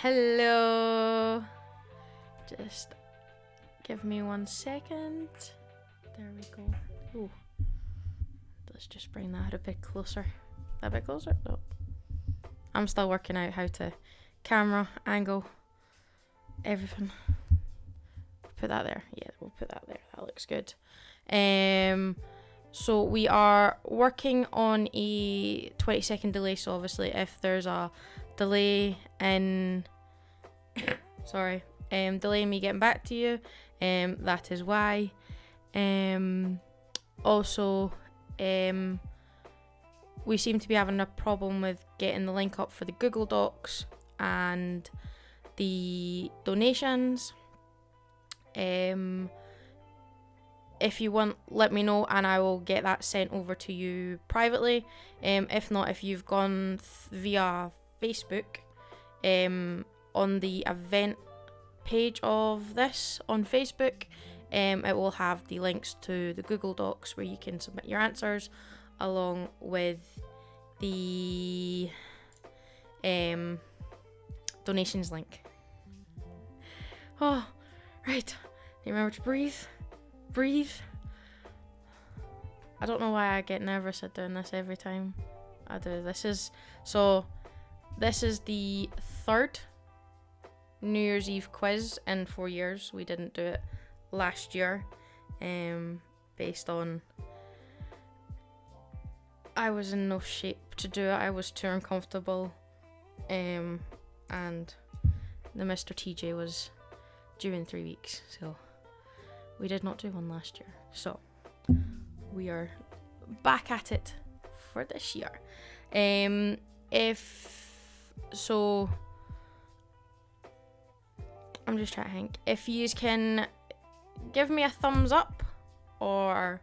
Hello. Just give me 1 second. There we go. Ooh. Let's just bring that a bit closer. A bit closer? No. I'm still working out how to camera, angle, everything. Put that there. Yeah, we'll put that there. That looks good. So we are working on a 20-second delay. So obviously if there's a delay in delay in me getting back to you, that is why. Also, we seem to be having a problem with getting the link up for the Google Docs and the donations. If you want, let me know and I will get that sent over to you privately. If not, if you've gone via Facebook, on the event page of this on Facebook, it will have the links to the Google Docs where you can submit your answers along with the donations link. Oh, right. Remember to breathe. Breathe. I don't know why I get nervous at doing this every time I do. This is the third New Year's Eve quiz in 4 years. We didn't do it last year, based on I was in no shape to do it. I was too uncomfortable, and the Mr. TJ was due in 3 weeks, so we did not do one last year. So we are back at it for this year. I'm just trying to think. If you can give me a thumbs up or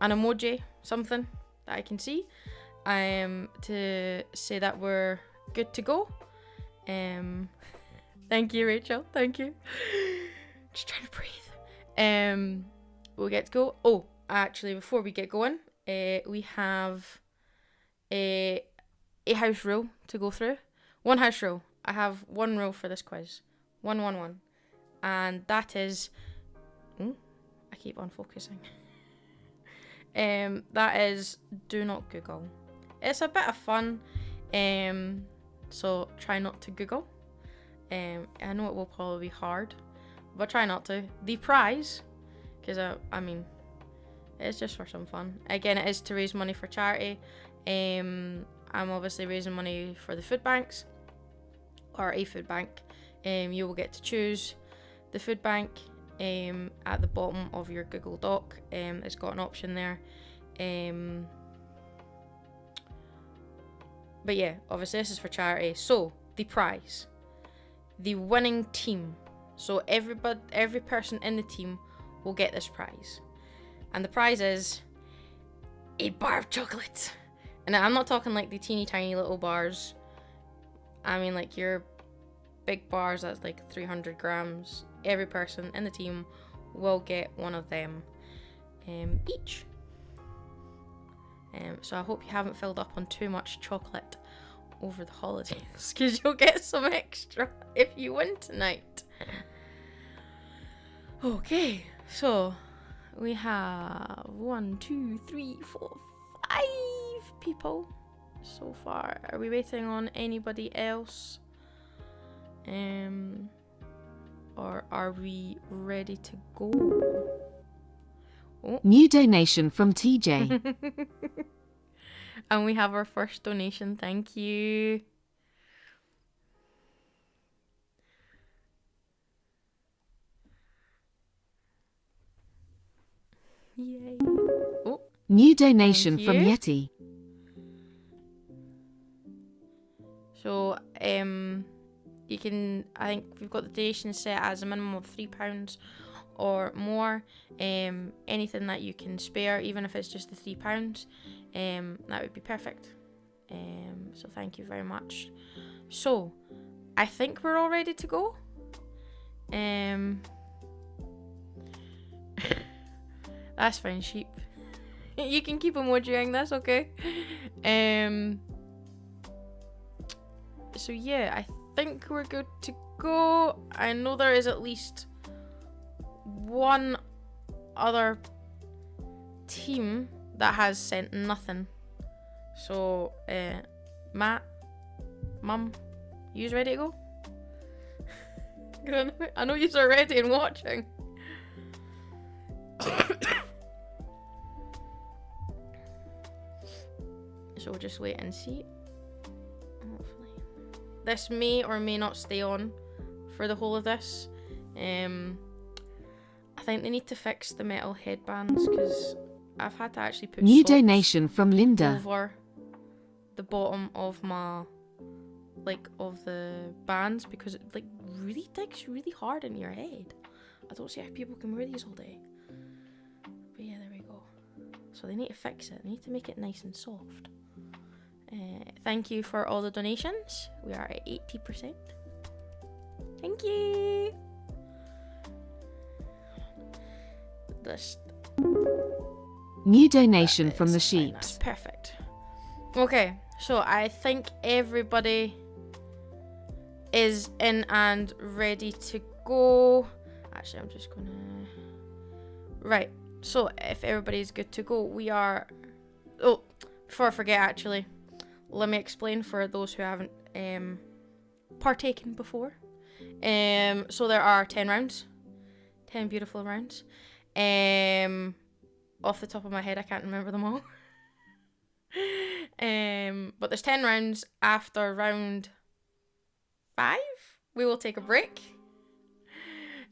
an emoji, something that I can see, to say that we're good to go. Thank you, Rachel. Thank you. Just trying to breathe. We'll get to go. Oh, actually, before we get going, we have a house rule to go through. One house rule. I have one rule for this quiz. 111. And that is... I keep on focusing. That is, do not Google. It's a bit of fun. So try not to Google. I know it will probably be hard, but try not to. The prize, because I mean, it's just for some fun. Again, it is to raise money for charity. I'm obviously raising money for the food banks, or a food bank. You will get to choose the food bank. At the bottom of your Google Doc, it's got an option there. But yeah, obviously this is for charity. So the prize, the winning team. So every person in the team will get this prize, and the prize is a bar of chocolate. And I'm not talking like the teeny tiny little bars. I mean like your big bars that's like 300 grams. Every person in the team will get one of them each. So I hope you haven't filled up on too much chocolate over the holidays, because you'll get some extra if you win tonight. Okay, so we have 1, 2, 3, 4, 5 people so far. Are we waiting on anybody else? Or are we ready to go? Oh. New donation from TJ. And we have our first donation. Thank you. Yay. Oh. New donation from Yeti. So, you can, I think we've got the donation set as a minimum of £3 or more. Anything that you can spare, even if it's just the £3, that would be perfect. So thank you very much. So I think we're all ready to go. That's fine, sheep. You can keep emojiing this, okay? So yeah, I think we're good to go. I know there is at least one other team that has sent nothing. So, Matt, Mum, you's ready to go? I know you're ready and watching. So we'll just wait and see. Hopefully. This may or may not stay on for the whole of this. I think they need to fix the metal headbands because I've had to actually put New socks donation from Linda. over the bottom of my, of the bands because it really digs really hard into your head. I don't see how people can wear these all day. But yeah, there we go. So they need to fix it. They need to make it nice and soft. Thank you for all the donations. We are at 80%. Thank you. This New donation from the is fine, that's Sheeps. perfect. Okay, so I think everybody is in and ready to go. Actually, I'm just gonna... Right, so if everybody's good to go, we are... Oh, before I forget, actually, let me explain for those who haven't partaken before. So there are 10 rounds. 10 beautiful rounds. Off the top of my head, I can't remember them all. But there's 10 rounds. After round 5, we will take a break.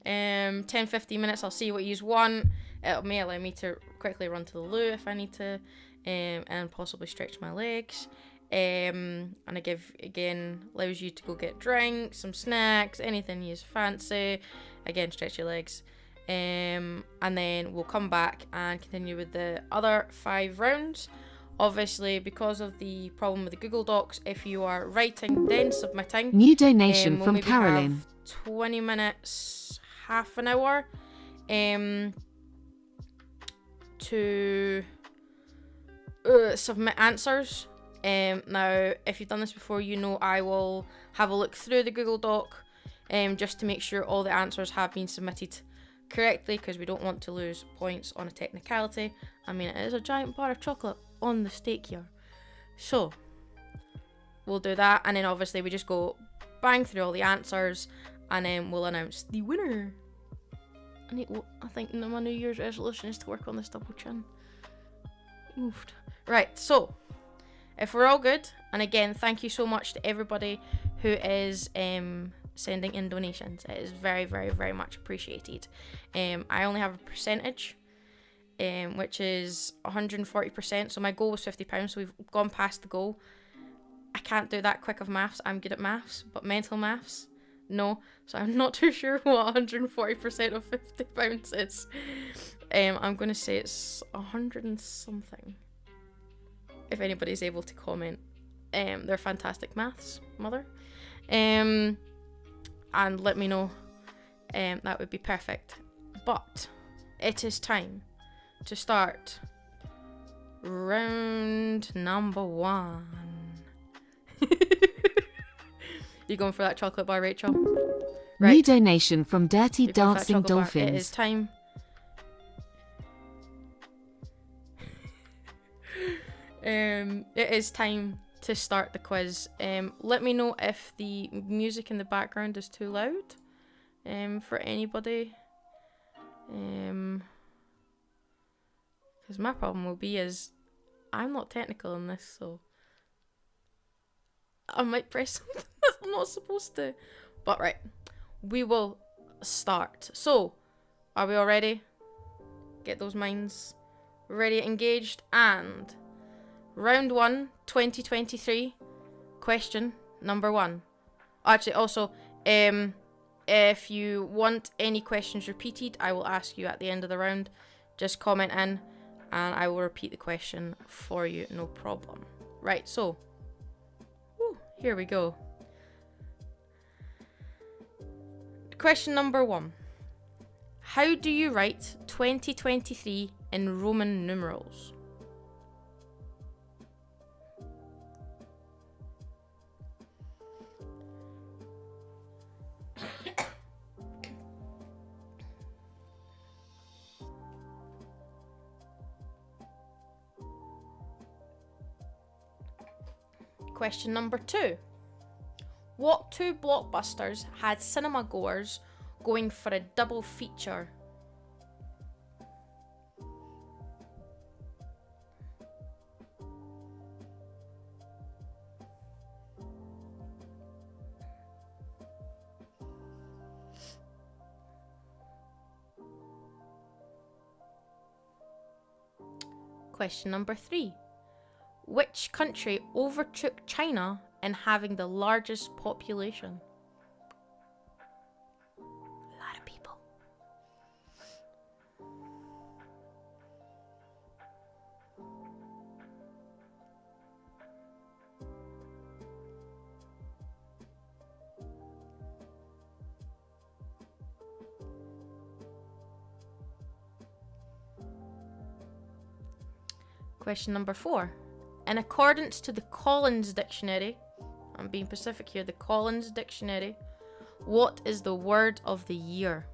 10-15 minutes, I'll see what you want. It may allow me to quickly run to the loo if I need to, and possibly stretch my legs. And allows you to go get drinks, some snacks, anything you fancy. Again, stretch your legs. And then we'll come back and continue with the other 5 rounds. Obviously, because of the problem with the Google Docs, if you are writing then submitting, New donation we'll from maybe Carolyn. have 20 minutes, half an hour, to submit answers. Now, if you've done this before, you know I will have a look through the Google Doc, just to make sure all the answers have been submitted correctly, because we don't want to lose points on a technicality. I mean, it is a giant bar of chocolate on the steak here. So, we'll do that, and then obviously we just go bang through all the answers, and then we'll announce the winner. I think my New Year's resolution is to work on this double chin. Moved. Right, so, if we're all good, and again, thank you so much to everybody who is sending in donations. It is very, very, very much appreciated. I only have a percentage, which is 140%. So my goal was £50, so we've gone past the goal. I can't do that quick of maths. I'm good at maths, but mental maths, no. So I'm not too sure what 140% of £50 is. I'm going to say it's 100 and something. If anybody's able to comment. They're fantastic maths, mother. And let me know. That would be perfect. But it is time to start round number 1. You going for that chocolate bar, Rachel? Right. New donation from Dirty You're going for that Dancing chocolate bar. Dolphins. It is time. It is time to start the quiz. Let me know if the music in the background is too loud for anybody. Because my problem will be is I'm not technical in this, so I might press something that's not supposed to. But right, we will start. So, are we all ready? Get those minds ready, engaged, and round 1, 2023, question number 1. Actually, also, if you want any questions repeated, I will ask you at the end of the round. Just comment in, and I will repeat the question for you, no problem. Right, so, here we go. Question number 1. How do you write 2023 in Roman numerals? Question number 2. What 2 blockbusters had cinema goers going for a double feature? Question number 3. Which country overtook China in having the largest population? A lot of people. Question number 4. In accordance to the Collins Dictionary, I'm being specific here, the Collins Dictionary, what is the word of the year?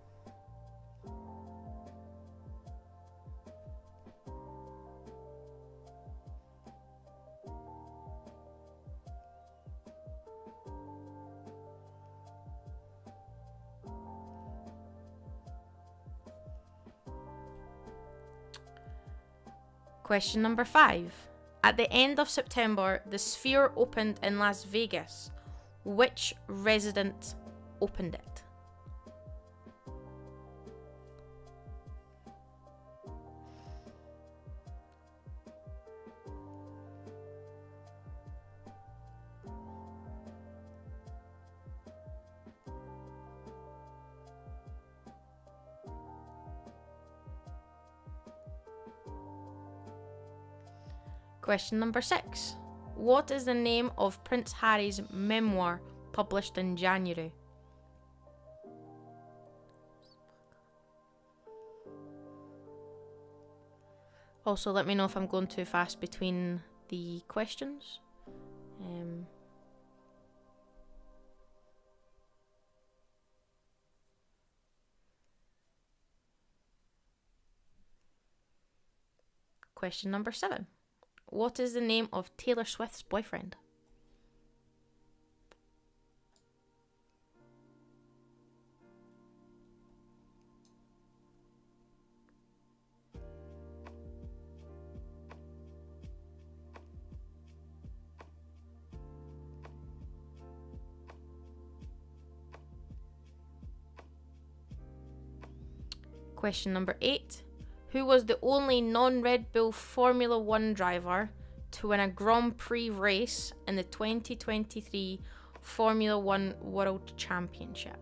Question number 5. At the end of September, the Sphere opened in Las Vegas. Which resident opened it? Question number 6. What is the name of Prince Harry's memoir published in January? Also, let me know if I'm going too fast between the questions. Question number 7. What is the name of Taylor Swift's boyfriend? Question number 8. Who was the only non-Red Bull Formula 1 driver to win a Grand Prix race in the 2023 Formula 1 World Championship?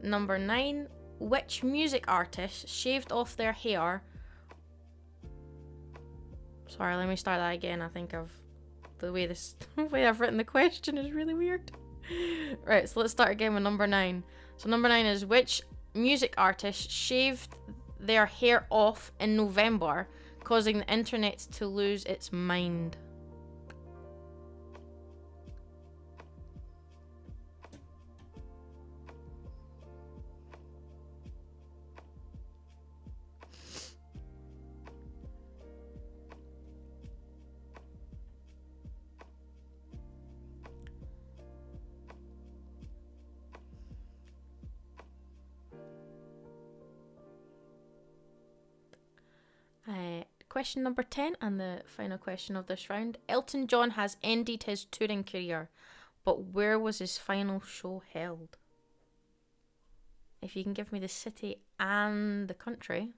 Number 9. Which music artist shaved off their hair? Sorry, let me start that again. I think the way I've written the question is really weird. Right, so let's start again with number 9. So number 9 is which music artist shaved their hair off in November, causing the internet to lose its mind? Question number 10 and the final question of this round. Elton John has ended his touring career, but where was his final show held? If you can give me the city and the country,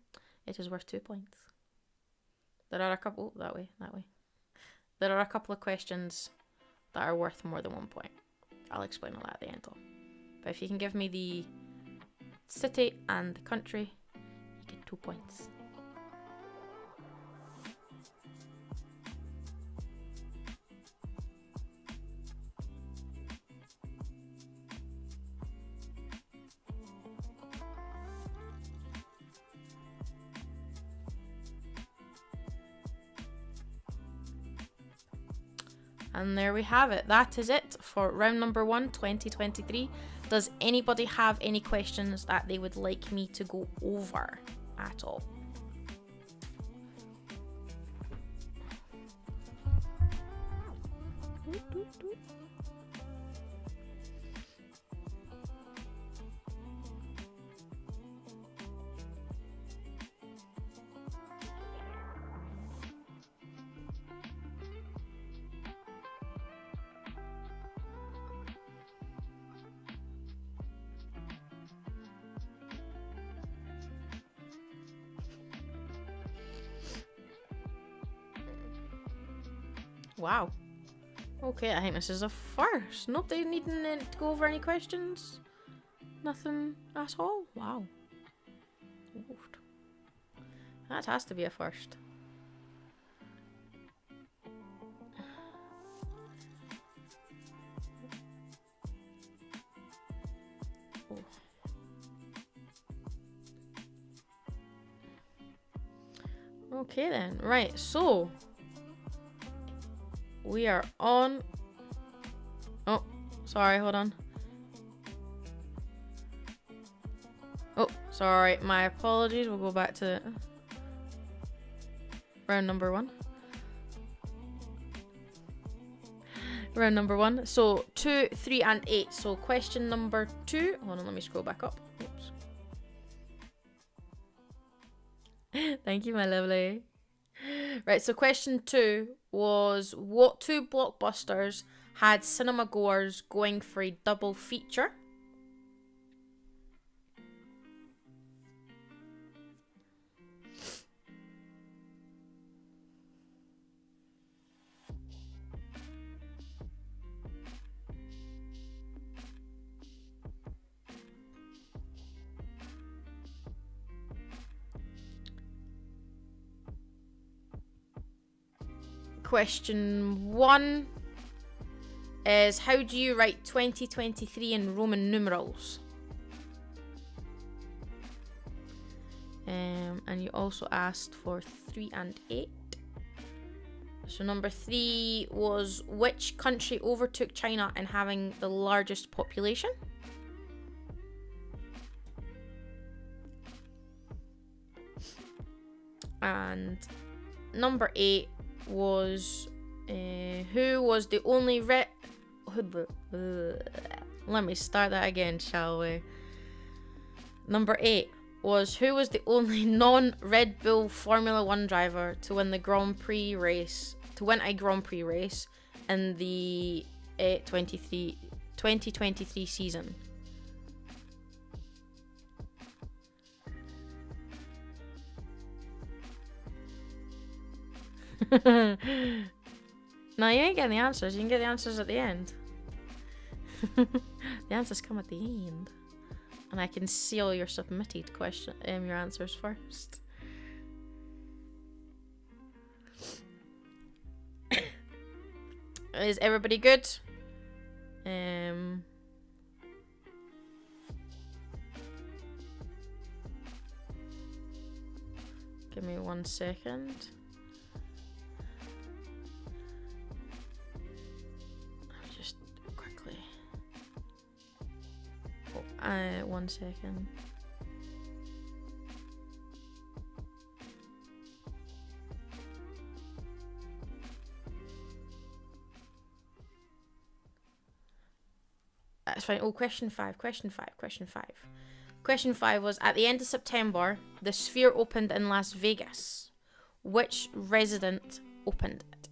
it is worth 2 points. There are a couple, that way. There are a couple of questions that are worth more than 1 point. I'll explain all that at the end though. But if you can give me the city and the country, you get 2 points. And there we have it. That is it for round number 1, 2023. Does anybody have any questions that they would like me to go over at all? Wow. Okay, I think this is a first. Nobody needing to go over any questions? Nothing at all? Wow. Oofed. That has to be a first. Oh. Okay then. Right, so we are on. Oh, sorry, hold on. Oh, sorry, my apologies. We'll go back to round number 1. Round number 1. So 2, 3, and 8. So question number 2. Hold on, let me scroll back up. Oops. Thank you, my lovely. Right, so question 2 was, what 2 blockbusters had cinema goers going for a double feature? Question 1 is, how do you write 2023 in Roman numerals? And you also asked for 3 and 8. So number 3 was, which country overtook China in having the largest population? And number 8 was, who was the only let me start that again, shall we? Number 8 was, who was the only non-Red Bull Formula 1 driver to win a Grand Prix race in the 2023 season? No, you ain't getting the answers. You can get the answers at the end. The answers come at the end. And I can see all your submitted your answers first. Is everybody good? Give me 1 second. Just quickly. 1 second. That's fine. Oh, question 5. Question 5 was, at the end of September, the Sphere opened in Las Vegas. Which resident opened it?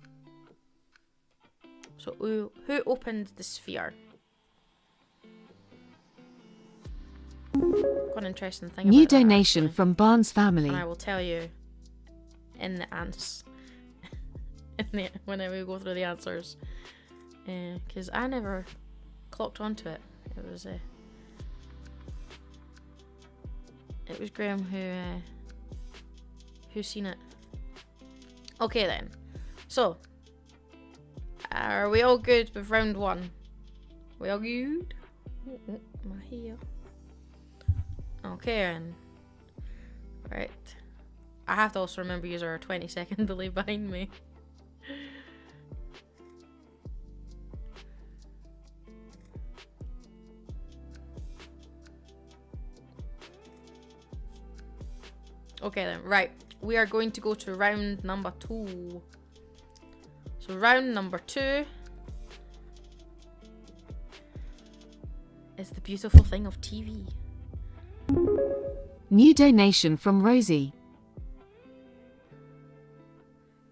So, who opened the Sphere? Got an interesting thing New about that, donation actually. from Barnes family. And I will tell you in the answers. Whenever we go through the answers. Because I never clocked onto it. It was Graham who seen it. Okay then. So, are we all good with round 1? We all good? My hair. Okay then. Right. I have to also remember user a 20-second delay behind me. Okay then, right. We are going to go to round number 2. So round number 2 is the beautiful thing of TV. New donation from Rosie.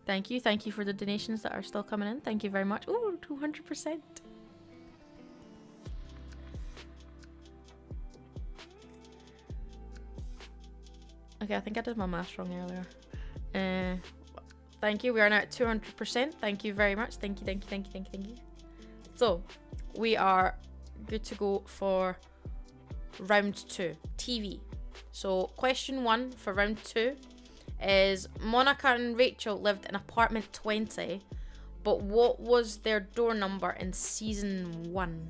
Thank you. Thank you for the donations that are still coming in. Thank you very much. Ooh, 200%. Okay, I think I did my maths wrong earlier. Thank you. We are now at 200%. Thank you very much. Thank you, thank you, thank you, thank you, thank you. So, we are good to go for round 2, TV. So, question 1 for round 2 is Monica and Rachel lived in apartment 20, but what was their door number in season 1?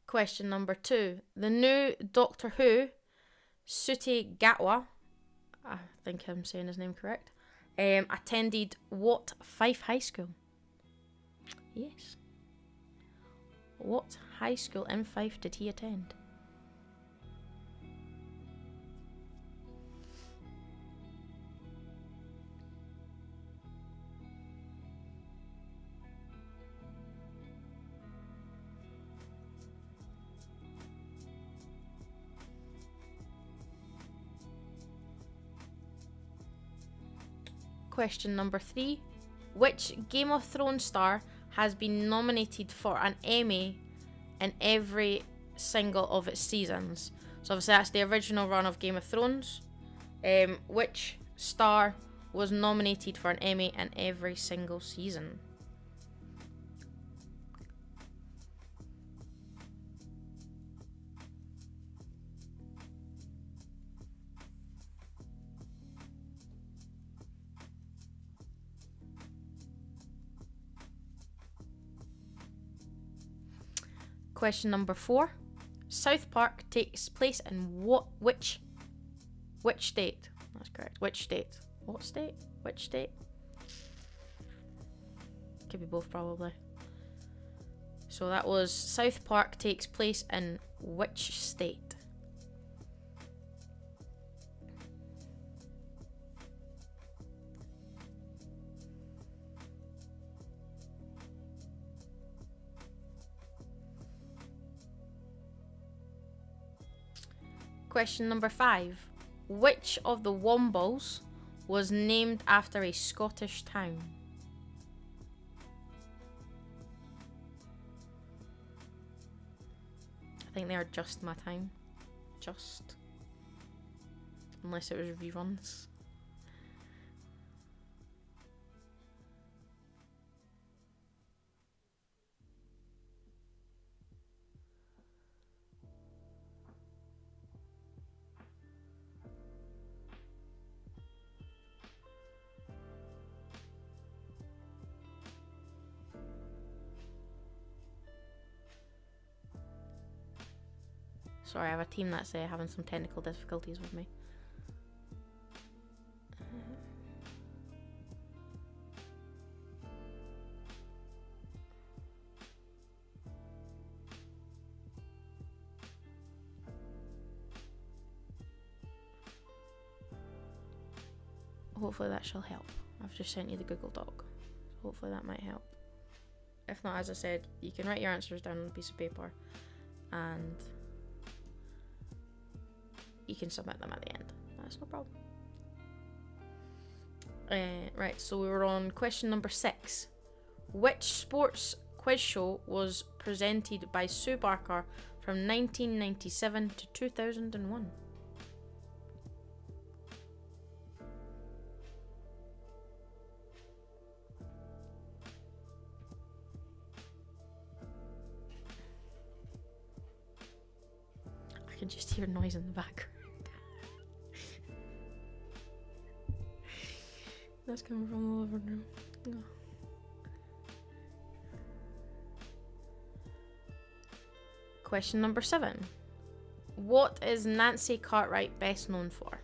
Question number 2. The new Doctor Who, Ncuti Gatwa, I think I'm saying his name correct, attended what Fife High School? Yes. What high school in Fife did he attend? Question number 3. Which Game of Thrones star has been nominated for an Emmy in every single of its seasons? So obviously that's the original run of Game of Thrones. Which star was nominated for an Emmy in every single season? Question number 4. South Park takes place in which state? That's correct. Which state? What state? Which state? Could be both probably. So that was South Park takes place in which state? Question number 5. Which of the Wombles was named after a Scottish town? I think they are just my time. Just. Unless it was reruns. Sorry, I have a team that's having some technical difficulties with me. Hopefully that shall help. I've just sent you the Google Doc. Hopefully that might help. If not, as I said, you can write your answers down on a piece of paper and you can submit them at the end. That's no problem. Right, so we were on question number 6. Which sports quiz show was presented by Sue Barker from 1997 to 2001? I can just hear noise in the background. That's coming from the living room. Question number 7. What is Nancy Cartwright best known for?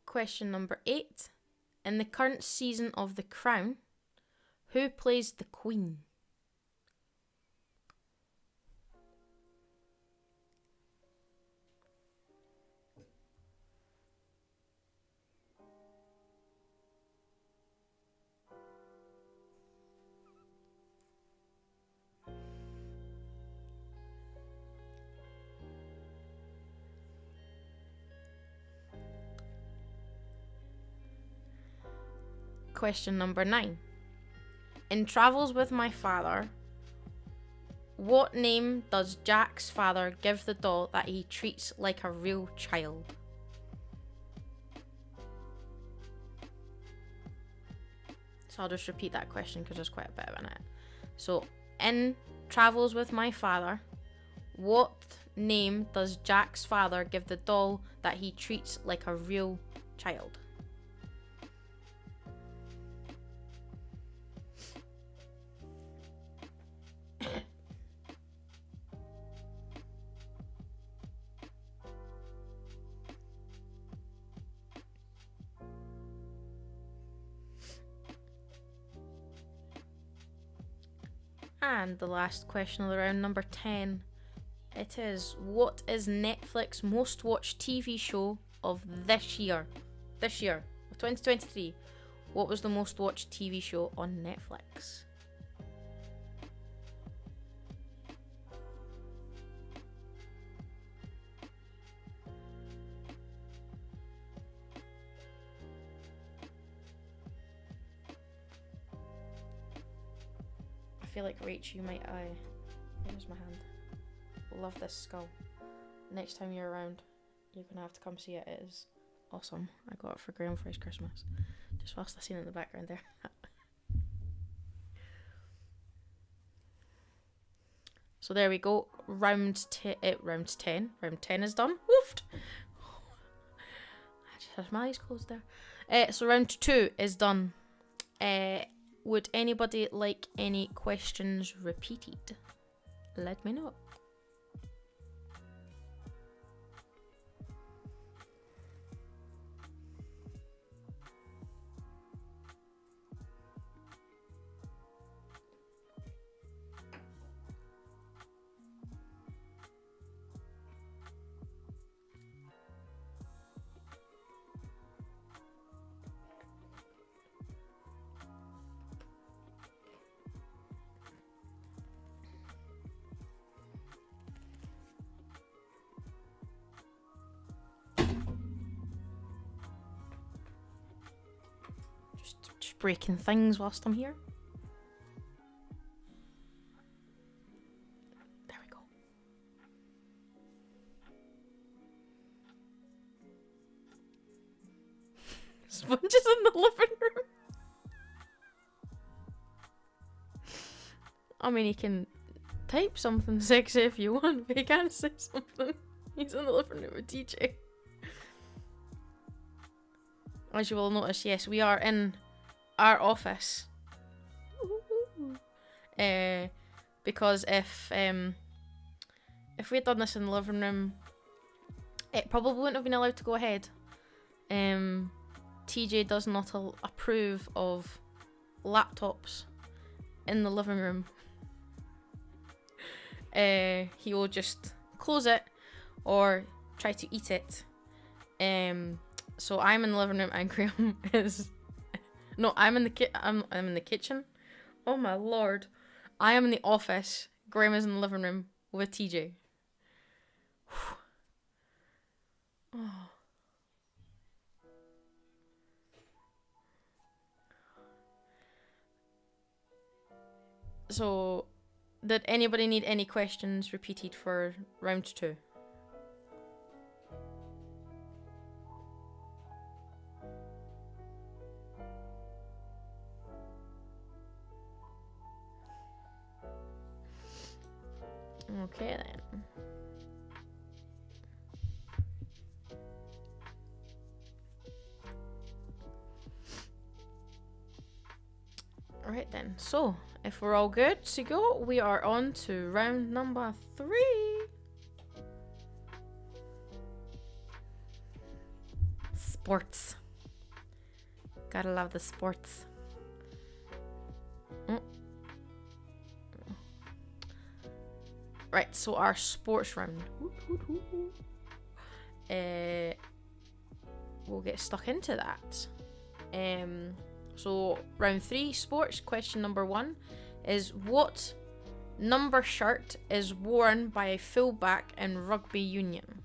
Question number 8. In the current season of The Crown, who plays the Queen? Question number 9. In Travels with My Father, what name does Jack's father give the doll that he treats like a real child? So I'll just repeat that question because there's quite a bit in it. So, in Travels with My Father, what name does Jack's father give the doll that he treats like a real child? And the last question of the round, number 10. It is, what is Netflix's most watched TV show of this year? This year, of 2023. What was the most watched TV show on Netflix? I feel like, Rach, you might, where's my hand? Love this skull. Next time you're around, you're gonna have to come see it. It is awesome. I got it for Graham for his Christmas. Just whilst I seen it in the background there. So there we go. Round 10 is done. Woofed. I just had my eyes closed there. So round 2 is done. Would anybody like any questions repeated? Let me know. Just breaking things whilst I'm here. There we go. Sponges in the living room. I mean, you can type something sexy if you want, but you can't say something. He's in the living room with TJ. As you will notice, yes, we are in our office. Because if we had done this in the living room, it probably wouldn't have been allowed to go ahead. TJ does not approve of laptops in the living room. He will just close it or try to eat it. So I'm in the living room and Graham is... No, I'm in the kitchen. Oh my lord. I am in the office. Graham is in the living room with TJ. Oh. So, did anybody need any questions repeated for round 2? Okay then. Right then, so if we're all good to go, we are on to round number 3. Sports. Gotta love the sports. Right, so our sports round. We'll get stuck into that. So round 3, sports. Question number 1 is, what number shirt is worn by a fullback in rugby union?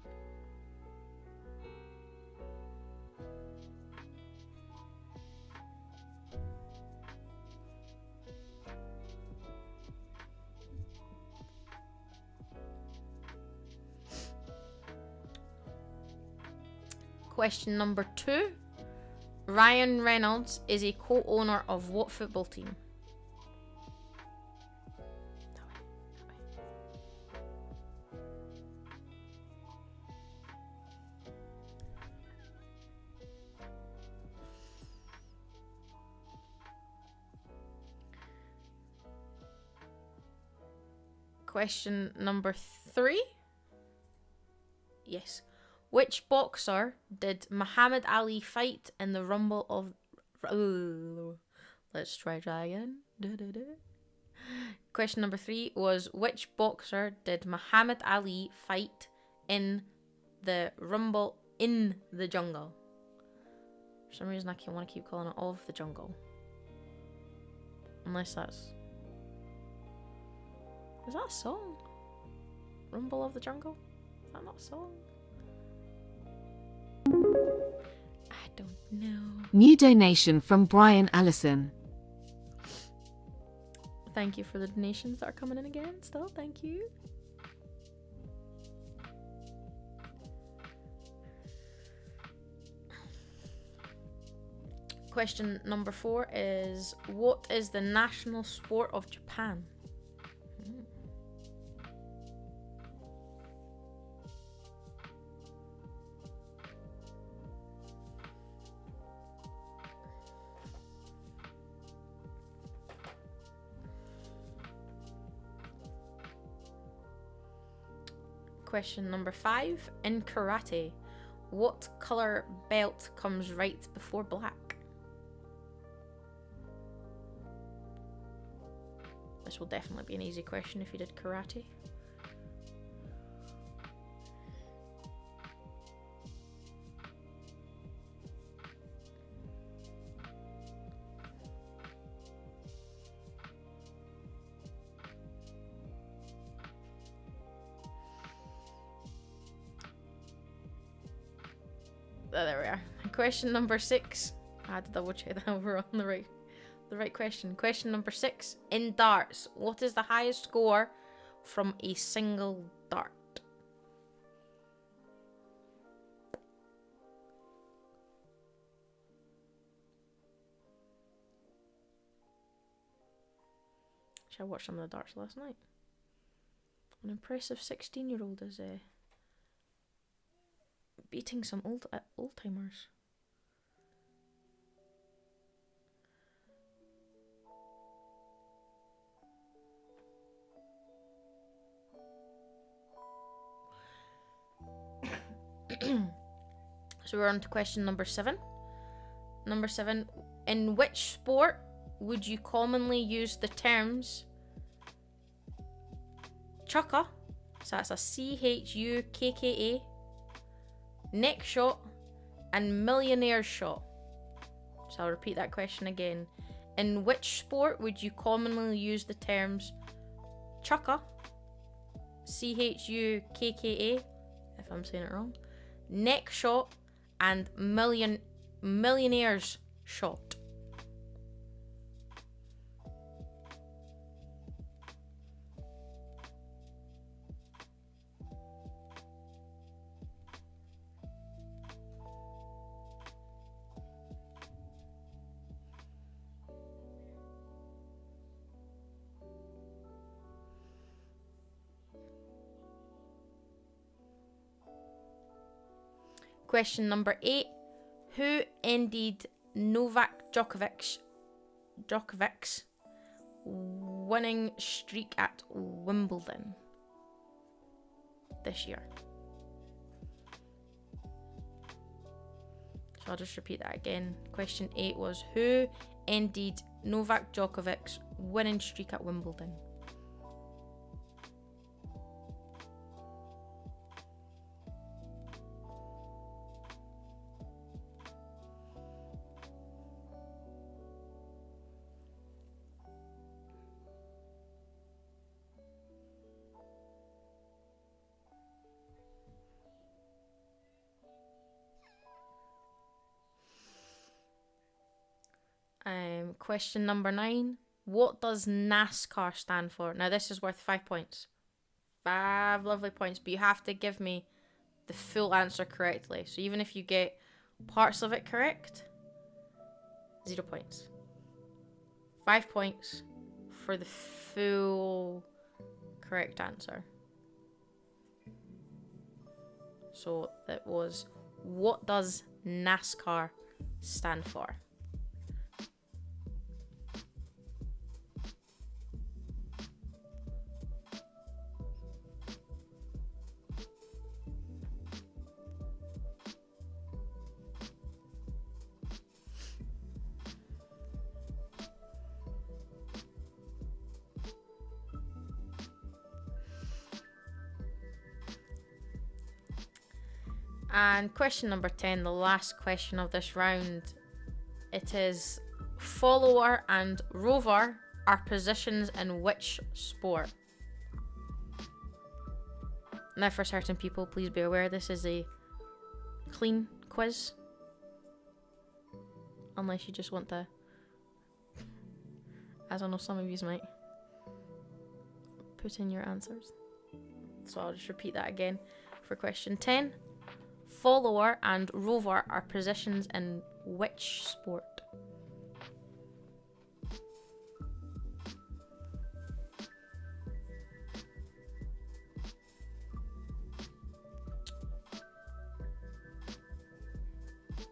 Question number 2. Ryan Reynolds is a co-owner of what football team? Question number 3. Yes. Which boxer did Muhammad Ali fight in the Rumble of... Let's try again. Question number 3 was, which boxer did Muhammad Ali fight in the Rumble in the Jungle? For some reason I want to keep calling it of the Jungle. Unless that's... Is that a song? Rumble of the Jungle? Is that not a song? I don't know. New donation from Brian Allison. Thank you for the donations that are coming in again still. Thank you. Question number 4 is, what is the national sport of Japan? Question number 5. In karate, what colour belt comes right before black? This will definitely be an easy question if you did karate. There we are. Question number 6. I had to double check that we're on the right question. Question number 6. In darts, what is the highest score from a single dart? I watched some of the darts last night. An impressive 16-year-old is beating some old timers. So we're on to question number 7. Number 7. In which sport would you commonly use the terms chukka, so that's a CHUKKA, neck shot, and millionaire shot? So I'll repeat that question again. In which sport would you commonly use the terms chukka, CHUKKA, if I'm saying it wrong, neck shot, and millionaire's shot? Question number 8. Who ended Novak Djokovic's winning streak at Wimbledon this year? So I'll just repeat that again. Question 8 was, who ended Novak Djokovic's winning streak at Wimbledon? Question number 9. What does NASCAR stand for? Now this is worth 5 points. 5 lovely points, but you have to give me the full answer correctly. So even if you get parts of it correct, 0 points. 5 points for the full correct answer. So that was, what does NASCAR stand for? And question number 10, the last question of this round. It is, follower and rover are positions in which sport? Now for certain people, please be aware this is a clean quiz. Unless you just want to, as I know some of you might, put in your answers. So I'll just repeat that again. For question 10, follower and rover are positions in which sport?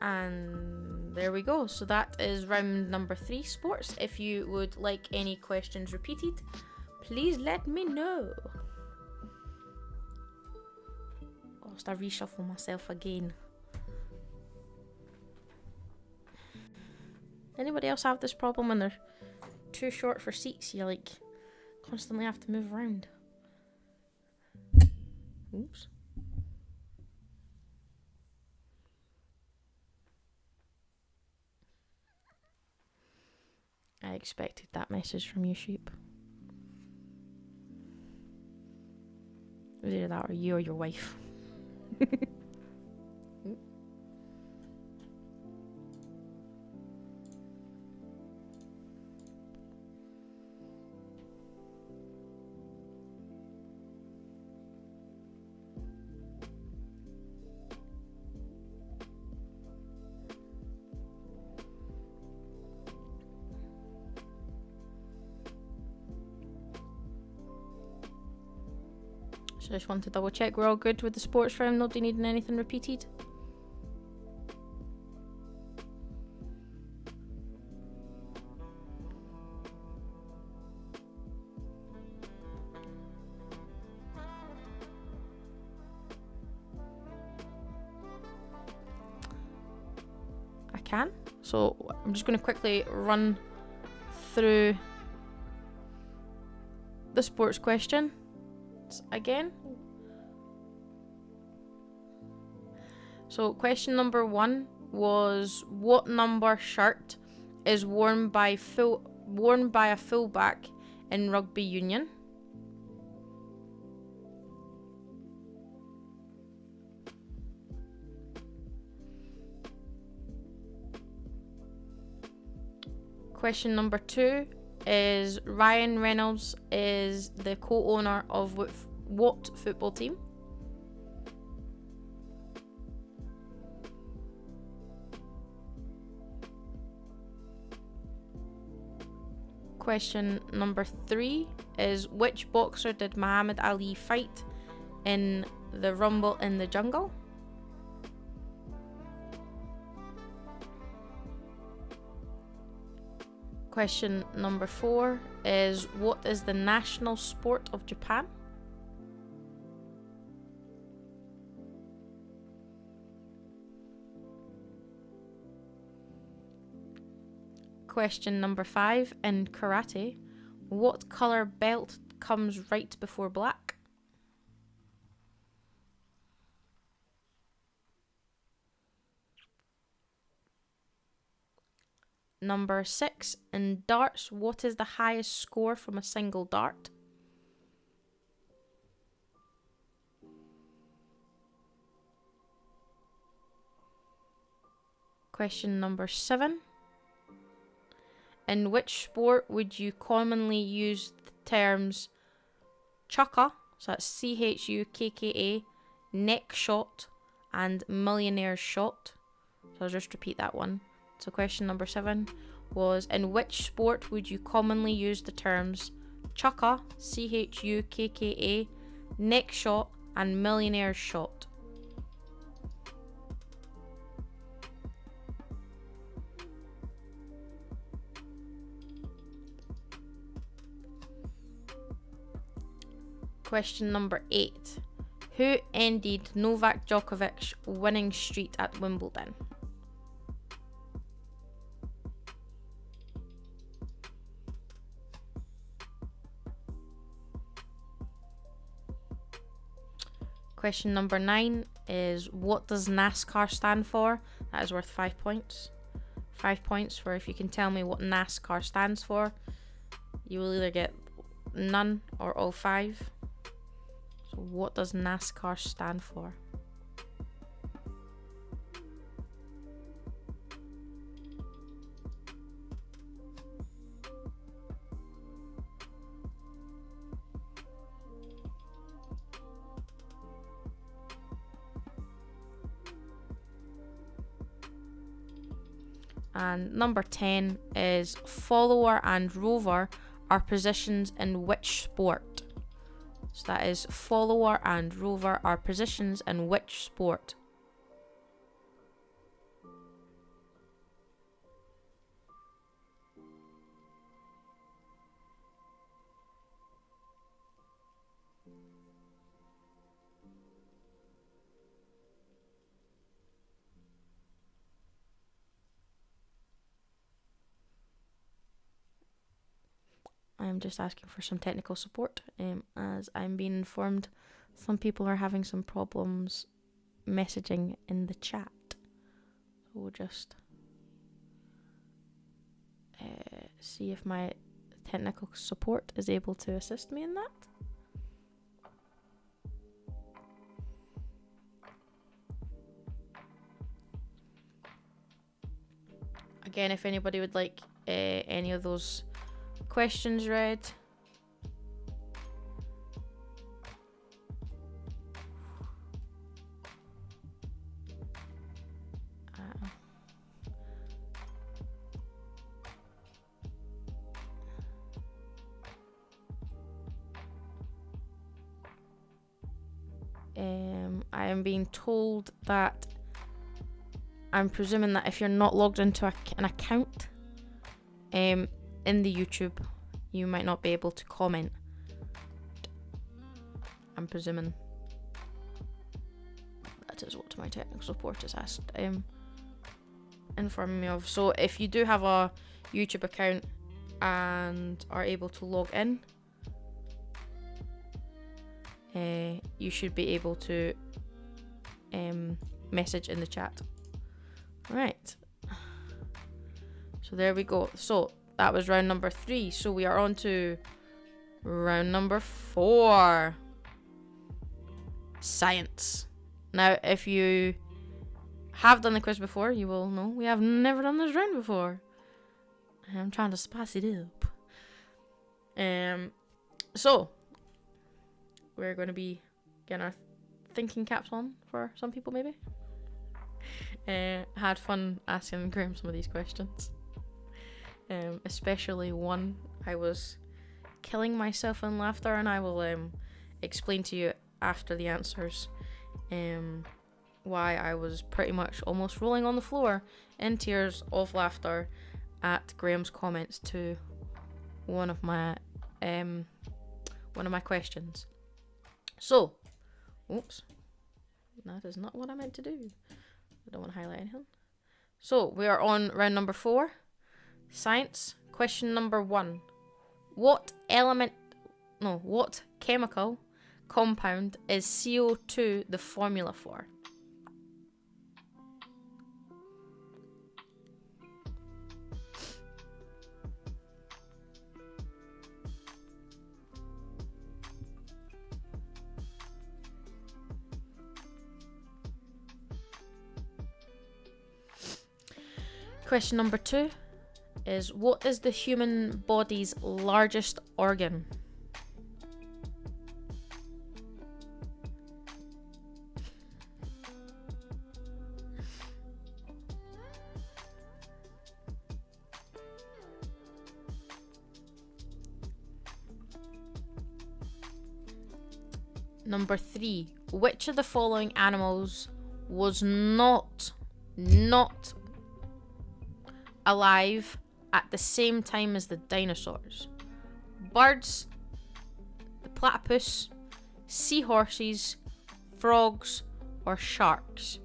And there we go. So that is round number 3, sports. If you would like any questions repeated, please let me know. I reshuffle myself again. Anybody else have this problem when they're too short for seats? You like constantly have to move around. Oops. I expected that message from you, sheep. It was either that or you or your wife. So I just want to double check we're all good with the sports round, nobody needing anything repeated. I can. So I'm just going to quickly run through the sports question again. So question number 1 was, what number shirt is worn by a fullback in rugby union? Question number 2 is, Ryan Reynolds is the co-owner of what football team? Question number 3 is, which boxer did Muhammad Ali fight in the Rumble in the Jungle? Question number 4 is, what is the national sport of Japan? Question number 5, in karate, what color belt comes right before black? Number 6, in darts, what is the highest score from a single dart? Question number 7, in which sport would you commonly use the terms chukka, so that's CHUKKA, neck shot, and millionaire's shot? So I'll just repeat that one. So question number 7 was, in which sport would you commonly use the terms chukka, CHUKKA, neck shot, and millionaire's shot? Question number 8. Who ended Novak Djokovic's winning streak at Wimbledon? Question number 9 is, what does NASCAR stand for? That is worth 5 points. 5 points for if you can tell me what NASCAR stands for. You will either get none or all 5. So what does NASCAR stand for? And number 10 is, follower and rover are positions in which sport? So that is, follower and rover are positions in which sport? I'm just asking for some technical support, as I'm being informed some people are having some problems messaging in the chat. So we'll just see if my technical support is able to assist me in that. Again, if anybody would like any of those questions read, I am being told that I'm presuming that if you're not logged into an account in the YouTube, you might not be able to comment. I'm presuming that is what my technical support is asked informing me of. So if you do have a YouTube account and are able to log in, you should be able to message in the chat. Right, so there we go. So that was round number 3. So we are on to round number 4. Science. Now, if you have done the quiz before, you will know we have never done this round before. I'm trying to spice it up. So we're going to be getting our thinking caps on for some people, maybe. Had fun asking Graham some of these questions. Especially one, I was killing myself in laughter, and I will explain to you after the answers why I was pretty much almost rolling on the floor in tears of laughter at Graham's comments to one of my questions. So, oops, that is not what I meant to do. I don't want to highlight anything. So we are on round number 4, science. Question number 1: what chemical compound is CO2 the formula for? Question number 2 is, what is the human body's largest organ? Number 3, which of the following animals was not alive at the same time as the dinosaurs? Birds, the platypus, seahorses, frogs, or sharks?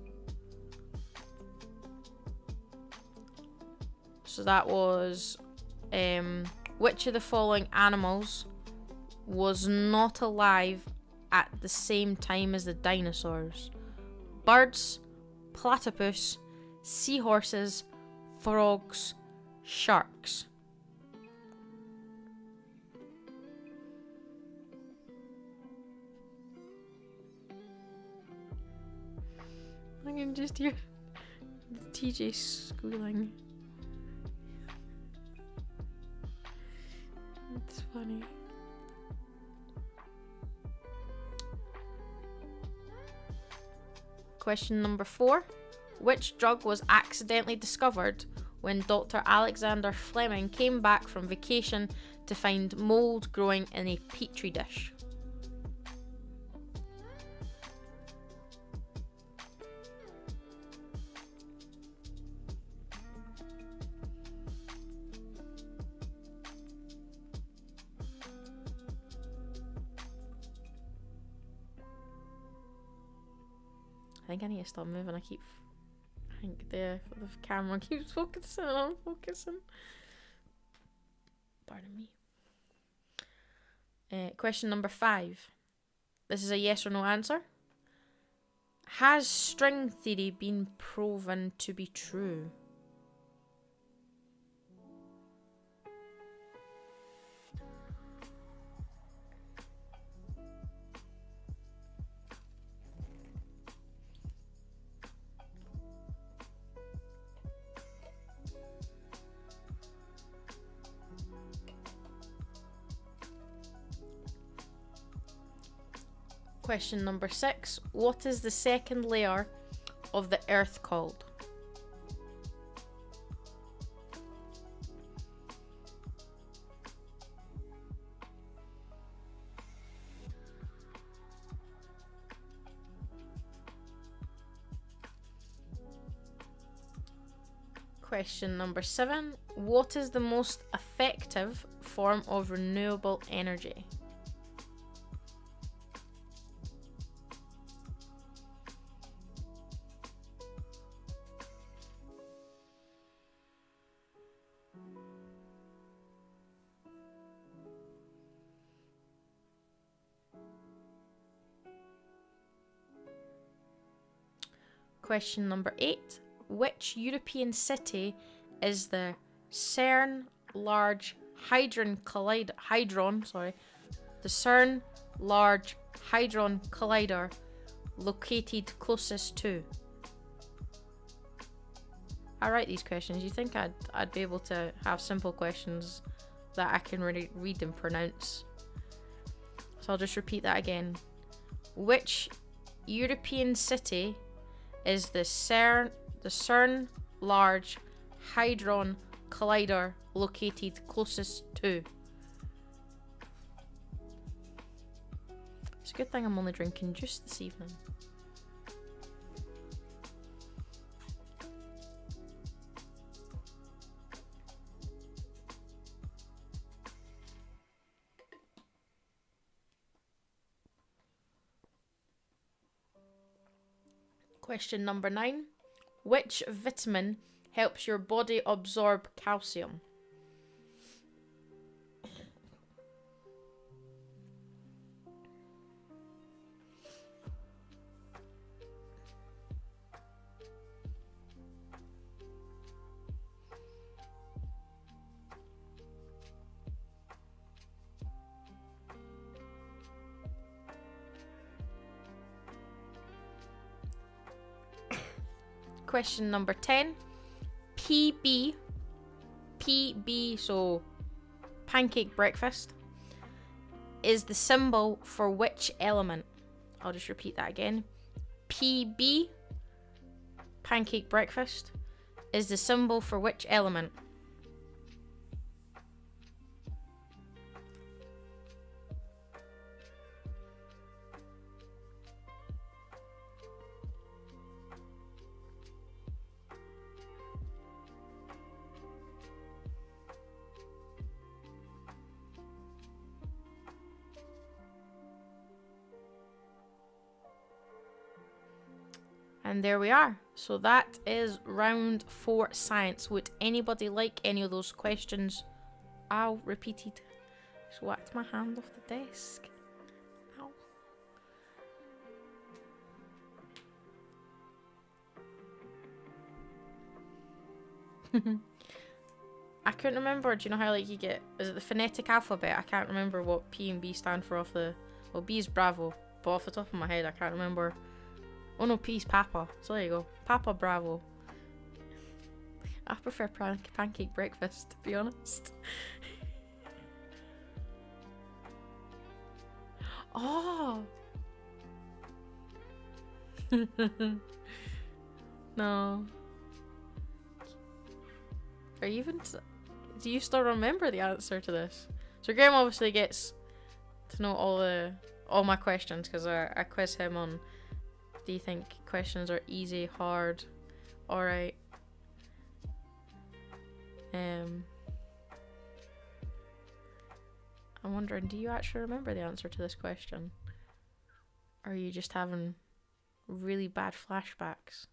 So that was which of the following animals was not alive at the same time as the dinosaurs? Birds, platypus, seahorses, frogs, sharks. I can just hear TJ squealing. It's funny. Question number 4. Which drug was accidentally discovered when Dr. Alexander Fleming came back from vacation to find mold growing in a petri dish? I think I need to stop moving. I think the camera keeps focusing and I'm focusing. Pardon me. Question number 5. This is a yes or no answer. Has string theory been proven to be true? Question number 6. What is the second layer of the Earth called? Question number 7. What is the most effective form of renewable energy? Question number 8. Which European city is the CERN Large Hadron Collider located closest to? I write these questions. You think I'd be able to have simple questions that I can really read and pronounce. So I'll just repeat that again. Which European city is the CERN Large Hadron Collider located closest to? It's a good thing I'm only drinking juice this evening. Question number 9. Which vitamin helps your body absorb calcium? Question number 10. PB, so pancake breakfast, is the symbol for which element? I'll just repeat that again. PB, pancake breakfast, is the symbol for which element? And there we are. So that is round 4 science. Would anybody like any of those questions? I'll repeat it. Just whacked my hand off the desk. Ow. I couldn't remember. Do you know how like you get? Is it the phonetic alphabet? I can't remember what P and B stand for off the. Well, B is Bravo, but off the top of my head, I can't remember. Oh no, P is Papa. So there you go. Papa Bravo. I prefer pancake breakfast, to be honest. Oh. No. Are you even? Do you still remember the answer to this? So Graham obviously gets to know all my questions because I quiz him on. Do you think questions are easy, hard, alright? I'm wondering, do you actually remember the answer to this question? Or are you just having really bad flashbacks?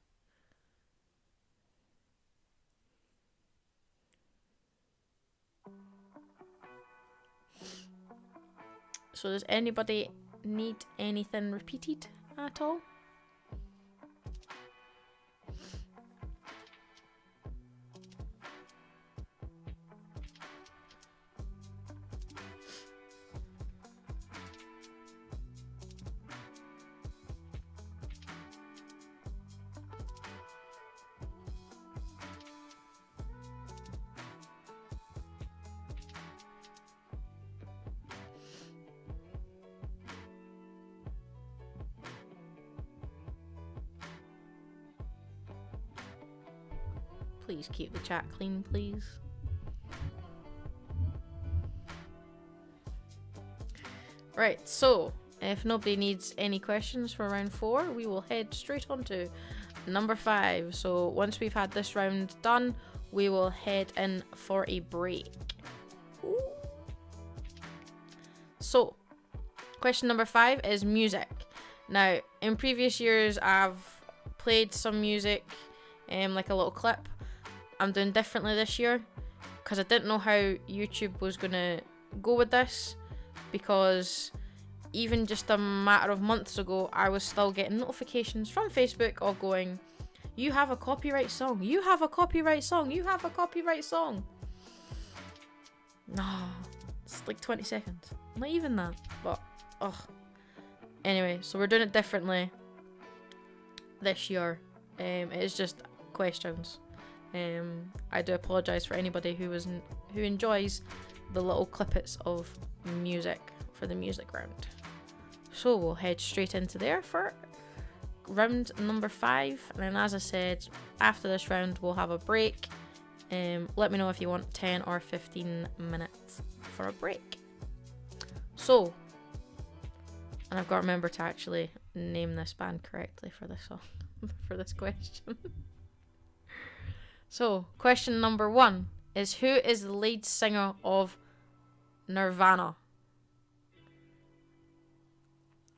So does anybody need anything repeated at all? Please keep the chat clean, please. Right, so if nobody needs any questions for round 4, we will head straight on to number 5. So once we've had this round done, we will head in for a break. Ooh. So, question number 5 is music. Now, in previous years, I've played some music, like a little clip. I'm doing differently this year because I didn't know how YouTube was going to go with this, because even just a matter of months ago, I was still getting notifications from Facebook all going, you have a copyright song, you have a copyright song, you have a copyright song. No, it's like 20 seconds. Not even that, but ugh. Anyway, so we're doing it differently this year. It is just questions. I do apologise for anybody who enjoys the little clippets of music for the music round. So we'll head straight into there for round number 5, and then as I said, after this round we'll have a break. Let me know if you want 10 or 15 minutes for a break. So, and I've got to remember to actually name this band correctly for this song, for this question. So, question number 1 is, who is the lead singer of Nirvana?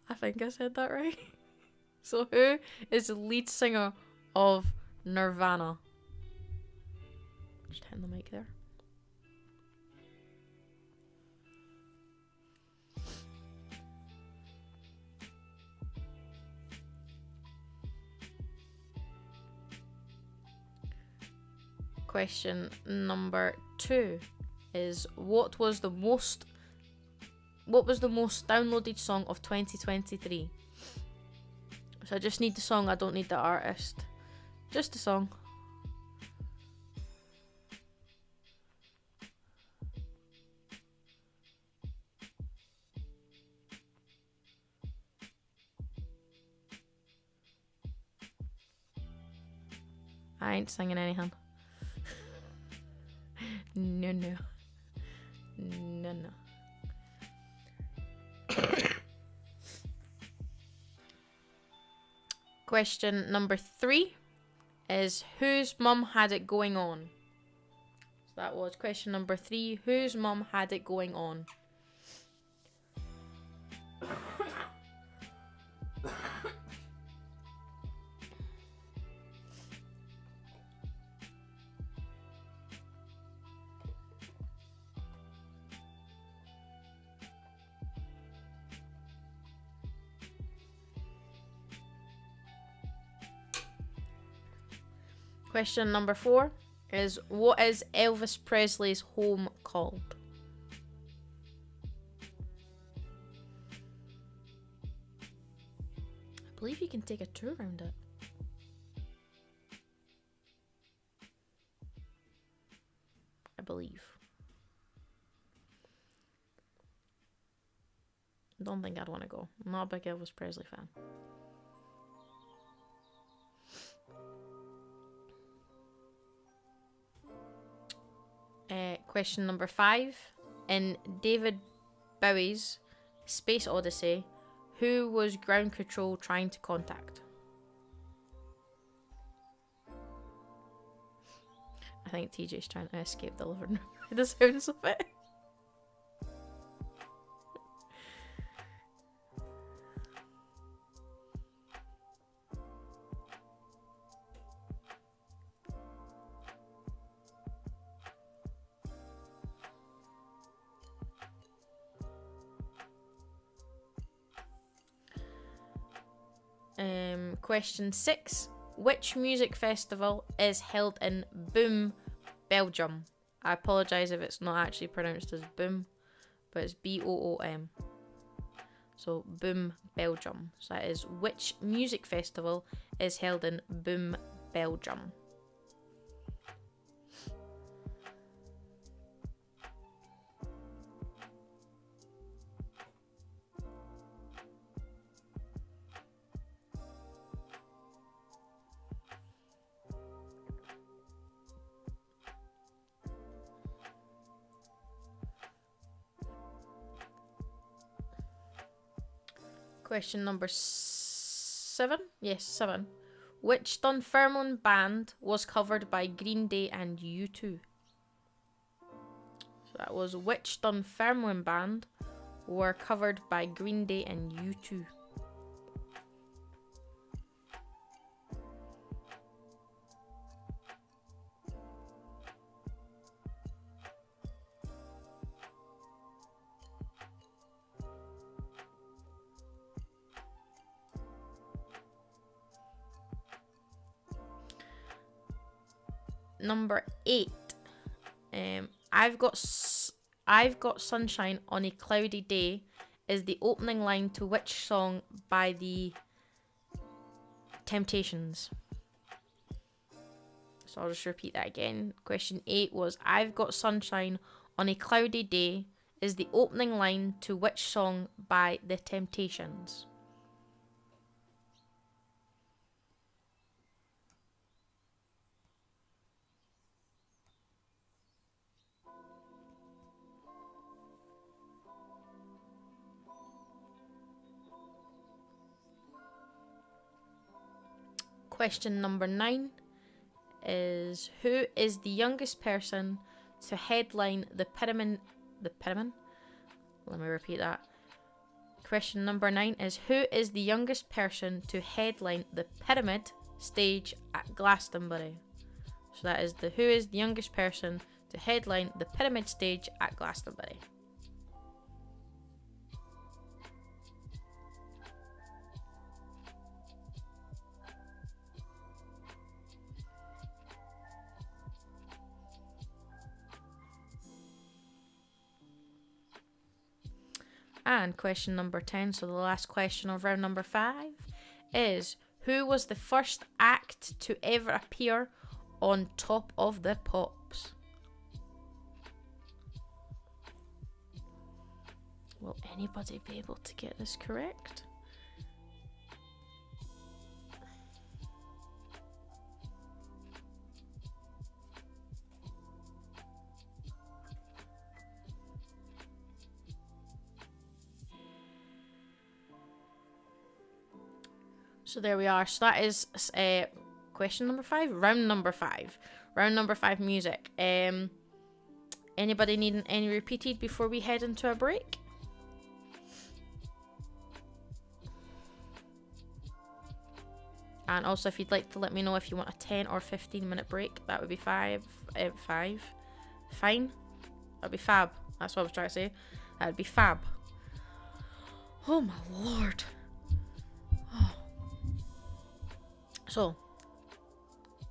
I think I said that right. So who is the lead singer of Nirvana? Just hitting the mic there. Question number 2 is what was the most downloaded song of 2023? So I just need the song, I don't need the artist. Just the song. I ain't singing anything. No. Question number 3 is whose mum had it going on? So that was question number 3. Whose mum had it going on? Question number 4 is what is Elvis Presley's home called? I believe you can take a tour around it. I believe. Don't think I'd want to go. I'm not a big Elvis Presley fan. Question number 5. In David Bowie's Space Odyssey, who was ground control trying to contact? I think TJ's trying to escape the living room by the sounds of it. Question 6. Which music festival is held in Boom, Belgium? I apologise if it's not actually pronounced as Boom, but it's Boom. So Boom, Belgium. So that is which music festival is held in Boom, Belgium? Question number 7. Yes, 7. Which Dunfermline band was covered by Green Day and U2? So that was which Dunfermline band were covered by Green Day and U2? Number 8. I've got sunshine on a cloudy day is the opening line to which song by the Temptations? So I'll just repeat that again. Question 8 was I've got sunshine on a cloudy day is the opening line to which song by the Temptations? Question number 9 is who is the youngest person to headline the Pyramid? Let me repeat that. Question number 9 is, who is the youngest person to headline the Pyramid stage at Glastonbury? So that is who is the youngest person to headline the Pyramid stage at Glastonbury? And question number 10, so the last question of round number 5, is, who was the first act to ever appear on Top of the Pops? Will anybody be able to get this correct? So there we are. So that is question number 5. Round number 5. Round number 5 music. Anybody needing any repeated before we head into a break? And also, if you'd like to let me know if you want a 10 or 15 minute break, that would be fine. That'd be fab. That's what I was trying to say. That'd be fab. Oh my lord. Oh. So,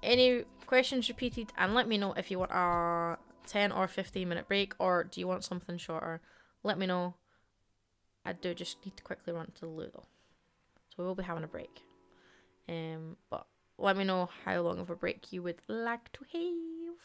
any questions repeated, and let me know if you want a 10 or 15 minute break, or do you want something shorter? Let me know. I do just need to quickly run to the loo though. So we will be having a break. But let me know how long of a break you would like to have.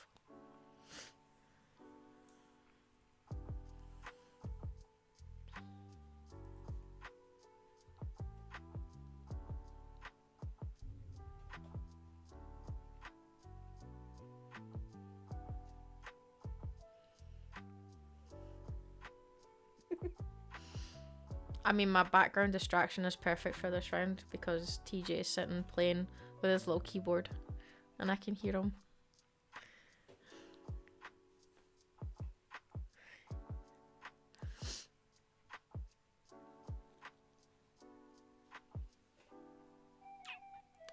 I mean, my background distraction is perfect for this round because TJ is sitting playing with his little keyboard and I can hear him.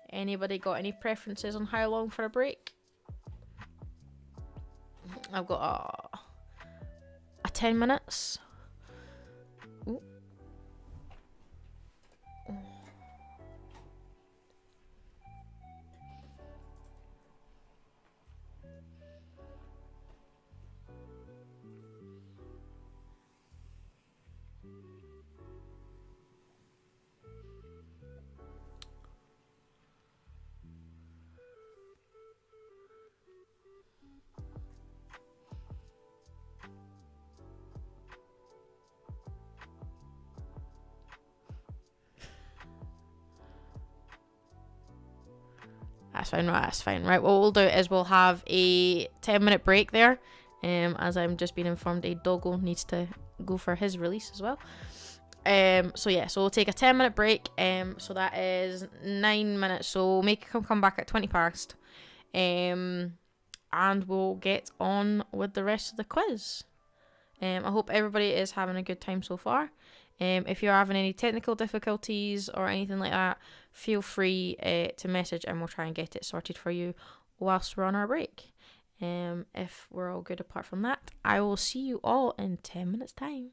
Anybody got any preferences on how long for a break? I've got a 10 minutes. Ooh. That's fine. Right, what we'll do is we'll have a 10-minute break there. As I'm just being informed, a doggo needs to go for his release as well. So we'll take a 10-minute break. So that is 9 minutes. So we'll make him come back at 20 past. And we'll get on with the rest of the quiz. I hope everybody is having a good time so far. If you're having any technical difficulties or anything like that, feel free to message and we'll try and get it sorted for you whilst we're on our break. If we're all good apart from that, I will see you all in 10 minutes time.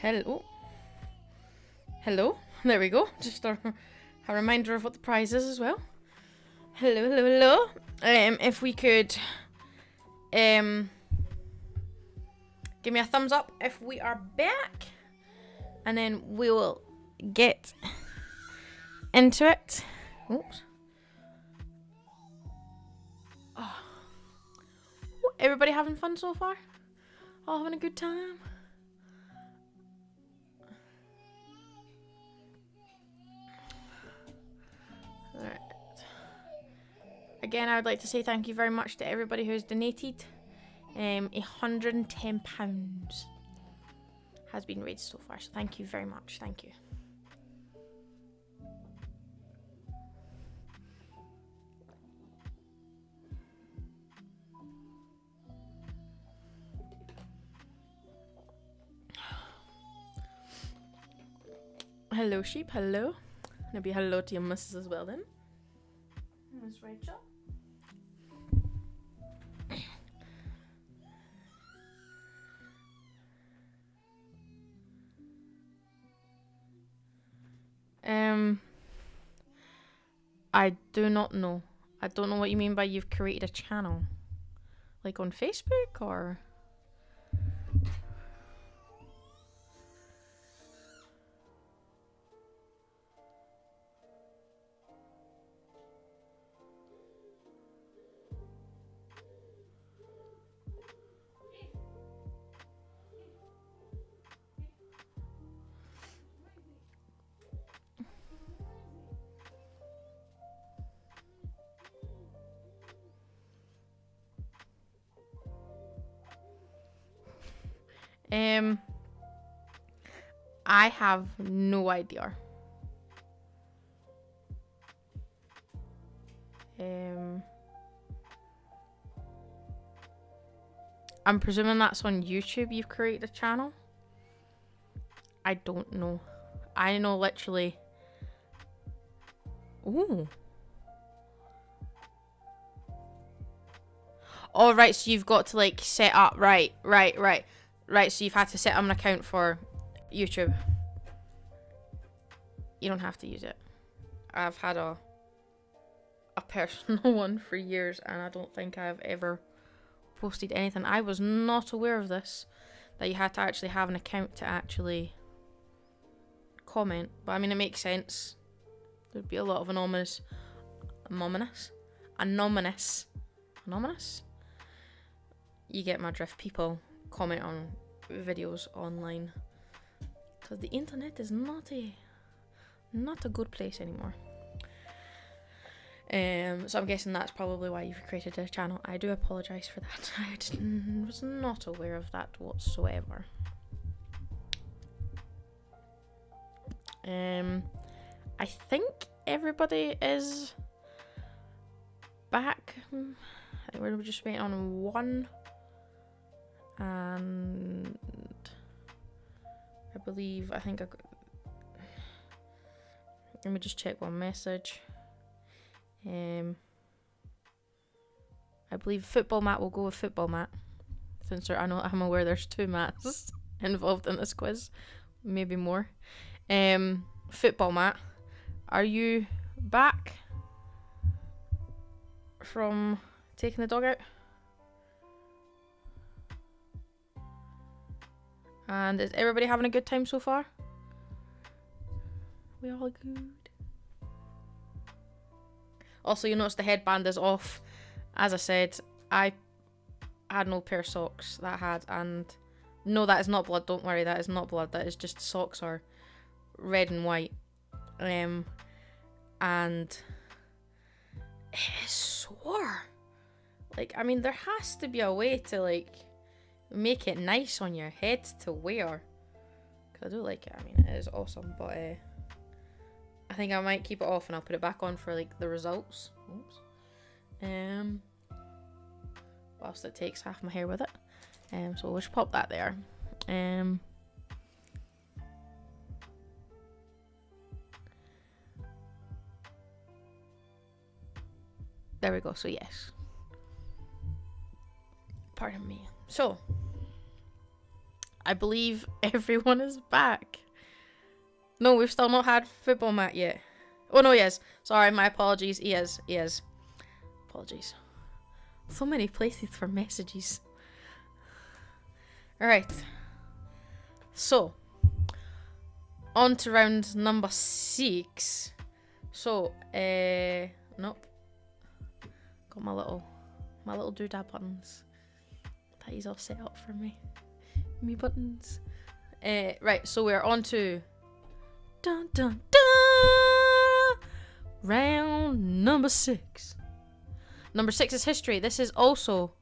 Hello. Hello. There we go. Just a reminder of what the prize is as well. Hello, hello, hello. If we could give me a thumbs up if we are back, and then we will get into it. Oops. Oh. Everybody having fun so far? All having a good time? Alright. Again, I would like to say thank you very much to everybody who's donated. £110 has been raised so far, so thank you very much. Thank you. Hello, sheep. Hello. Maybe hello to your missus as well then. Miss Rachel. I do not know. I don't know what you mean by you've created a channel. Like on Facebook or... I have no idea. I'm presuming that's on YouTube. You've created a channel. I don't know. I know literally. Ooh. Oh, right. So you've got to like set up. Right. So you've had to set up an account for YouTube. You don't have to use it. I've had a personal one for years, and I don't think I've ever posted anything. I was not aware of this, that you had to actually have an account to actually comment. But I mean, it makes sense. There'd be a lot of anonymous. You get my drift. People comment on videos online because the internet is not a good place anymore. So I'm guessing that's probably why you've created a channel. I do apologise for that. I was not aware of that whatsoever. I think everybody is back. I think we're just waiting on one. And I think let me just check one message. I believe Football Matt will go with Football Matt, since I'm aware there's 2 Matts involved in this quiz, maybe more. Football Matt, are you back from taking the dog out? And is everybody having a good time so far? We all good. Also, you notice the headband is off. As I said, I had no pair of socks that I had, and no, that is not blood. Don't worry, that is not blood. That is just socks are red and white. And it is sore. Like, I mean, there has to be a way to like make it nice on your head to wear. Cause I do like it. I mean, it is awesome, but I think I might keep it off and I'll put it back on for like the results. Oops. Whilst it takes half my hair with it. So we'll just pop that there. There we go. So yes. Pardon me. So I believe everyone is back. No, we've still not had football Matt yet. Oh no, he is. Sorry, my apologies. He is. Apologies. So many places for messages. Alright. So, on to round number 6. So, nope. Got my little doodad buttons. That is all set up for me. Me buttons. Right, so we're on to dun dun dun round number 6. Number 6 is history. This is also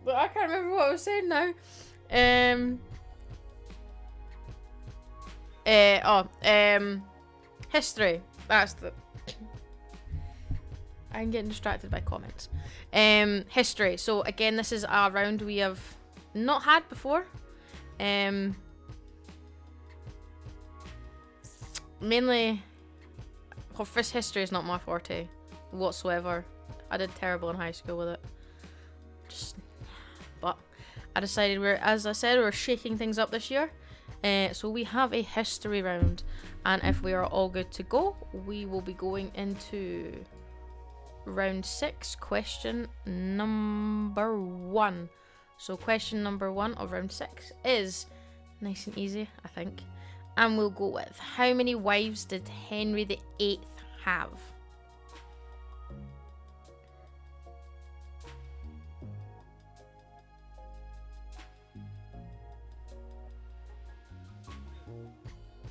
but I can't remember what I was saying now. History. That's the. I'm getting distracted by comments. History. So again, this is a round we have not had before. Mainly, well, first history is not my forte whatsoever. I did terrible in high school with it. But I decided as I said, we're shaking things up this year. So we have a history round, and if we are all good to go, we will be going into round 6, question number 1. So question number 1 of round 6 is nice and easy, I think. And we'll go with, how many wives did Henry VIII have?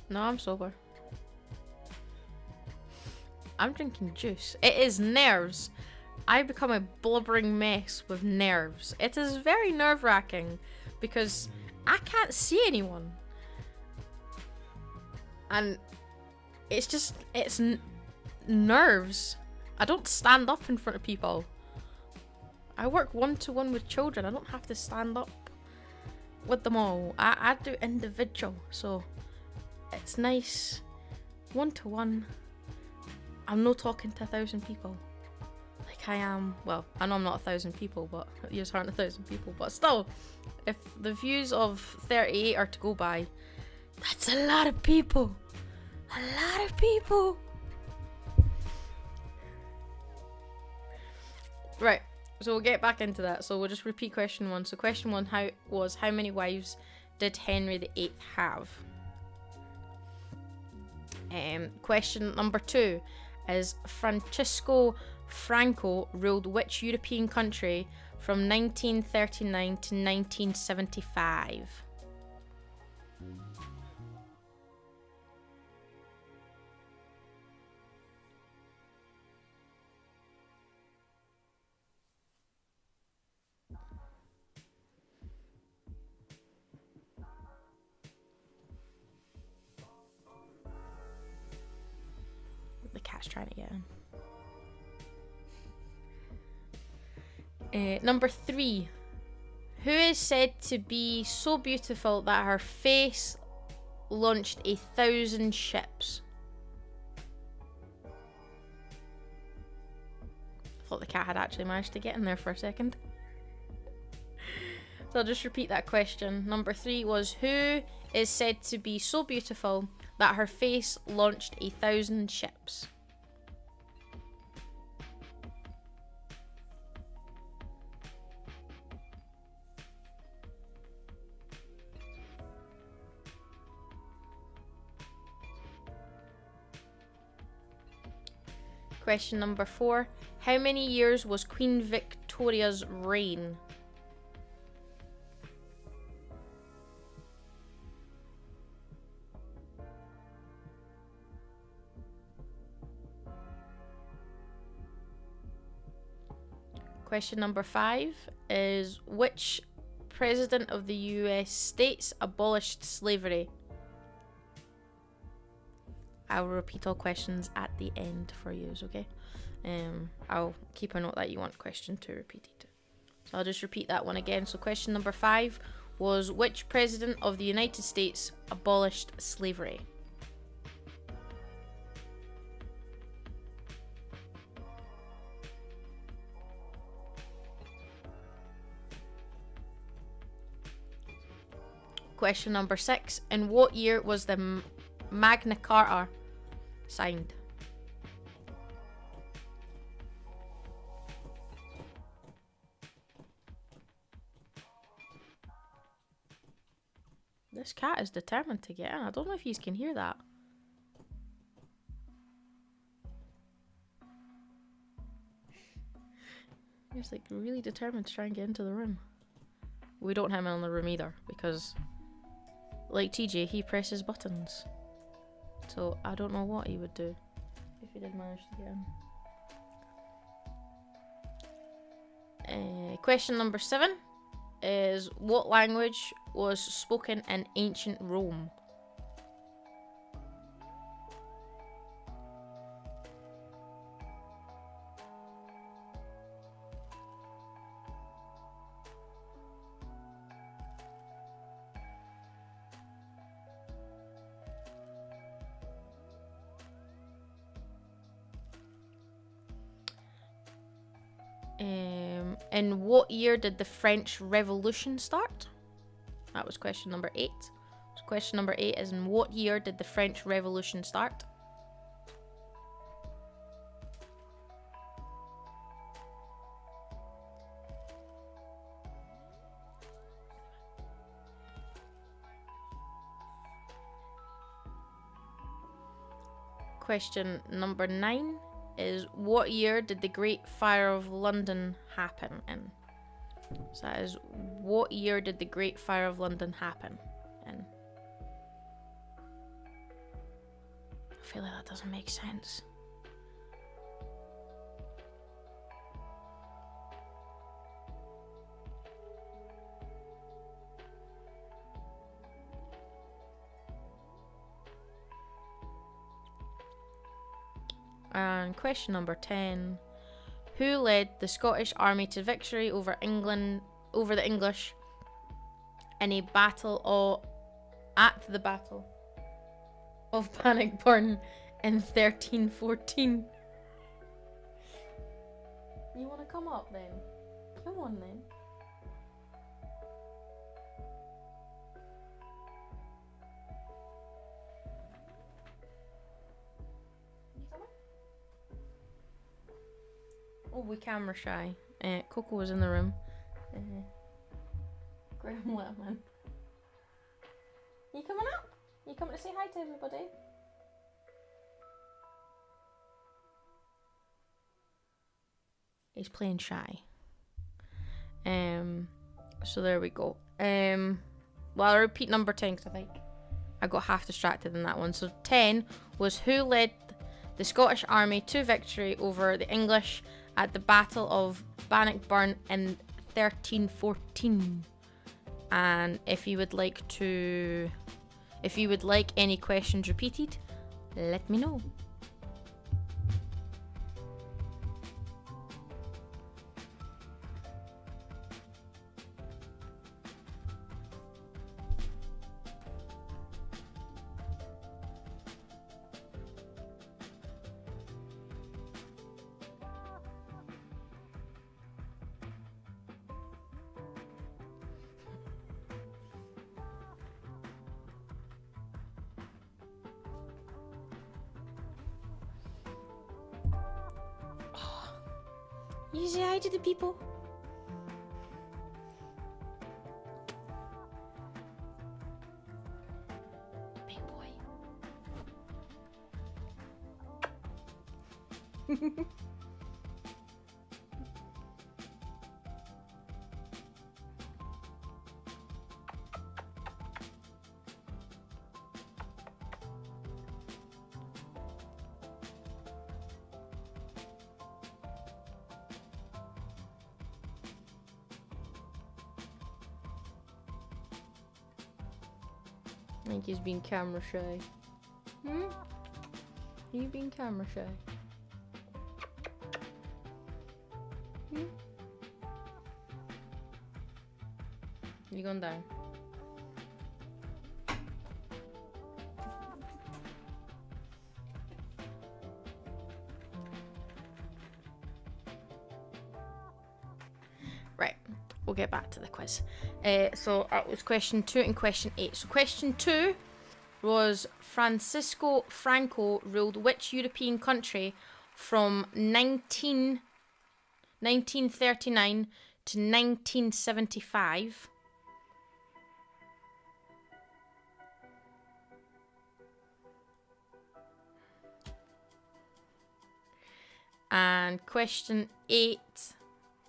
No, I'm sober. I'm drinking juice. It is nerves. I become a blubbering mess with nerves. It is very nerve-wracking because I can't see anyone. And it's nerves. I don't stand up in front of people. I work one-to-one with children. I don't have to stand up with them all. I do individual, so it's nice. One-to-one. I'm not talking to 1,000 people. Like I am, well, I know I'm not 1,000 people, but yours aren't 1,000 people. But still, if the views of 38 are to go by, that's a lot of people. A lot of people. Right, so we'll get back into that. So we'll just repeat question 1. So question 1 how many wives did Henry VIII have? Question number 2 is, Francisco Franco ruled which European country from 1939 to 1975? The cat's trying to get in. Number 3. Who is said to be so beautiful that her face launched 1,000 ships? I thought the cat had actually managed to get in there for a second. So I'll just repeat that question. Number 3 was, who is said to be so beautiful that her face launched 1,000 ships? Question number 4. How many years was Queen Victoria's reign? Question number 5 is, which president of the US states abolished slavery? I will repeat all questions at the end for you, okay? I'll keep a note that you want question 2 repeated. So I'll just repeat that one again. So question number 5 was, which president of the United States abolished slavery? Question number 6. In what year was the Magna Carta signed? This cat is determined to get in. I don't know if you can hear that. He's like really determined to try and get into the room. We don't have him in the room either because, like TJ, he presses buttons. So I don't know what he would do if he did manage to get in. Question number 7 is, what language was spoken in ancient Rome? In what year did the French Revolution start? That was question number 8. So question number 8 is, in what year did the French Revolution start? Question number 9 is, what year did the Great Fire of London happen in? So that is, what year did the Great Fire of London happen in? I feel like that doesn't make sense. And question number 10. Who led the Scottish army to victory over the English in a battle at the Battle of Bannockburn in 1314? You want to come up then? Come on then. Oh, we camera shy. Coco was in the room. Graham Letterman. You coming up? You coming to say hi to everybody? He's playing shy. So there we go. Well, I'll repeat number 10 because I think I got half distracted in that one. So 10 was, who led the Scottish army to victory over the English at the Battle of Bannockburn in 1314. And if you would like any questions repeated, let me know. You say hi to the people. Big boy. I think he's being camera shy. Are you being camera shy? You going down? Right, we'll get back to the quiz. So that was question 2 and question 8. So question 2 was Francisco Franco ruled which European country from 1939 to 1975? And question 8,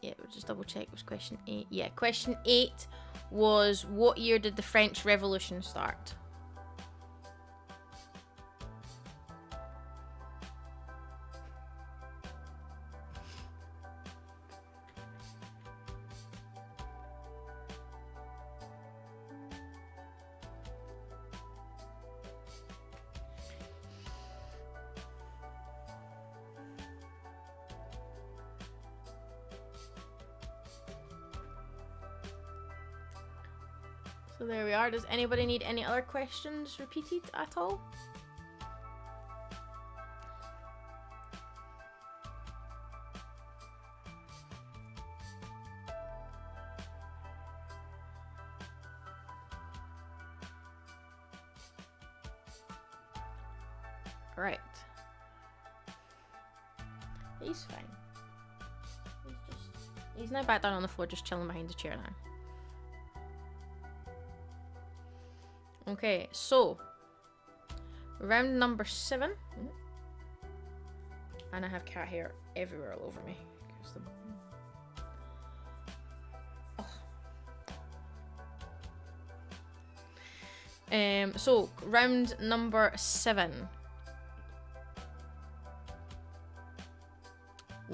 yeah, we'll just double check, it was question 8. Yeah, question 8 was what year did the French Revolution start? So there we are. Does anybody need any other questions repeated at all? Right. He's fine. He's now back down on the floor, just chilling behind the chair now. Okay, so round number 7, and I have cat hair everywhere all over me. So round number 7.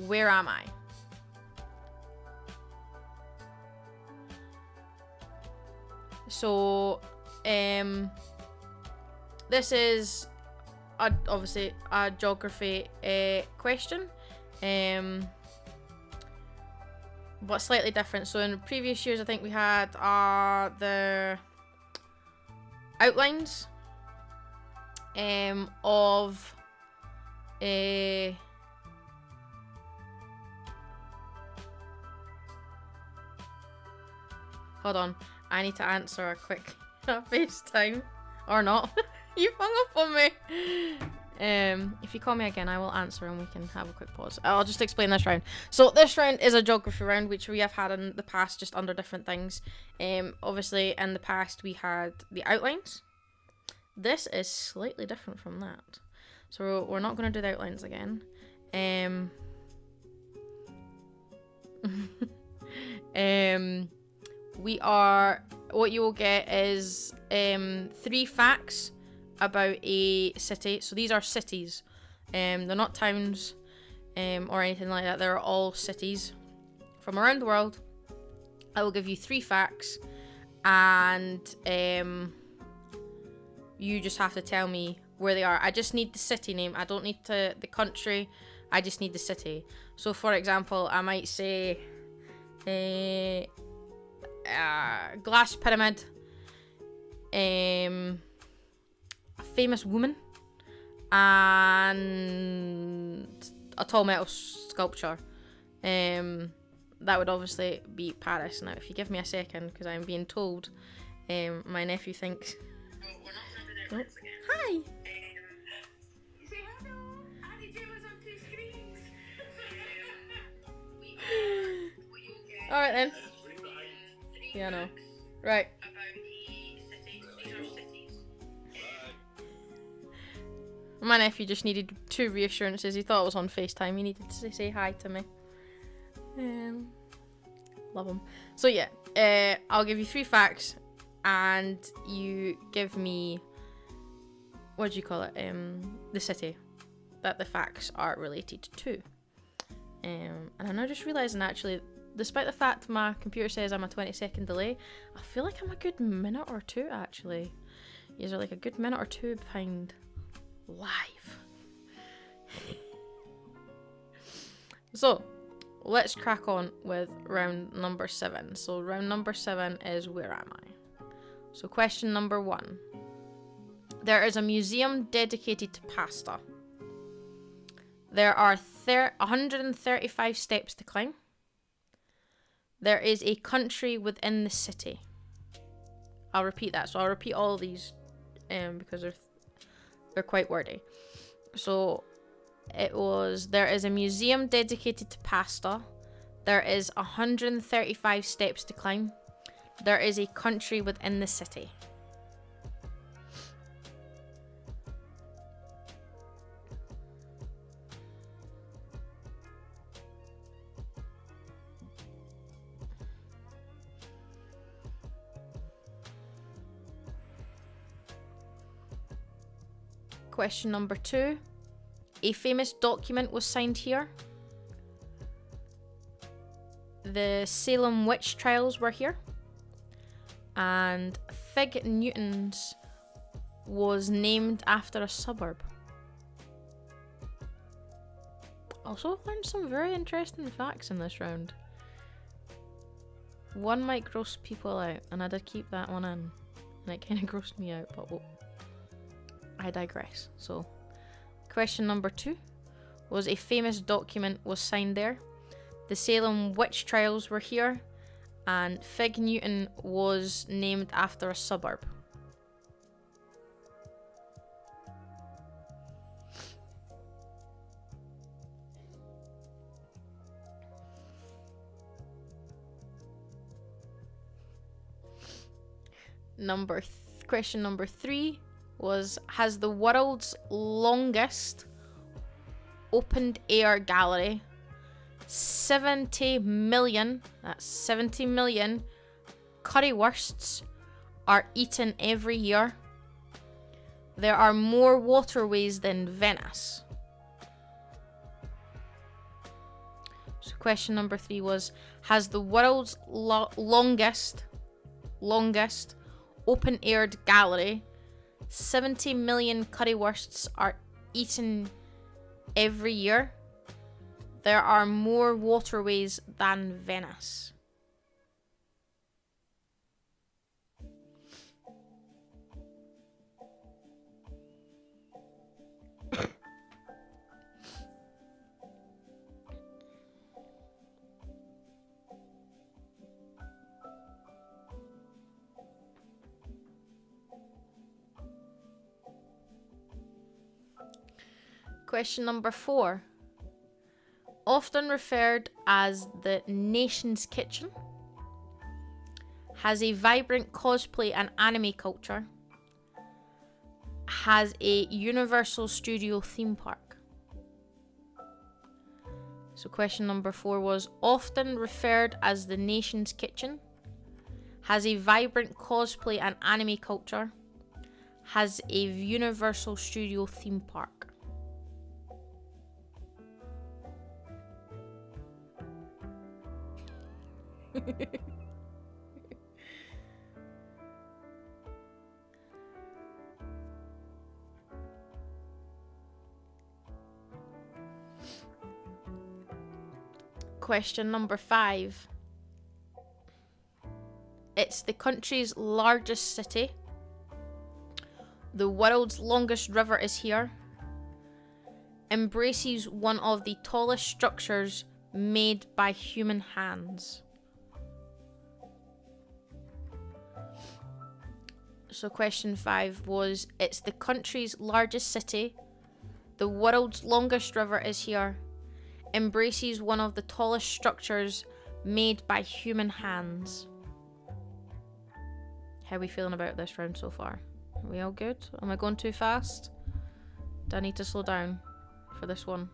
Where am I? So this is obviously a geography question, but slightly different. So in previous years, I think we had the outlines of hold on, I need to answer a quick FaceTime. Or not. You hung up on me. If you call me again, I will answer and we can have a quick pause. I'll just explain this round. So this round is a geography round, which we have had in the past, just under different things. Obviously, in the past, we had the outlines. This is slightly different from that. So we're not going to do the outlines again. What you will get is 3 facts about a city. So these are cities. They're not towns or anything like that. They're all cities from around the world. I will give you 3 facts, and you just have to tell me where they are. I just need the city name. I don't need the country. I just need the city. So for example, I might say glass pyramid, a famous woman, and a tall metal sculpture. That would obviously be Paris. Now, if you give me a second, because I'm being told my nephew thinks... Oh. Hi! Say hello! Annie J was on 2 screens! Alright then. Yeah, I know. Right. My nephew just needed 2 reassurances. He thought I was on FaceTime. He needed to say hi to me. Love him. So yeah, I'll give you 3 facts, and you give me, what do you call it? The city that the facts are related to. And I'm now just realising, actually, despite the fact my computer says I'm a 20-second delay, I feel like I'm a good minute or 2, actually. These are like a good minute or 2 behind live. So, let's crack on with round number 7. So round number 7 is where am I? So question number 1. There is a museum dedicated to pasta. There are 135 steps to climb. There is a country within the city. I'll repeat that. So I'll repeat all of these because they're quite wordy. So it was, there is a museum dedicated to pasta. There is 135 steps to climb. There is a country within the city. Question number 2. A famous document was signed here. The Salem witch trials were here. And Fig Newton's was named after a suburb. Also found some very interesting facts in this round. One might gross people out, and I did keep that one in. And it kind of grossed me out, but well, I digress. So, question number 2 was a famous document was signed there. The Salem witch trials were here, and Fig Newton was named after a suburb. Question number 3 was, has the world's longest opened air gallery 70 million, that's 70 million currywursts are eaten every year. There are more waterways than Venice. So question number 3 was, has the world's longest open-aired gallery 70 million currywursts are eaten every year. There are more waterways than Venice. Question number 4. Often referred as the nation's kitchen, has a vibrant cosplay and anime culture, has a Universal Studio theme park. So question number 4 was, often referred as the nation's kitchen, has a vibrant cosplay and anime culture, has a Universal Studio theme park. Question number 5. It's the country's largest city. The world's longest river is here. Embraces one of the tallest structures made by human hands. So question 5 was, it's the country's largest city. The world's longest river is here. Embraces one of the tallest structures made by human hands. How are we feeling about this round so far? Are we all good? Am I going too fast? Do I need to slow down for this one?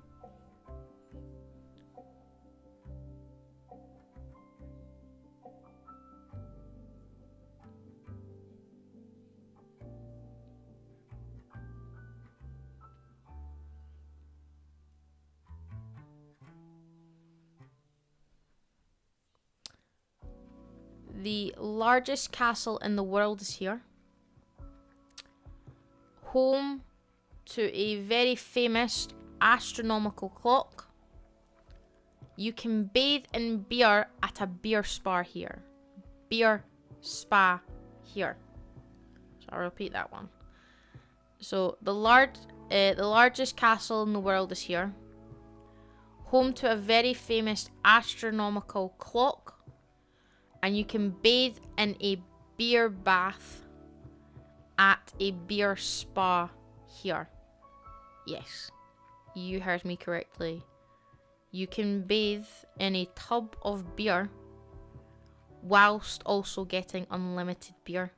The largest castle in the world is here. Home to a very famous astronomical clock. You can bathe in beer at a beer spa here. Beer spa here. So I'll repeat that one. So the largest castle in the world is here. Home to a very famous astronomical clock. And you can bathe in a beer bath at a beer spa here. Yes, you heard me correctly. You can bathe in a tub of beer whilst also getting unlimited beer.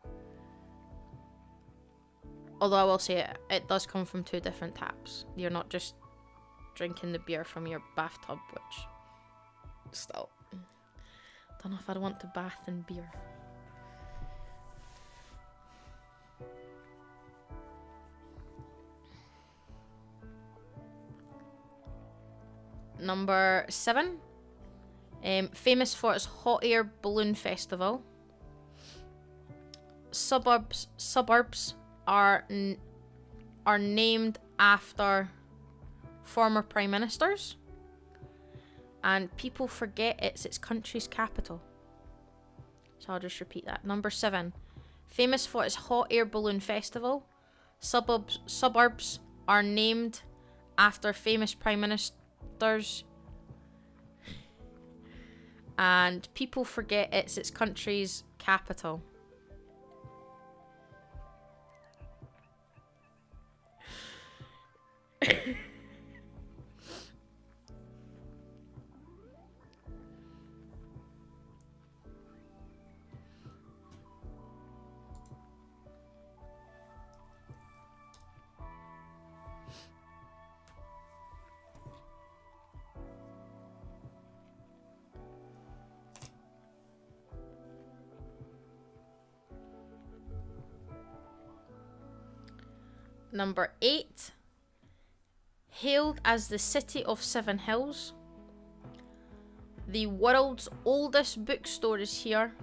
Although I will say it does come from 2 different taps. You're not just drinking the beer from your bathtub, which still, don't know if I'd want to bath in beer. Number 7. Famous for its hot air balloon festival. Suburbs are named after former prime ministers, and people forget it's its country's capital. So I'll just repeat that. Number 7. Famous for its hot air balloon festival. Suburbs are named after famous prime ministers, and people forget it's its country's capital. Number 8. Hailed as the City of 7 Hills. The world's oldest bookstore is here.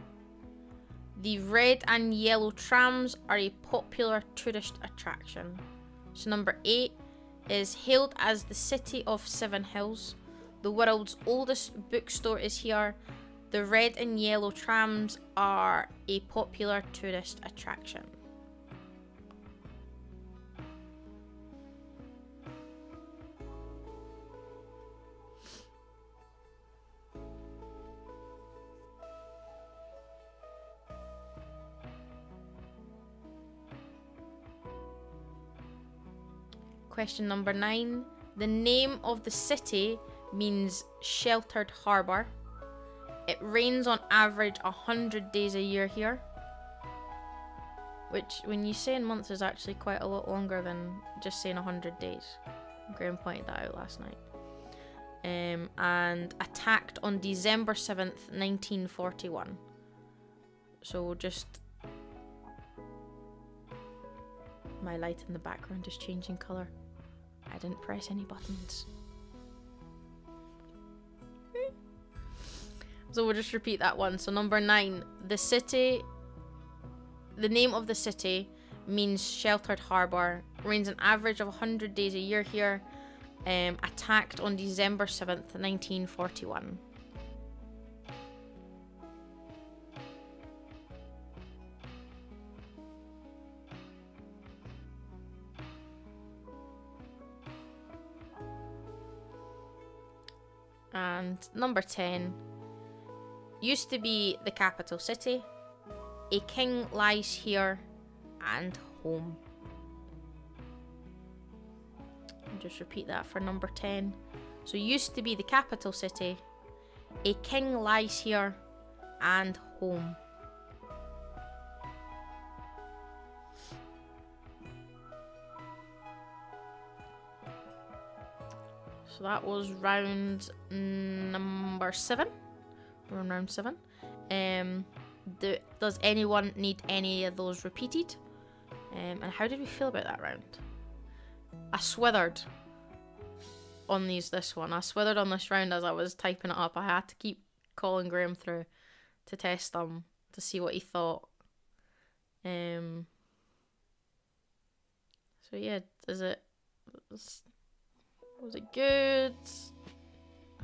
The red and yellow trams are a popular tourist attraction. So number 8 is hailed as the City of 7 Hills. The world's oldest bookstore is here. The red and yellow trams are a popular tourist attraction. Question number 9. The name of the city means sheltered harbour. It rains on average 100 days a year here. Which, when you say in months, is actually quite a lot longer than just saying 100 days. Graham pointed that out last night. And attacked on December 7th, 1941. So just... my light in the background is changing colour. I didn't press any buttons. So we'll just repeat that one. So number 9, the name of the city means sheltered harbour. Rains an average of 100 days a year here. Attacked on December 7th, 1941. And number 10, used to be the capital city. A king lies here and home. I'll just repeat that for number 10. So used to be the capital city. A king lies here and home. So that was round number 7. We're on round 7. Does anyone need any of those repeated? And how did we feel about that round? I swithered on this one. I swithered on this round as I was typing it up. I had to keep calling Graham through to test him to see what he thought. So yeah, was it good?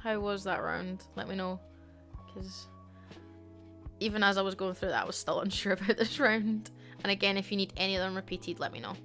How was that round? Let me know. Because even as I was going through that, I was still unsure about this round. And again, if you need any of them repeated, let me know.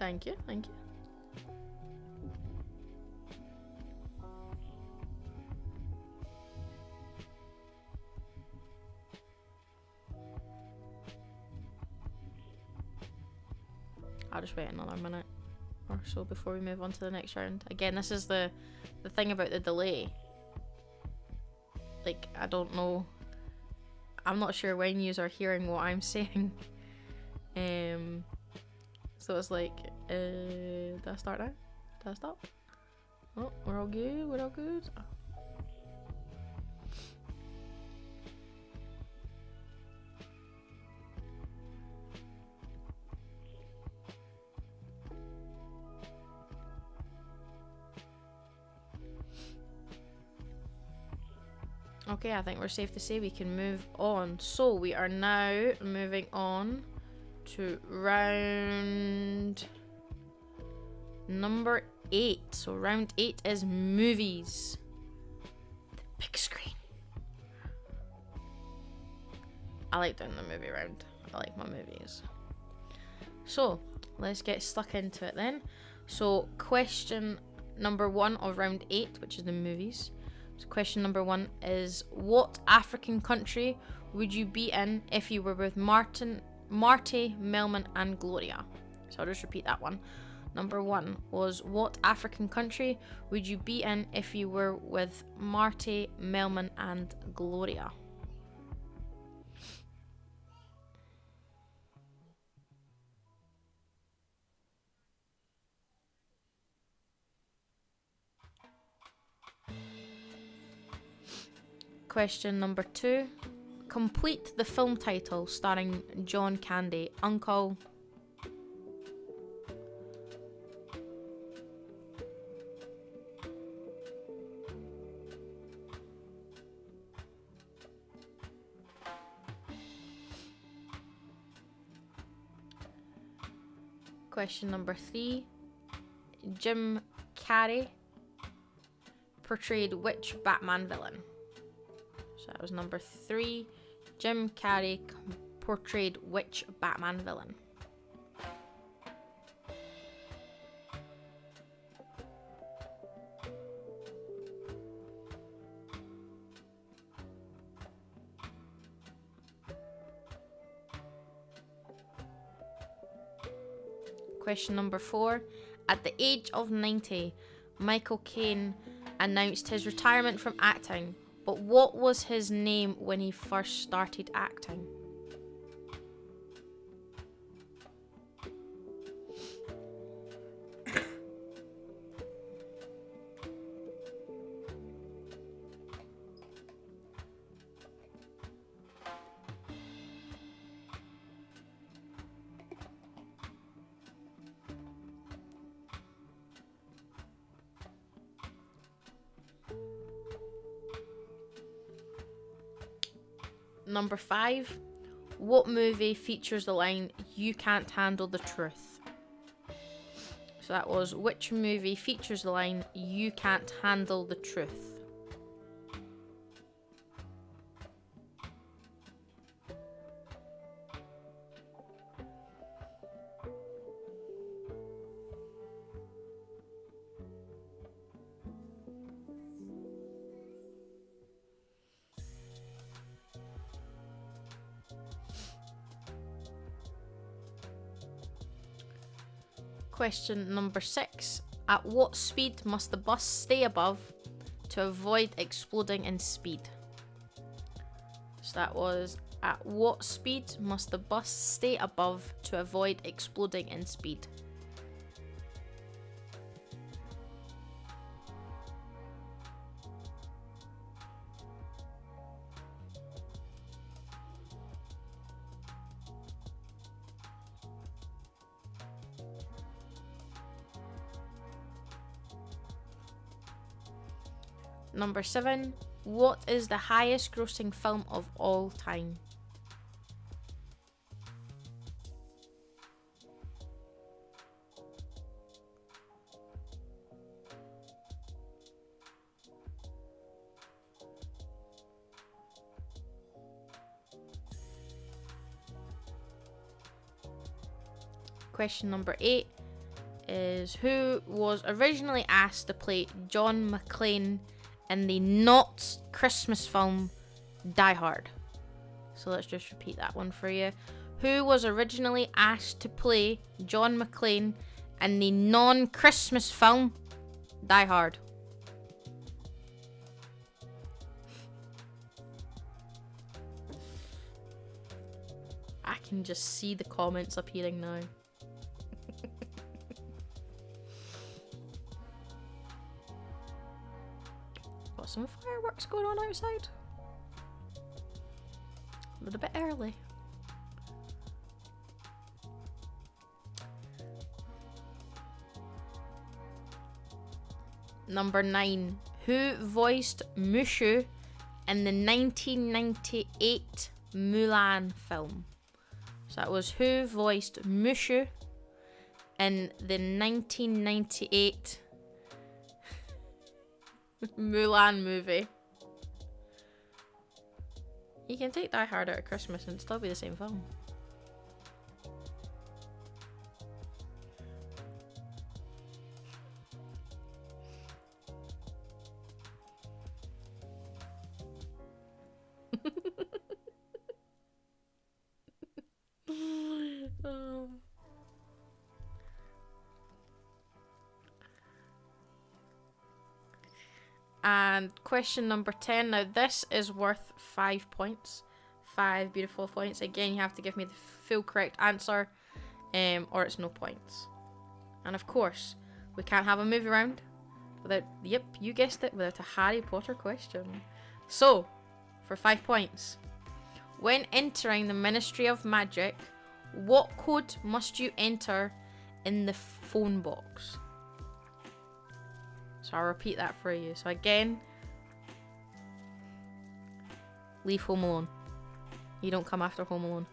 Thank you, thank you. I'll just wait another minute or so before we move on to the next round. Again, this is the thing about the delay. Like, I don't know. I'm not sure when yous are hearing what I'm saying. So it's like, did I start now? Did I stop? Oh, we're all good, we're all good. Okay, I think we're safe to say we can move on. So we are now moving on to round number 8. So round 8 is movies. The big screen. I like doing the movie round. I like my movies. So let's get stuck into it then. So question number 1 of round 8, which is the movies. So question number 1 is, what African country would you be in if you were with Marty, Melman and Gloria? So I'll just repeat that one. Number 1 was, what African country would you be in if you were with Marty, Melman and Gloria? Question number 2. Complete the film title starring John Candy. Uncle. Question number 3. Jim Carrey portrayed which Batman villain? So that was number 3. Jim Carrey portrayed which Batman villain? Question number 4. At the age of 90, Michael Caine announced his retirement from acting. But what was his name when he first started acting? Number 5. What movie features the line, "You can't handle the truth"? So that was, which movie features the line, "You can't handle the truth"? Question number 6. At what speed must the bus stay above to avoid exploding in speed? So that was, at what speed must the bus stay above to avoid exploding in speed? Number 7. What is the highest grossing film of all time? Question number 8 is, who was originally asked to play John McClane in the not Christmas film Die Hard? So let's just repeat that one for you. Who was originally asked to play John McClane in the non-Christmas film Die Hard? I can just see the comments appearing now. Got some fireworks going on outside. A little bit early. Number 9. Who voiced Mushu in the 1998 Mulan film? So that was, who voiced Mushu in the 1998 Mulan movie. You can take Die Hard out at Christmas and still be the same film. Oh. And question number 10. Now this is worth 5 points. 5 beautiful points. Again, you have to give me the full correct answer, or it's no points. And of course, we can't have a movie round without, yep, you guessed it, without a Harry Potter question. So, for 5 points. When entering the Ministry of Magic, what code must you enter in the phone box? So I'll repeat that for you. So again, leave Home Alone. You don't come after Home Alone.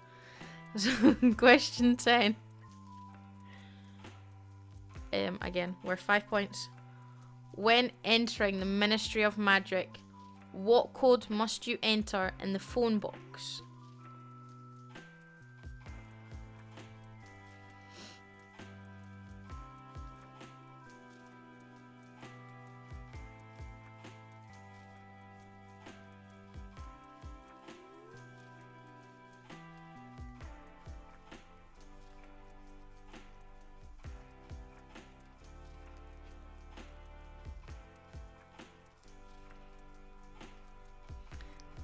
So question 10. Again, we're 5 points. When entering the Ministry of Magic, what code must you enter in the phone box?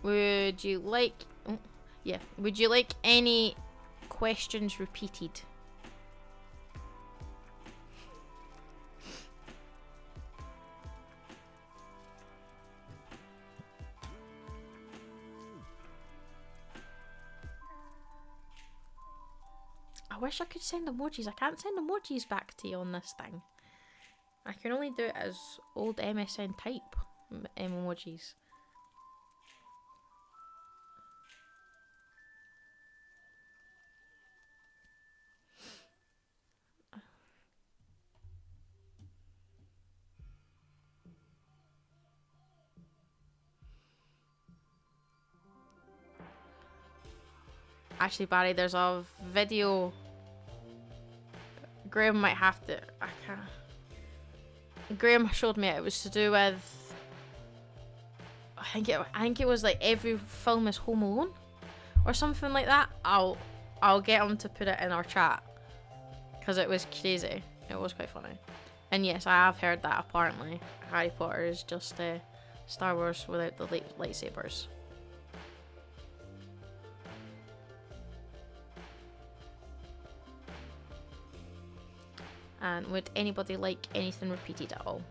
Would you like... Oh, yeah. Would you like any questions repeated? I wish I could send emojis. I can't send emojis back to you on this thing. I can only do it as old MSN type emojis. Actually, Barry, there's a video. Graham might have to. I can't. Graham showed me it. It was to do with. I think it was like every film is Home Alone, or something like that. I'll get him to put it in our chat, because it was crazy. It was quite funny. And yes, I have heard that apparently Harry Potter is just Star Wars without the lightsabers. And would anybody like anything repeated at all?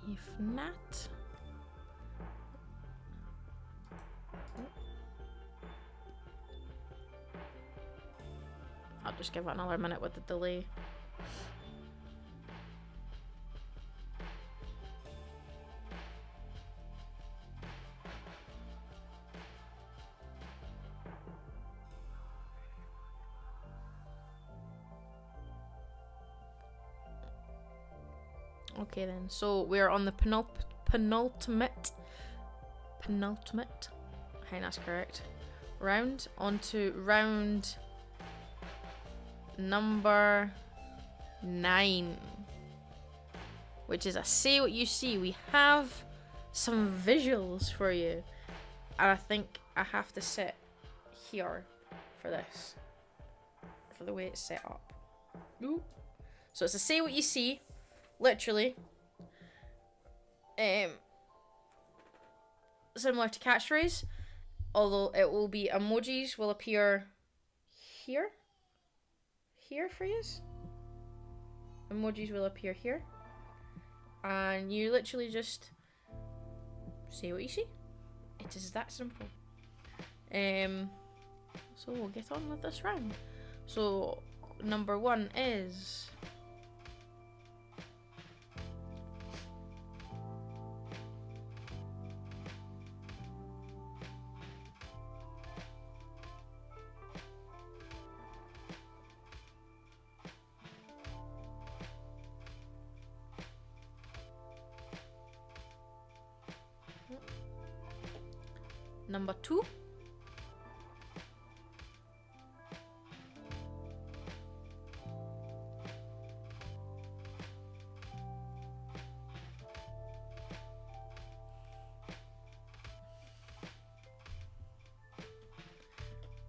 If not, I'll just give it another minute with the delay. Okay then, so we're on the penultimate, I think that's correct, round, onto round number 9, which is a say what you see. We have some visuals for you, and I think I have to sit here for this, for the way it's set up. Ooh. So it's a say what you see. Literally, similar to catchphrase, although it will be emojis will appear here for you. Emojis will appear here, and you literally just say what you see. It is that simple. So we'll get on with this round. So number 1 is number 2.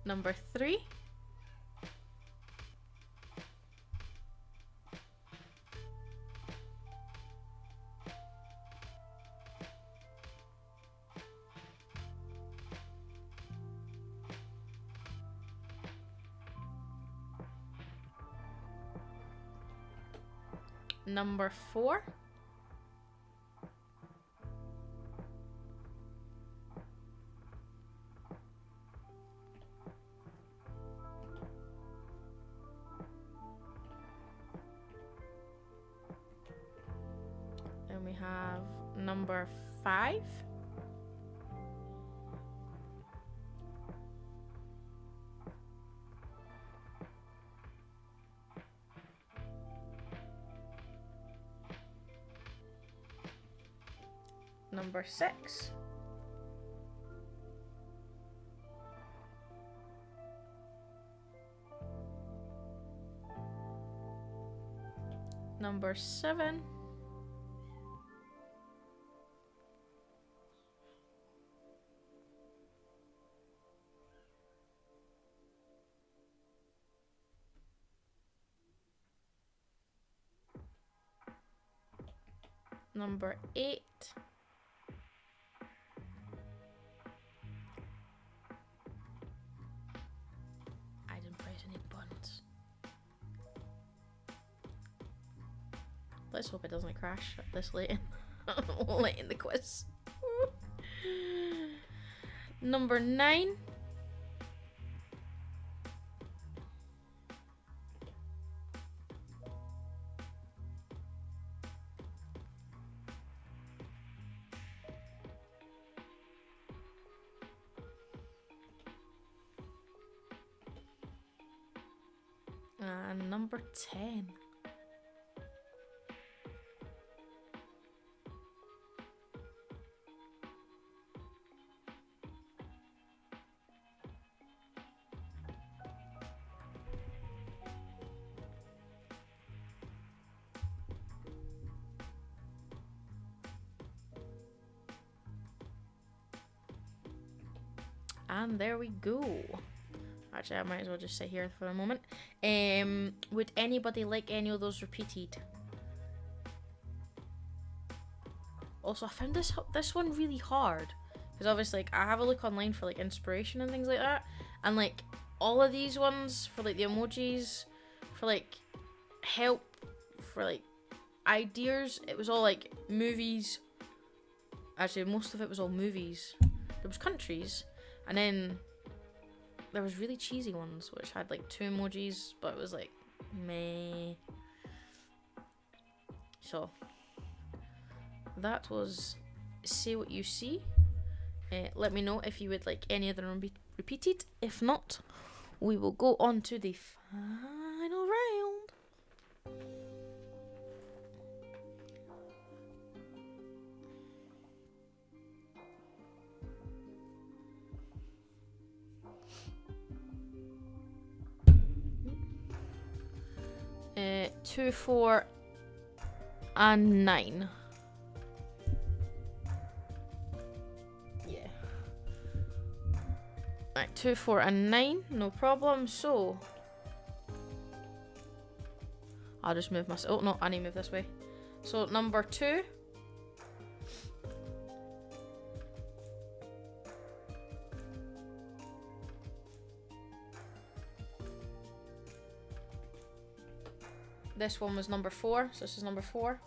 Number 3. Number 4. Then we have number 5. Number 6. Number 7. Number 8. I didn't press any buttons. Let's hope it doesn't crash this late in the quiz. Number 9. And number 10. And there we go. Actually, I might as well just sit here for a moment. Would anybody like any of those repeated? Also, I found this one really hard. Because obviously, like, I have a look online for, like, inspiration and things like that. And, like, all of these ones for, like, the emojis, for, like, help, for, like, ideas, it was all, like, movies. Actually, most of it was all movies. There was countries. And then there was really cheesy ones, which had, like, 2 emojis. But it was, like, meh. So, that was Say What You See. Let me know if you would like any of them repeated. If not, we will go on to the final round. Uh, 2, 4, and 9. Right, 2, 4, and 9, no problem. So I'll just move myself. Oh no, I need to move this way. So number 2. This one was number 4, so this is number 4.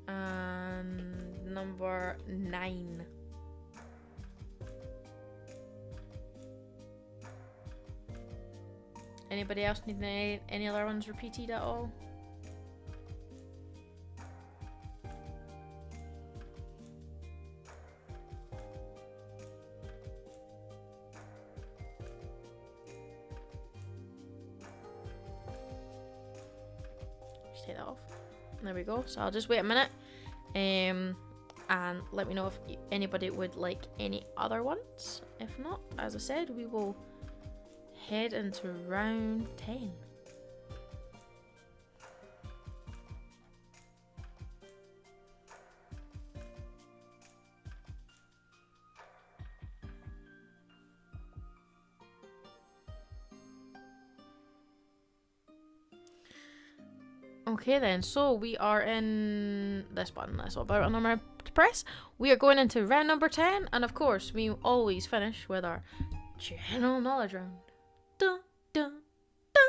And number 9. Anybody else need any other ones repeated at all? Just take that off. There we go. So I'll just wait a minute, and let me know if anybody would like any other ones. If not, as I said, we will head into round 10. Okay then, so we are in this button. That's what button I'm going to press. We are going into round number 10, and of course, we always finish with our general knowledge round. Dun, dun, dun.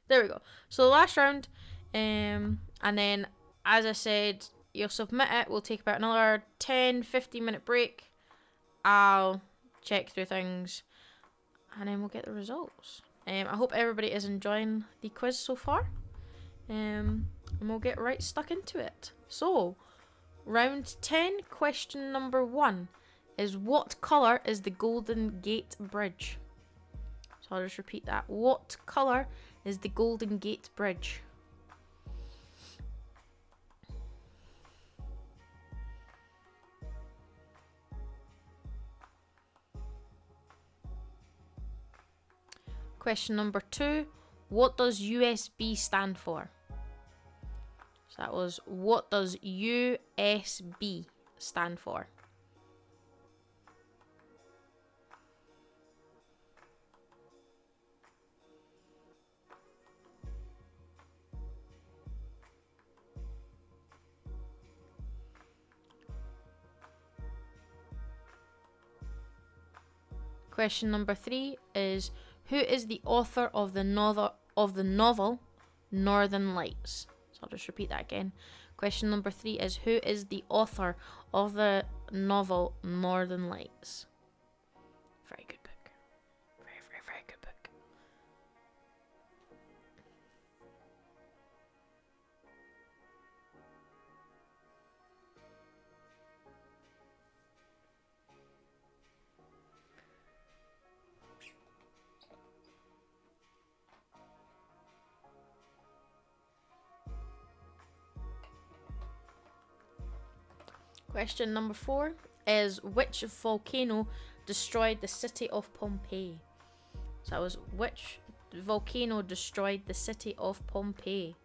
There we go. So the last round, and then, as I said, you'll submit it. We'll take about another 10-15 minute break. I'll check through things, and then we'll get the results. I hope everybody is enjoying the quiz so far. And we'll get right stuck into it. So, round 10, question number 1 is, what colour is the Golden Gate Bridge? So I'll just repeat that. What colour is the Golden Gate Bridge? Question number 2, what does USB stand for? So that was, what does USB stand for? Question number 3 is, who is the author of the novel Northern Lights? So I'll just repeat that again. Question number 3 is, who is the author of the novel Northern Lights? Very good book. Very, very, very good book. Question number 4 is, which volcano destroyed the city of Pompeii? So that was, which volcano destroyed the city of Pompeii?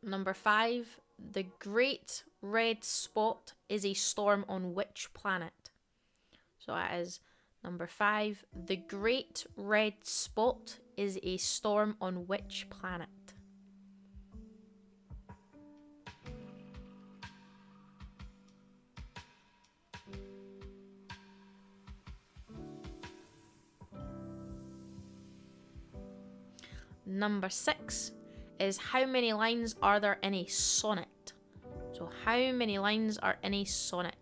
Number 5, the Great Red Spot is a storm on which planet? So that is number 5, the Great Red Spot is a storm on which planet? Number 6 is how many lines are there in a sonnet? So how many lines are in a sonnet?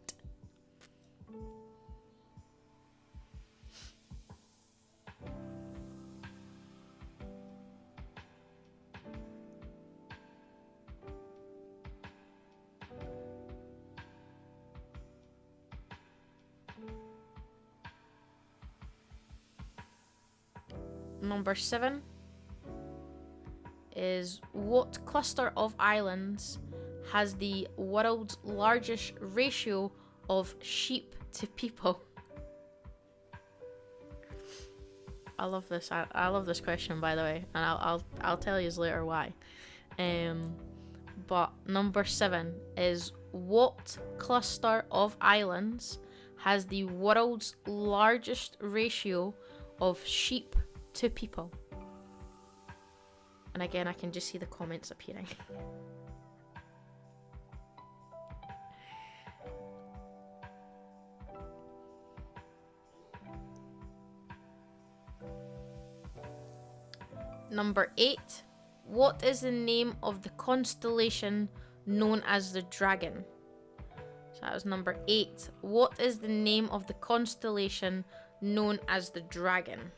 Number 7 is what cluster of islands has the world's largest ratio of sheep to people? I love this. I love this question, by the way, and I'll tell you later why. But number 7 is what cluster of islands has the world's largest ratio of sheep to people? And again, I can just see the comments appearing. Number 8. What is the name of the constellation known as the Dragon? So that was number 8. What is the name of the constellation known as the Dragon?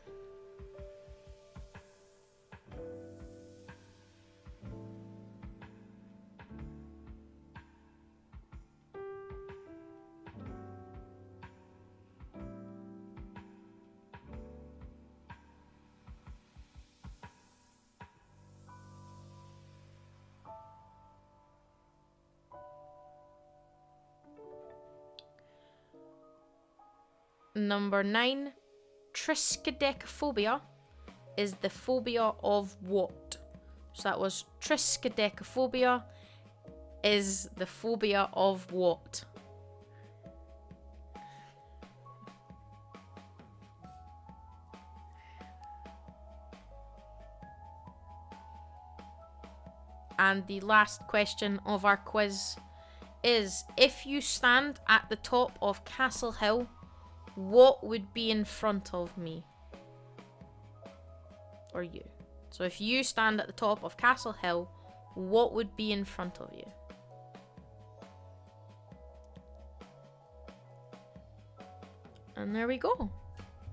Number 9. Triskaidekaphobia is the phobia of what? So that was triskaidekaphobia is the phobia of what? And the last question of our quiz is, if you stand at the top of Castle Hill, what would be in front of me? Or you. So if you stand at the top of Castle Hill, what would be in front of you? And there we go.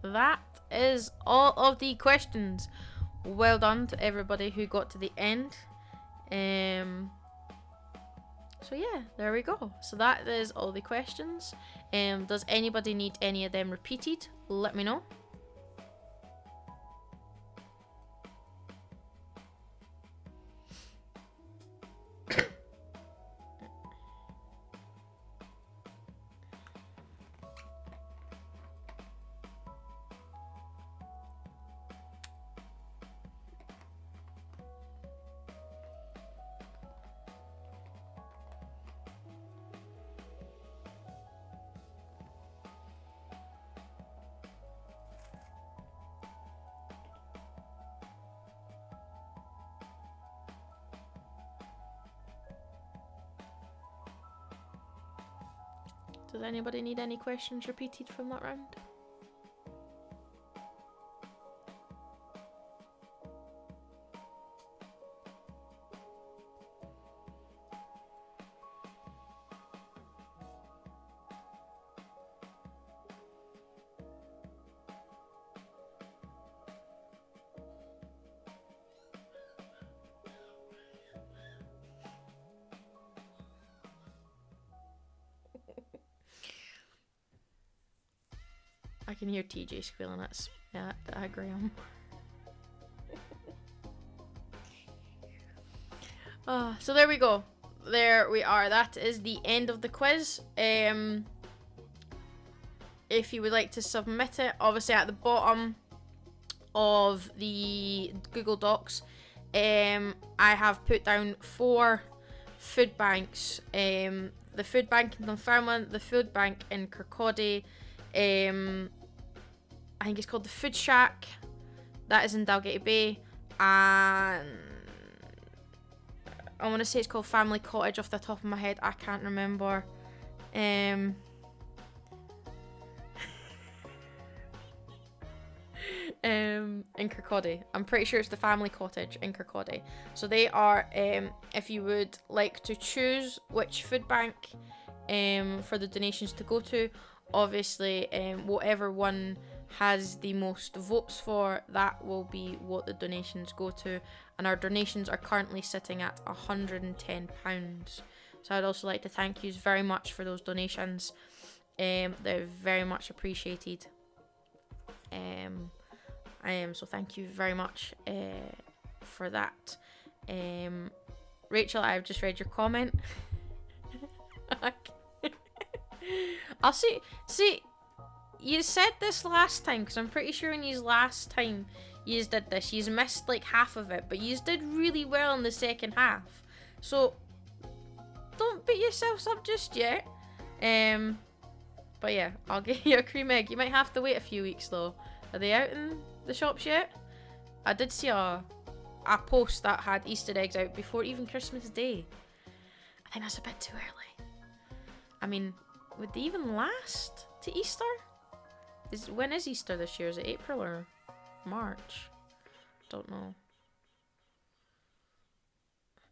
That is all of the questions. Well done to everybody who got to the end. So yeah, there we go. So that is all the questions. Does anybody need any of them repeated? Let me know. Does anybody need any questions repeated from that round? I can hear TJ squealing. That's yeah, I agree on. So there we go. There we are. That is the end of the quiz. If you would like to submit it, obviously at the bottom of the Google Docs, I have put down 4 food banks. The food bank in Dunfermline, the food bank in Kirkcaldy, I think it's called the Food Shack, that is in Dalgety Bay, and I want to say it's called Family Cottage off the top of my head, I can't remember. In Kirkcaldy. I'm pretty sure it's the Family Cottage in Kirkcaldy. So they are, if you would like to choose which food bank for the donations to go to, obviously whatever one has the most votes for, that will be what the donations go to. And our donations are currently sitting at £110. So I'd also like to thank you very much for those donations. They're very much appreciated. So thank you very much for that. Rachel, I've just read your comment. I'll see, you said this last time, because I'm pretty sure in you last time you did this, you missed like half of it, but you did really well in the second half. So don't beat yourselves up just yet. But yeah, I'll get you a cream egg. You might have to wait a few weeks though. Are they out in the shops yet? I did see a post that had Easter eggs out before even Christmas Day. I think that's a bit too early. I mean, would they even last to Easter? When is Easter this year? Is it April or March? Don't know.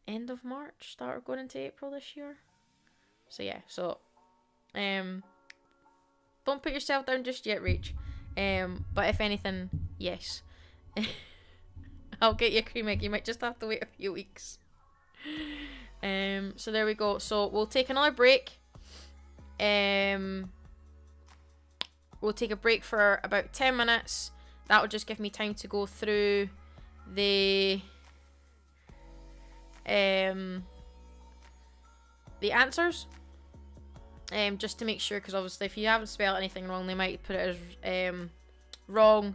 End of March? Start going into April this year? So yeah, don't put yourself down just yet, Rach. But if anything, yes. I'll get you a cream egg. You might just have to wait a few weeks. So there we go. So we'll take another break. We'll take a break for about 10 minutes. That will just give me time to go through the answers. Just to make sure, because obviously if you haven't spelled anything wrong, they might put it as wrong.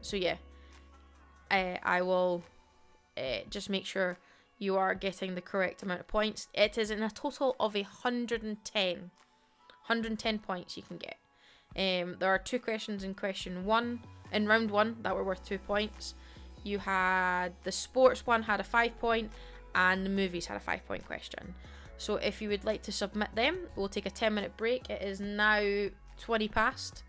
So yeah, I will just make sure you are getting the correct amount of points. It is in a total of 110 points you can get. There are 2 questions in round 1 that were worth 2 points. You had the sports one had a 5 point, and the movies had a 5 point question. So if you would like to submit them, we'll take a 10-minute break. It is now 20 past.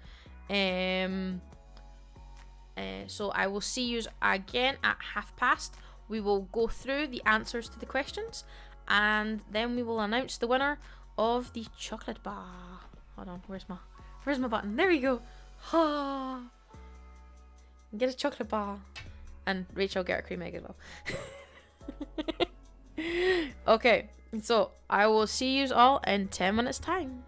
So I will see you again at 1:30. We will go through the answers to the questions, and then we will announce the winner of the chocolate bar. Hold on, where's my button? There we go. Ha! Get a chocolate bar, and Rachel get a cream egg as well. Okay, so I will see you all in 10 minutes time.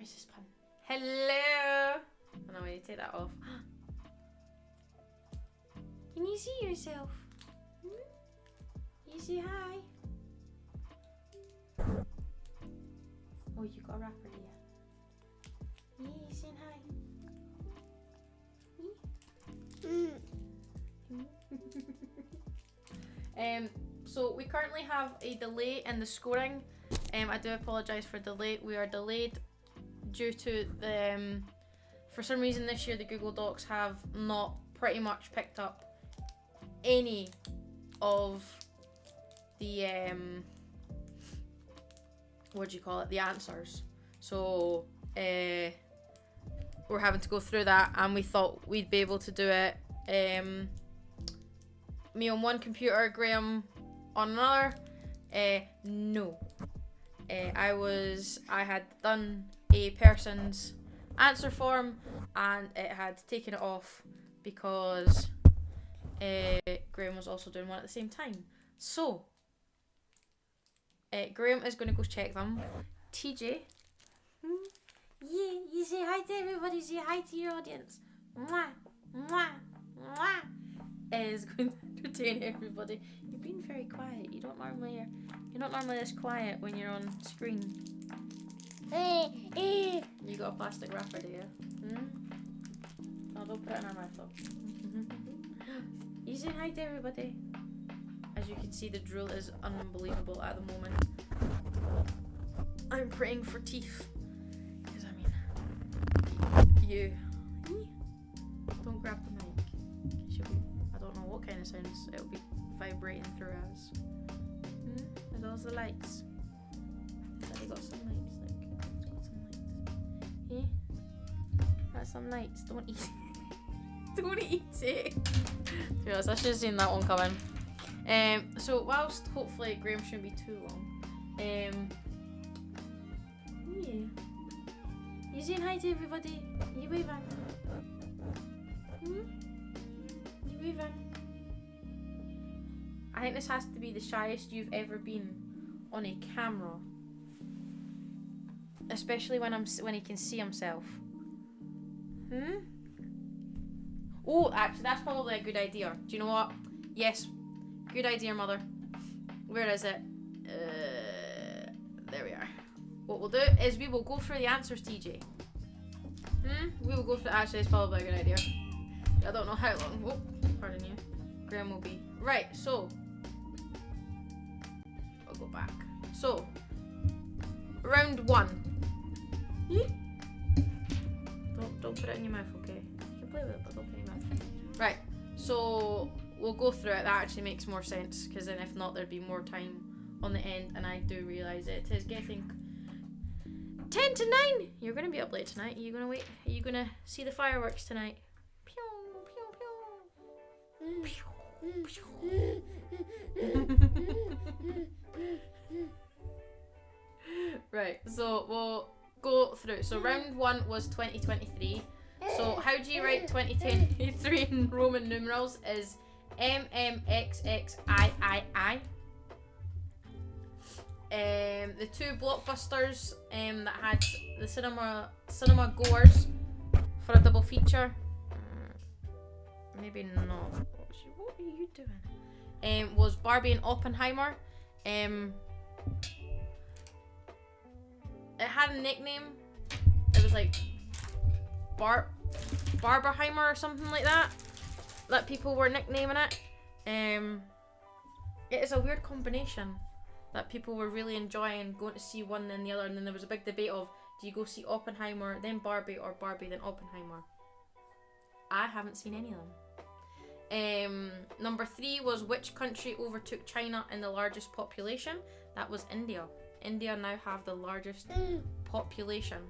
Where's this pun? Hello. Oh no, wait, take that off. Can you see yourself? You say hi. Oh, you got a wrapper here. Yeah, you saying hi. So we currently have a delay in the scoring. I do apologise for delay. We are delayed due to the for some reason this year the Google Docs have not pretty much picked up any of the what do you call it, the answers. So we're having to go through that, and we thought we'd be able to do it me on one computer, Graham on another. No. I had done a person's answer form and it had taken it off because Graham was also doing one at the same time. So Graham is going to go check them. TJ, yeah, you say hi to everybody. Say hi to your audience. Mwah, mwah, mwah. Is going to entertain everybody. You've been very quiet. You're not normally this quiet when you're on screen. You got a plastic wrapper, do you? Oh, don't put it in our mouth though. You say hi to everybody. As you can see, the drool is unbelievable at the moment. I'm praying for teeth. Because you don't grab the mic. I don't know what kind of sounds it'll be vibrating through us. Are those the lights? They got some lights. It's got some lights. Yeah? That's some lights. Don't eat it. Don't eat it. To be honest, I should have seen that one coming. So whilst hopefully Graham shouldn't be too long. Yeah. You saying hi to everybody? You waving? You waving? I think this has to be the shyest you've ever been on a camera. Especially when he can see himself. Oh, actually, that's probably a good idea. Do you know what? Yes, good idea, mother. Where is it? There we are. What we'll do is we will go through the answers, TJ. We will go through. Actually, it's probably a good idea. I don't know how long. Oh, pardon you. Graham will be right. So I'll go back. So round one. Don't put it in your mouth, okay? You can play with it, but don't put it in your mouth. Right. So we'll go through it. That actually makes more sense, because then if not, there'd be more time on the end, and I do realise it is getting 10 to 9. You're gonna be up late tonight. Are you gonna wait? Are you gonna see the fireworks tonight? Pew, pew, pew. Right, so we'll go through. So round one was 2023. So how do you write 2023 in Roman numerals? Is MMXXIII. The two blockbusters that had the cinema goers for a double feature. Maybe not. What are you doing? Was Barbie and Oppenheimer. It had a nickname. It was like Barberheimer or something like that people were nicknaming it. It is a weird combination that people were really enjoying going to see one and the other, and then there was a big debate of, do you go see Oppenheimer then Barbie, or Barbie then Oppenheimer? I haven't seen any of them. Number 3 was which country overtook China in the largest population? That was India. India now have the largest population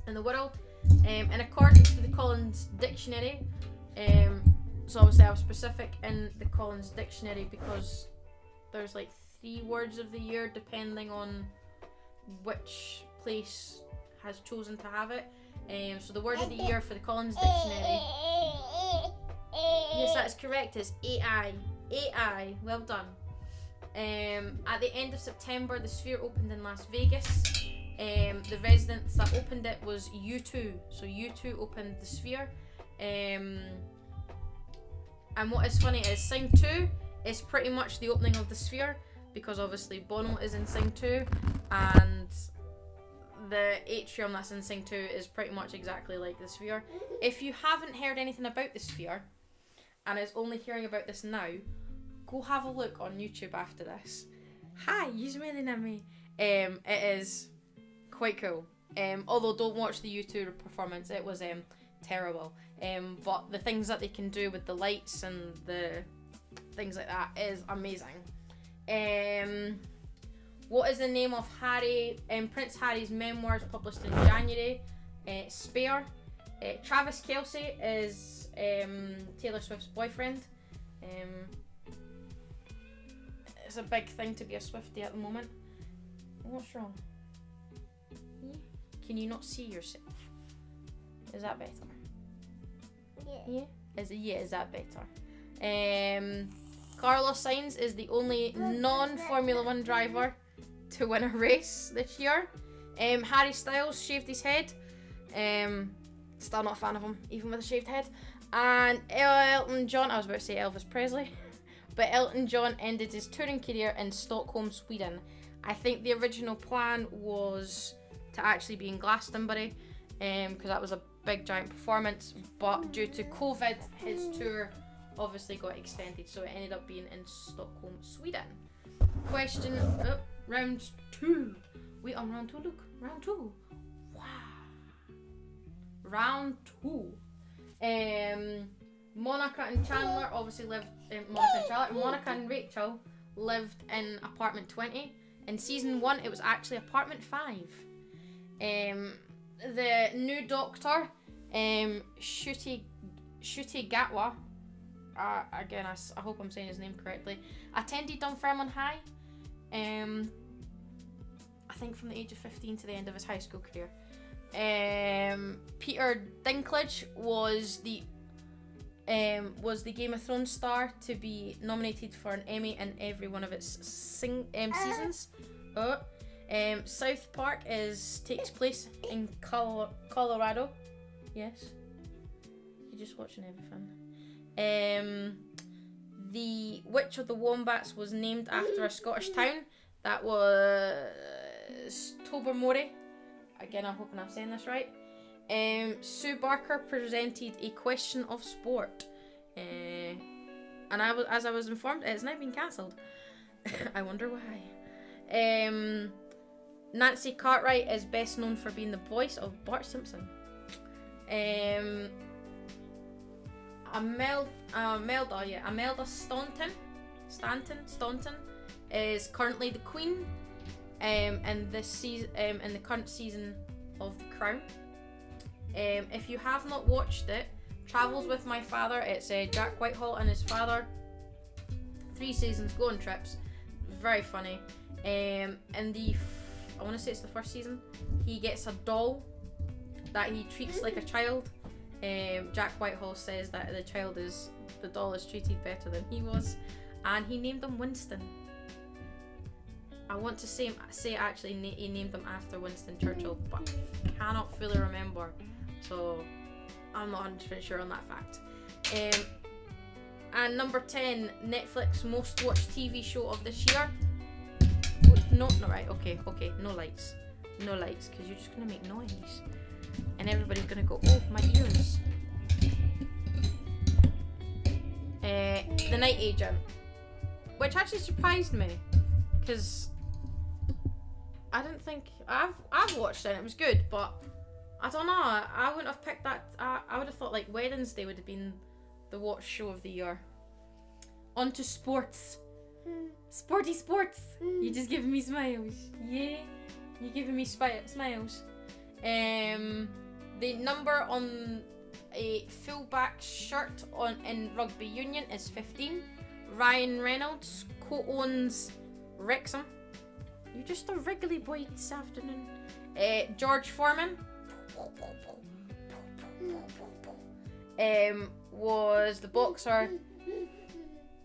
in the world. In accordance to the Collins Dictionary, so obviously I was specific in the Collins Dictionary because there's like 3 words of the year depending on which place has chosen to have it. So the word of the year for the Collins Dictionary, yes, that is correct, is AI. AI, well done. At the end of September, the Sphere opened in Las Vegas. The residents that opened it was U2. So U2 opened the Sphere. And what is funny is Sing 2 is pretty much the opening of the Sphere, because obviously Bono is in Sing 2, and the atrium that's in Sing 2 is pretty much exactly like the Sphere. If you haven't heard anything about the Sphere and is only hearing about this now, go have a look on YouTube after this. Hi, you're smiling at me. It is quite cool. Although don't watch the U2 performance, it was terrible. But the things that they can do with the lights and the things like that is amazing. What is the name of Prince Harry's memoirs published in January? Spare. Travis Kelce is Taylor Swift's boyfriend. It's a big thing to be a Swiftie at the moment. What's wrong? Can you not see yourself? Is that better? Yeah. Is that better? Carlos Sainz is the only non-Formula 1 driver to win a race this year. Harry Styles shaved his head. Still not a fan of him, even with a shaved head. And Elton John, I was about to say Elvis Presley, but Elton John ended his touring career in Stockholm, Sweden. I think the original plan was to actually be in Glastonbury, because that was a big giant performance, but due to COVID, his tour obviously got extended, so it ended up being in Stockholm, Sweden. Question, round 2. Wait, on round 2, look, round 2. Wow. Round 2. Monica and Chandler obviously lived in Monica and Rachel lived in apartment 20. In season 1, it was actually apartment 5. The new doctor, Shuti Gatwa, again, I hope I'm saying his name correctly, attended Dunfermline High, I think from the age of 15 to the end of his high school career. Peter Dinklage was the Game of Thrones star to be nominated for an Emmy in every one of its seasons. South Park takes place in Colorado. Yes. You're just watching everything. The Witch of the Wombats was named after a Scottish town. That was Tobermory. Again, I'm hoping I'm saying this right. Sue Barker presented a question of sport. And as I was informed, it has now been cancelled. I wonder why. Nancy Cartwright is best known for being the voice of Bart Simpson. Imelda Staunton is currently the Queen in the current season of The Crown. If you have not watched it, Travels with My Father, it's Jack Whitehall and his father. 3 seasons, go on trips. Very funny. I want to say it's the first season, he gets a doll that he treats like a child. Jack Whitehall says that the doll is treated better than he was, and he named him Winston. I want to say actually he named him after Winston Churchill, but cannot fully remember, so I'm not 100% sure on that fact. And number 10, Netflix most watched TV show of this year. No, not right. Okay, no lights, because you're just gonna make noise, and everybody's gonna go, oh, my ears. The Night Agent, which actually surprised me, because I didn't think I've watched it and it was good, but I don't know. I wouldn't have picked that. I would have thought like Wednesday would have been the watch show of the year. On to sports. Sporty sports. You're just giving me smiles. Yeah, you're giving me smiles. The number on a fullback shirt in rugby union is 15. Ryan Reynolds co-owns Wrexham. You're just a wriggly boy this afternoon. George Foreman was the boxer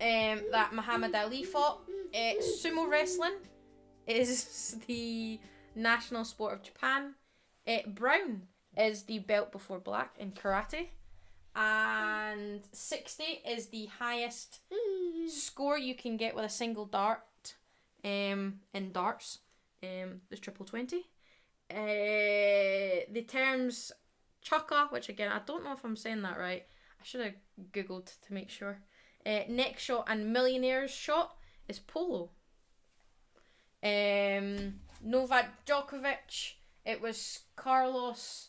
that Muhammad Ali fought. Sumo wrestling is the national sport of Japan. Brown is the belt before black in karate. And 60 is the highest score you can get with a single dart in darts. There's triple 20. The terms chaka, which again, I don't know if I'm saying that right. I should have googled to make sure. Neck shot and millionaire's shot is polo. Novak Djokovic, it was Carlos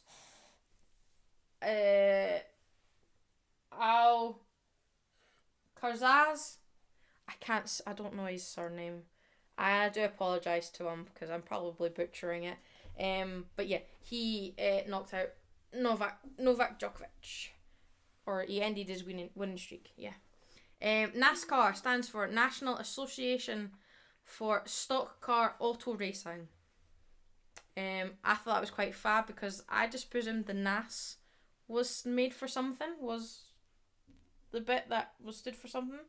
Alcaraz. I don't know his surname. I do apologise to him because I'm probably butchering it. But yeah, he knocked out Novak Djokovic, or he ended his winning streak. Yeah. NASCAR stands for National Association for Stock Car Auto Racing. I thought that was quite fab because I just presumed the NAS was made for something, was the bit that was stood for something,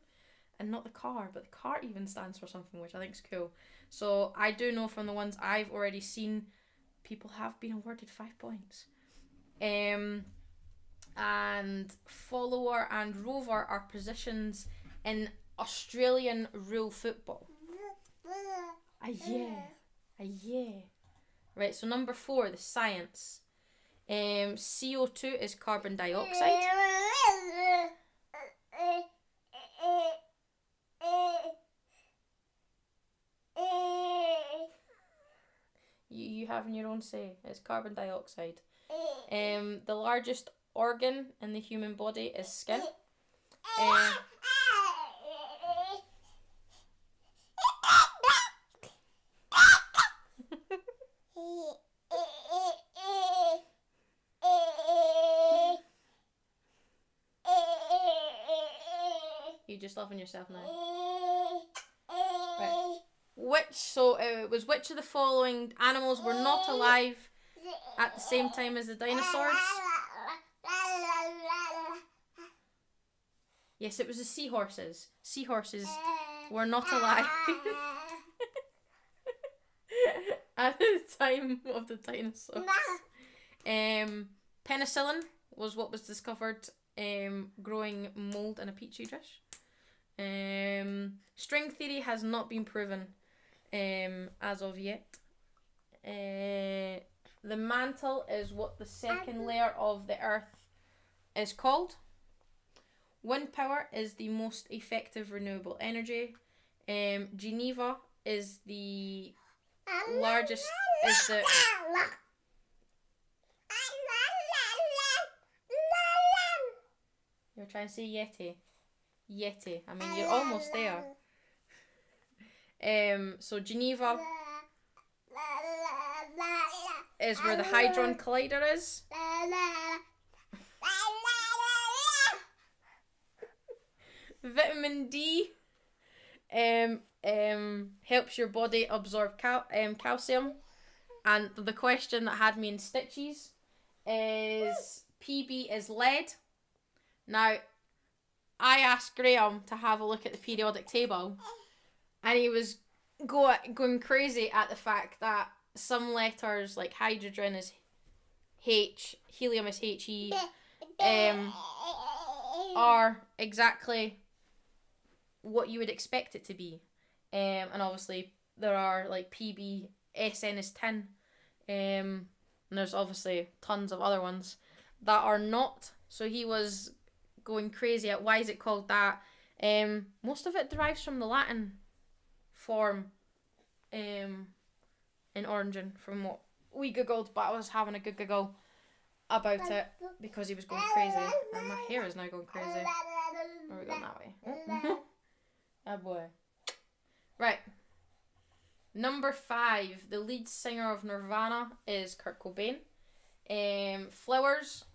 and not the car, but the car even stands for something, which I think is cool. So I do know from the ones I've already seen, people have been awarded 5 points. And follower and rover are positions in Australian rule football. Yeah. Right, so number 4, the science. CO2 is carbon dioxide. You having your own say. It's carbon dioxide. The largest organ in the human body is skin. You just loving yourself now. Right. Which of the following animals were not alive at the same time as the dinosaurs? Yes, it was the seahorses. Seahorses were not alive at the time of the dinosaurs. Penicillin was what was discovered growing mold in a petri dish. String theory has not been proven as of yet. The mantle is what the second layer of the earth is called. Wind power is the most effective renewable energy. Geneva is the largest. You're trying to say Yeti. Yeti. I mean, you're almost there. So Geneva is where the Hadron Collider is. Vitamin D helps your body absorb calcium. And the question that had me in stitches is PB is lead. Now, I asked Graham to have a look at the periodic table, and he was going crazy at the fact that some letters, like hydrogen is H, helium is He, are exactly what you would expect it to be. And obviously there are like PB, SN is tin, and there's obviously tons of other ones that are not. So he was going crazy at why is it called that. Most of it derives from the Latin form in origin, from what we googled, but I was having a good giggle about it because he was going crazy, and my hair is now going crazy. Are we going that way? Oh boy. Right. Number 5, the lead singer of Nirvana is Kurt Cobain. Flowers,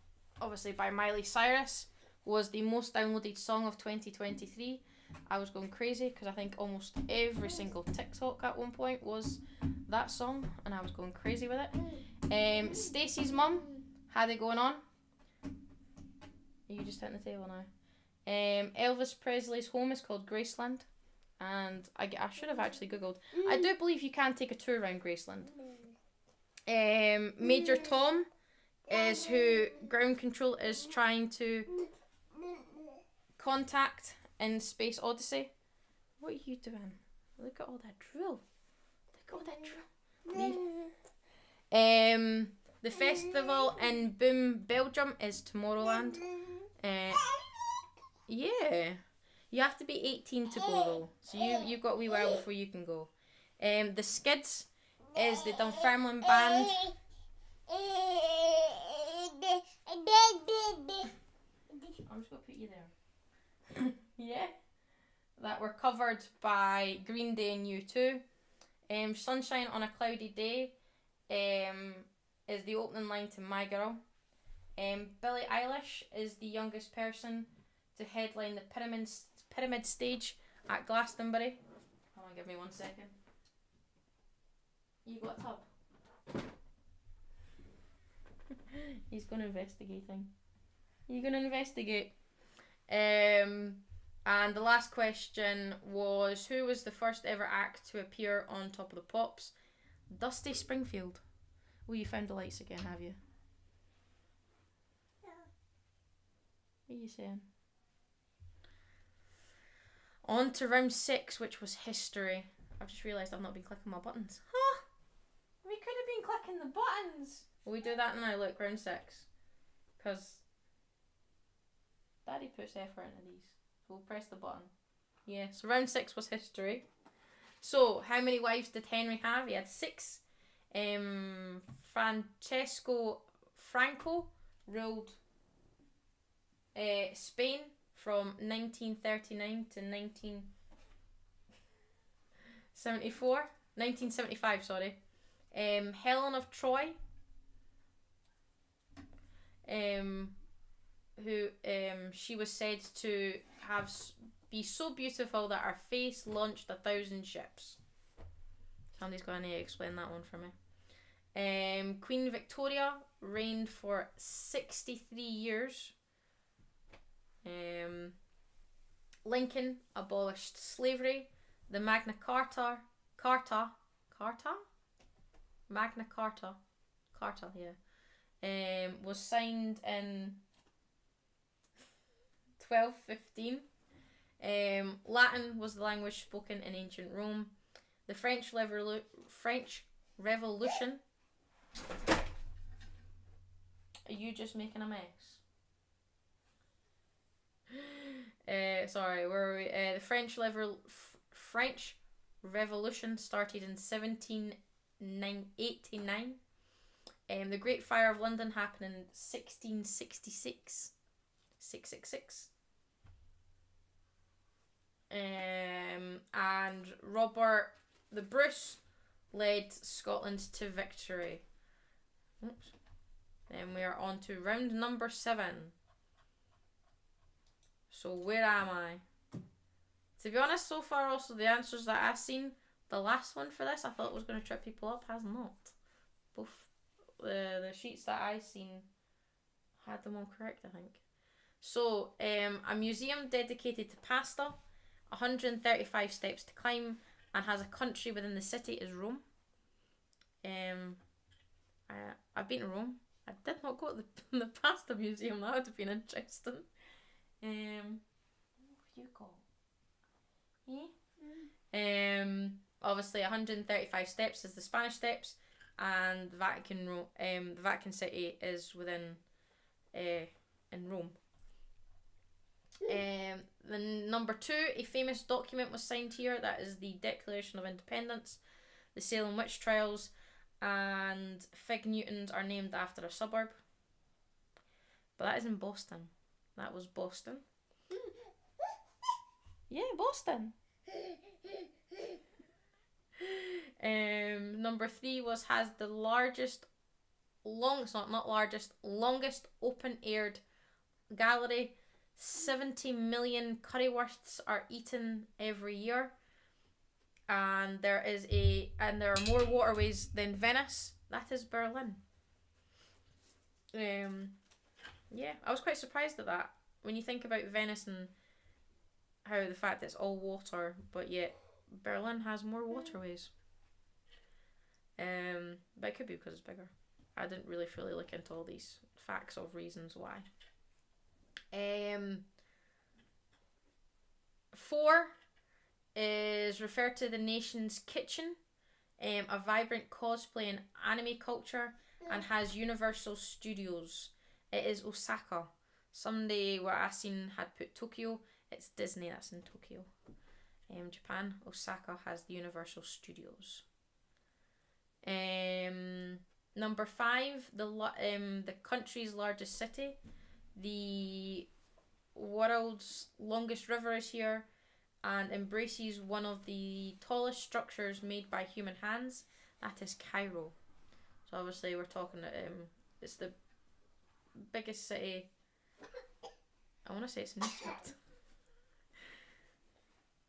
obviously by Miley Cyrus, was the most downloaded song of 2023. I was going crazy because I think almost every single TikTok at one point was that song, and I was going crazy with it. Stacey's mum had it going on. Are you just hitting the table now? Elvis Presley's home is called Graceland, and I should have actually googled. I do believe you can take a tour around Graceland. Major Tom is who ground control is trying to contact in Space Odyssey. What are you doing? Look at all that drool. Look at all that drool. The festival in Boom, Belgium is Tomorrowland. Yeah. You have to be 18 to go though. So you've got a wee while before you can go. The Skids is the Dunfermline band. I'm just going to put you there. Yeah. That were covered by Green Day and U2. Sunshine on a Cloudy Day is the opening line to My Girl. Billie Eilish is the youngest person to headline the pyramid stage at Glastonbury. Hold on, give me 1 second. You got a tub? He's going to investigating. You're going to investigate. And the last question was, who was the first ever act to appear on Top of the Pops? Dusty Springfield. Well, you found the lights again, have you? What are you saying? On to round 6, which was history. I've just realised I've not been clicking my buttons. Huh? We could have been clicking the buttons. Will we do that now? Look, round 6. Because Daddy puts effort into these. So we'll press the button. Yeah, so round 6 was history. So, how many wives did Henry have? He had 6. Francesco Franco ruled Spain from 1939 to 1975, sorry. Helen of Troy, who she was said to be so beautiful that her face launched 1,000 ships. Somebody's going to explain that one for me. Queen Victoria reigned for 63 years. Lincoln abolished slavery. The Magna Carta, was signed in 1215. Latin was the language spoken in ancient Rome. The French Revolution. Are you just making a mess? Sorry, where were we? The French Revolution started in 1789. The Great Fire of London happened in 1666. 666. And Robert the Bruce led Scotland to victory. Oops. Then we are on to round number 7. So where am I? To be honest, so far also the answers that I've seen, the last one for this I thought was going to trip people up, has not. Both the sheets that I've seen had them all correct, I think. So, a museum dedicated to pasta, 135 steps to climb, and has a country within the city is Rome. I've been to Rome. I did not go to the pasta museum. That would have been interesting. What have you got? Obviously 135 steps is the Spanish Steps, and the Vatican City is within in Rome. The number 2, a famous document was signed here. That is the Declaration of Independence. The Salem witch trials and Fig Newtons are named after a suburb. But that is in Boston. That was Boston. Yeah, Boston. Number 3 has the longest open-aired gallery. 70 million currywursts are eaten every year, and there are more waterways than Venice. That is Berlin. Yeah, I was quite surprised at that when you think about Venice and how the fact that it's all water, but yet Berlin has more waterways. But But it could be because it's bigger. I didn't really fully look into all these facts of reasons why. 4 is referred to the nation's kitchen, a vibrant cosplay and anime culture, and has Universal Studios. It is Osaka. Someday where I seen had put Tokyo, it's Disney that's in Tokyo. Japan, Osaka has the Universal Studios. Number 5, the country's largest city. The world's longest river is here and embraces one of the tallest structures made by human hands. That is Cairo. So obviously we're talking, it's the biggest city. I want to say it's in Egypt.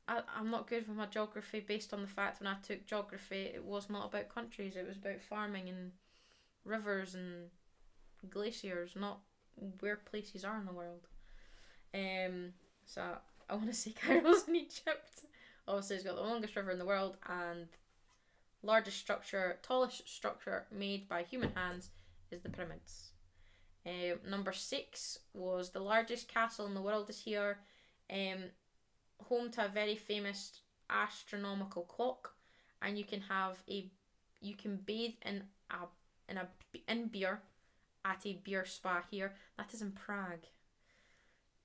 I'm not good with my geography based on the fact when I took geography it was not about countries, it was about farming and rivers and glaciers, not where places are in the world. So I want to say Cairo's in Egypt. Obviously it's got the longest river in the world and tallest structure made by human hands is the pyramids. Number 6 was the largest castle in the world is here. Home to a very famous astronomical clock, and you can bathe in beer at a beer spa here. That is in Prague.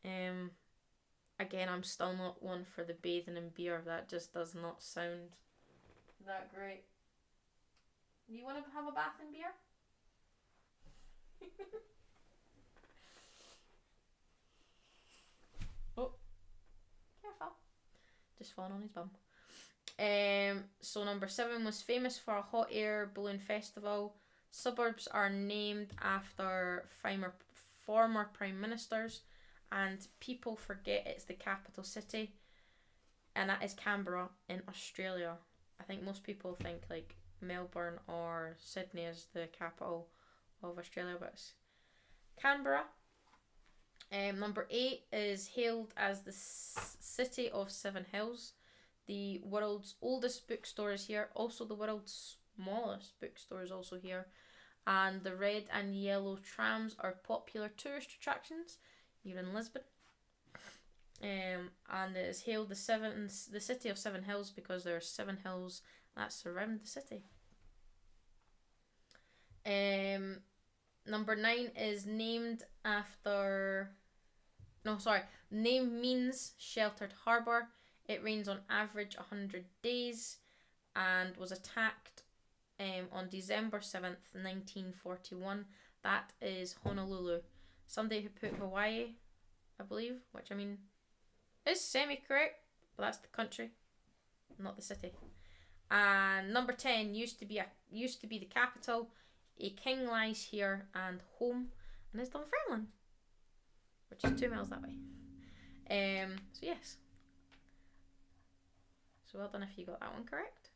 Again, I'm still not one for the bathing in beer. That just does not sound that great. Do you want to have a bath in beer? Oh, careful. Just falling on his bum. So number 7 was famous for a hot air balloon festival. Suburbs are named after former prime ministers, and people forget it's the capital city, and that is Canberra in Australia. I think most people think like Melbourne or Sydney is the capital of Australia, but it's Canberra. Number 8 is hailed as the city of 7 hills. The world's oldest bookstore is here. Also, the world's smallest bookstore is also here. And the red and yellow trams are popular tourist attractions here in Lisbon. And it is hailed the city of 7 hills because there are 7 hills that surround the city. Number 9 is named after... Name means sheltered harbour. It rains on average 100 days and was attacked on December 7th, 1941. That is Honolulu. Somebody who put Hawaii, I believe, which I mean is semi-correct, but that's the country, not the city. And number 10 used to be the capital. A king lies here and home, and is Dunfermline, which is 2 miles that way. So yes. So well done if you got that one correct.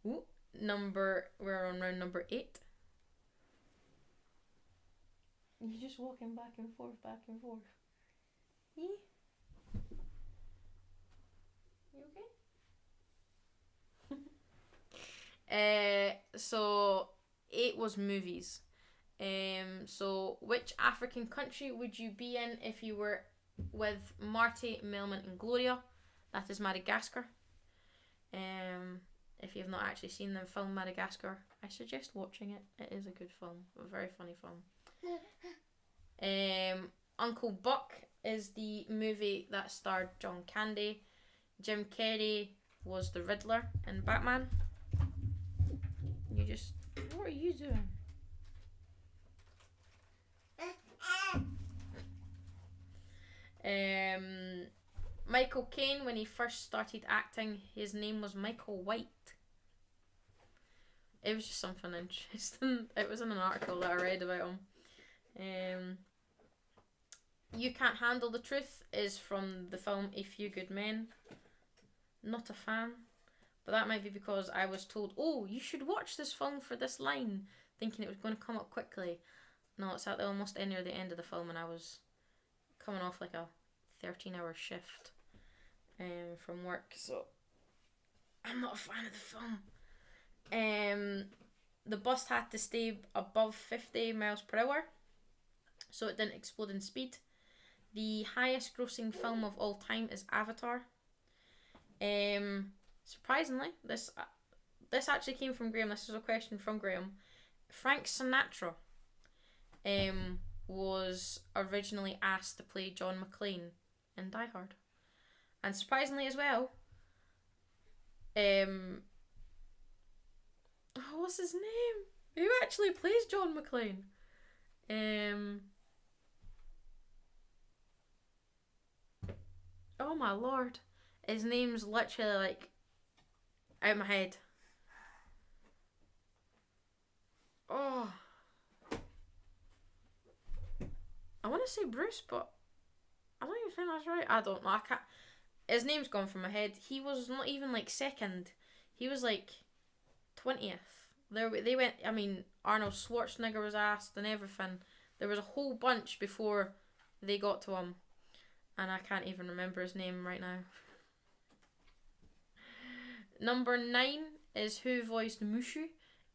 Ooh, we're on round number 8. You're just walking back and forth. Yeah. You okay? So 8 was movies. So which African country would you be in if you were with Marty, Melman and Gloria? That is Madagascar. If you've not actually seen the film Madagascar, I suggest watching it. It is a good film, a very funny film. Uncle Buck is the movie that starred John Candy. Jim Carrey was the Riddler in Batman. What are you doing? Michael Caine, when he first started acting, his name was Michael White. It was just something interesting. It was in an article that I read about him. You Can't Handle the Truth is from the film A Few Good Men. Not a fan, but that might be because I was told, oh, you should watch this film for this line, thinking it was going to come up quickly. No, it's at the almost near the end of the film, and I was coming off like a 13-hour shift from work, so I'm not a fan of the film. the bus had to stay above 50 miles per hour, so it didn't explode in speed. The highest grossing film of all time is Avatar. Surprisingly, this actually came from Graham. This is a question from Graham. Frank Sinatra was originally asked to play John McClane in Die Hard. And surprisingly as well, what's his name? Who actually plays John McClane? Oh my lord. His name's literally like out of my head. Oh. I want to say Bruce, but I don't even think that's right. I don't know. I can't. His name's gone from my head. He was not even like second. He was like 20th. They went. I mean, Arnold Schwarzenegger was asked and everything. There was a whole bunch before they got to him, and I can't even remember his name right now. Number 9 is who voiced Mushu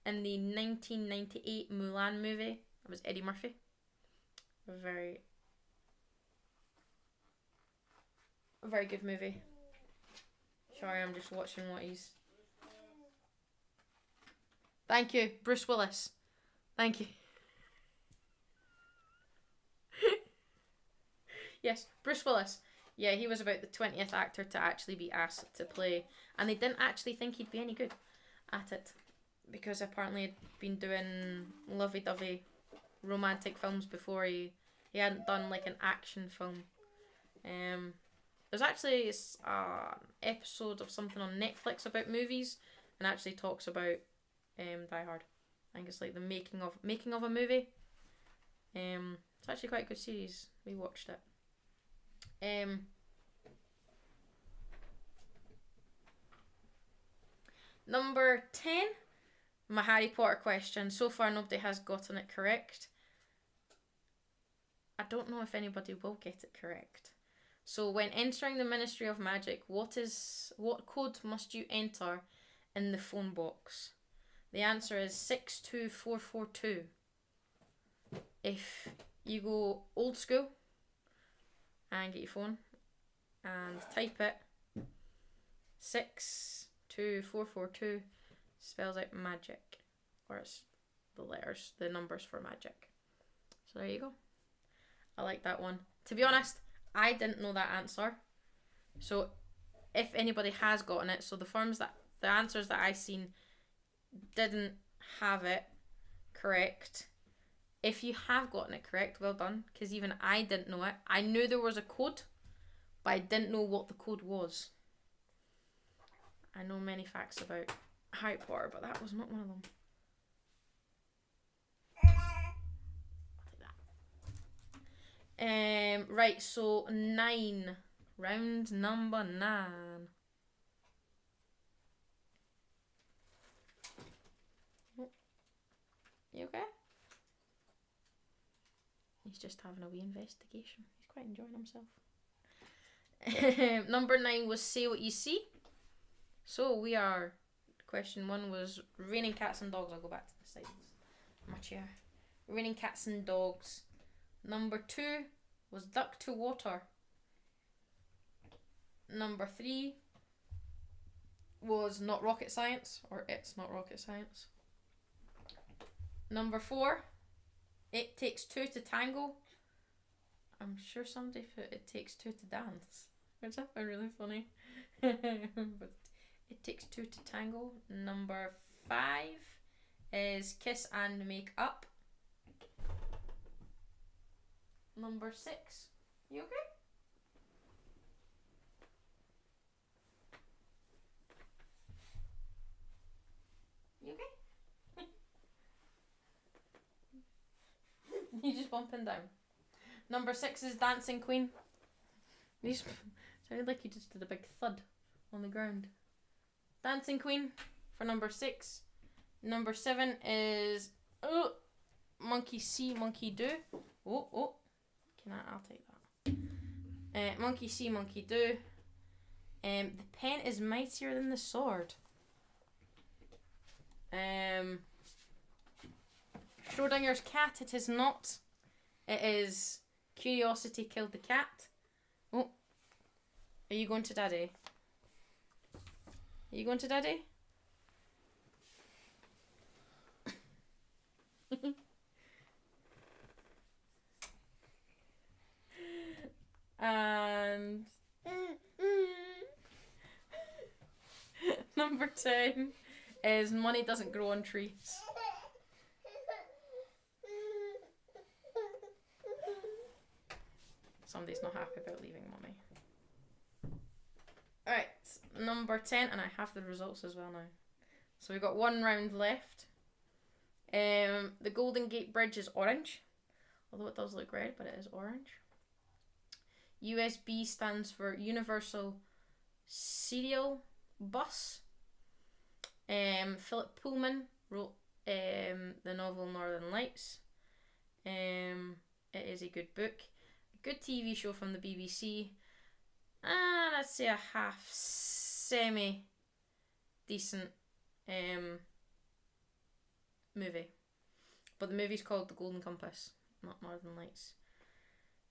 in the 1998 Mulan movie. It was Eddie Murphy. A very good movie. Sorry, I'm just watching what he's... Thank you, Bruce Willis. Thank you. Yes, Bruce Willis. Yeah, he was about the 20th actor to actually be asked to play, and they didn't actually think he'd be any good at it, because apparently he'd been doing lovey-dovey romantic films before. He hadn't done like an action film. There's actually an episode of something on Netflix about movies, and actually talks about Die Hard. I think it's like the making of a movie. It's actually quite a good series. We watched it. Number 10, my Harry Potter question. So far nobody has gotten it correct. I don't know if anybody will get it correct. So when entering the Ministry of Magic, what code must you enter in the phone box? The answer is 62442. If you go old school and get your phone and type it, 62442 spells out magic, or it's the numbers for magic. So there you go. I like that one. To be honest, I didn't know that answer. So if anybody has gotten it, so the answers that I seen didn't have it correct. If you have gotten it correct, well done, because even I didn't know it. I knew there was a code, but I didn't know what the code was. I know many facts about Harry Potter, but that was not one of them. Right, so 9. Round number 9. Oh. You okay? He's just having a wee investigation. He's quite enjoying himself. Number 9 was say what you see. So we are... Question 1 was raining cats and dogs. I'll go back to the side of my chair. Raining cats and dogs. Number 2 was duck to water. Number 3 was not rocket science, or it's not rocket science. Number 4, it takes 2 to tango. I'm sure somebody put it takes 2 to dance, which I find really funny. But it takes 2 to tango. Number 5 is kiss and make up. Number 6. You okay? You okay? You just bumping down. Number 6 is Dancing Queen. You sounded like you just did a big thud on the ground. Dancing Queen for number 6. Number 7 is Monkey See, Monkey Do. Oh. I'll take that. Monkey See, Monkey Do. The pen is mightier than the sword. Schrodinger's cat, it is not. It is Curiosity Killed the Cat. Oh. Are you going to Daddy? Are you going to Daddy? And number 10 is Money Doesn't Grow on Trees. Somebody's not happy about leaving Mummy. Alright, number 10, and I have the results as well now. So we've got one round left. The Golden Gate Bridge is orange, although it does look red, but it is orange. USB stands for Universal Serial Bus. Philip Pullman wrote the novel Northern Lights. It is a good book. A good TV show from the BBC. And I'd say a half semi decent movie. But the movie's called The Golden Compass, not Northern Lights.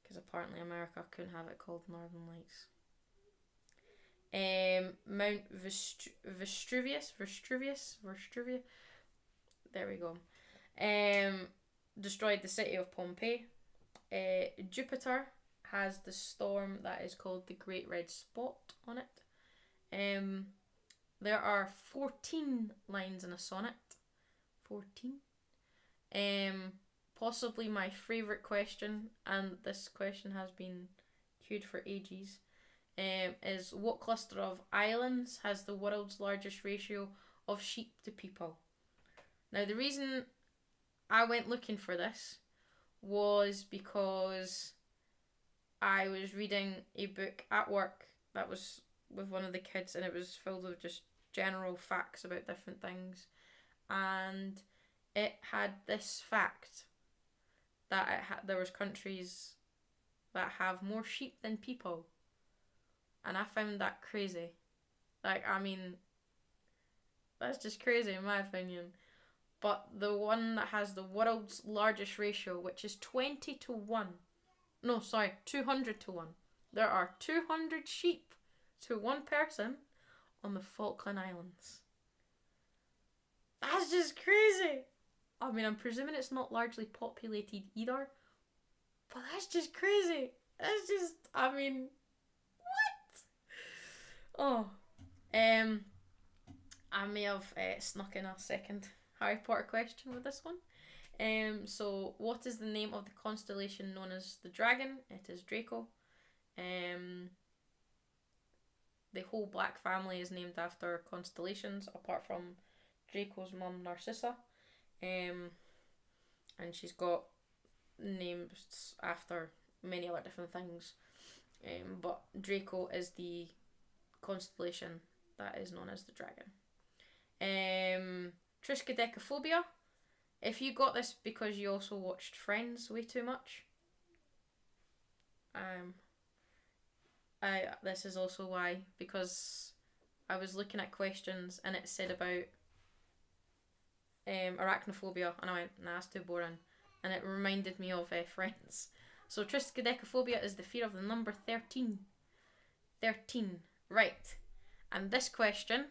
Because apparently America couldn't have it called Northern Lights. Mount Vesuvius. There we go. Destroyed the city of Pompeii. Jupiter has the storm that is called the Great Red Spot on it. There are 14 lines in a sonnet. 14. Possibly my favourite question, and this question has been queued for ages, is what cluster of islands has the world's largest ratio of sheep to people? Now, the reason I went looking for this was because I was reading a book at work that was with one of the kids, and it was filled with just general facts about different things, and it had this fact that there was countries that have more sheep than people, and I found that crazy. Like, I mean, that's just crazy in my opinion. But the one that has the world's largest ratio, which is 20 to 1. No, sorry, 200 to 1. There are 200 sheep to one person on the Falkland Islands. That's just crazy. I mean, I'm presuming it's not largely populated either. But that's just crazy. That's just, I mean, what? Oh. I may have snuck in a second Harry Potter question with this one. So what is the name of the constellation known as the dragon? It is Draco. The whole Black family is named after constellations, apart from Draco's mum, Narcissa. And she's got names after many other different things. But Draco is the constellation that is known as the dragon. Triskaidekaphobia. If you got this because you also watched Friends way too much, this is also why, because I was looking at questions and it said about arachnophobia, and I went, nah, that's too boring, and it reminded me of Friends. So triskaidekaphobia is the fear of the number 13. 13, right. And this question,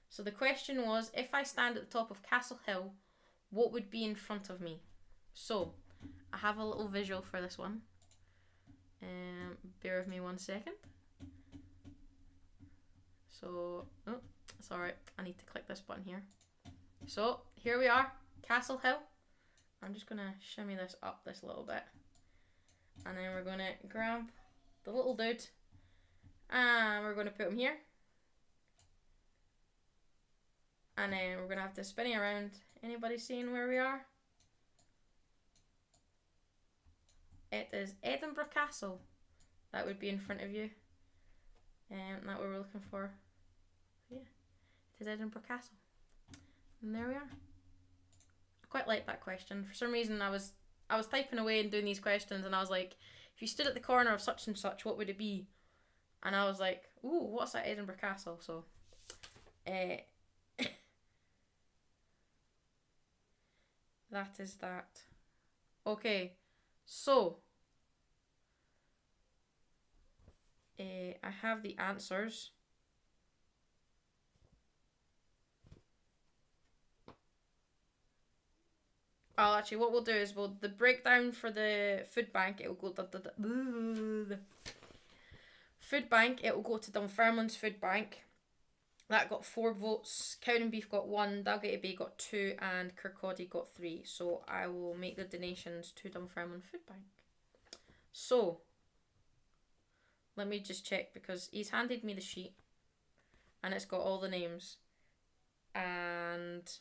so the question was, if I stand at the top of Castle Hill, what would be in front of me? So, I have a little visual for this one. Bear with me 1 second. So, oh, sorry, I need to click this button here. So, here we are, Castle Hill. I'm just going to shimmy this up this little bit. And then we're going to grab the little dude. And we're going to put him here. And then we're going to have to spin it around. Anybody seeing where we are? It is Edinburgh Castle. That would be in front of you. That what we're looking for. Yeah, it is Edinburgh Castle. And there we are. I quite like that question. For some reason I was typing away and doing these questions, and I was like, if you stood at the corner of such and such, what would it be? And I was like, ooh, what's that Edinburgh Castle? So, that is that. Okay, so I have the answers. Oh, actually, what we'll do is the breakdown for the food bank. It will go the food bank. It will go to Dunfermline's food bank. That got 4 votes. Cowdenbeath got 1. Dalgety Bay got 2, and Kirkcaldy got 3. So I will make the donations to Dunfermline Food Bank. So let me just check because he's handed me the sheet, and it's got all the names, and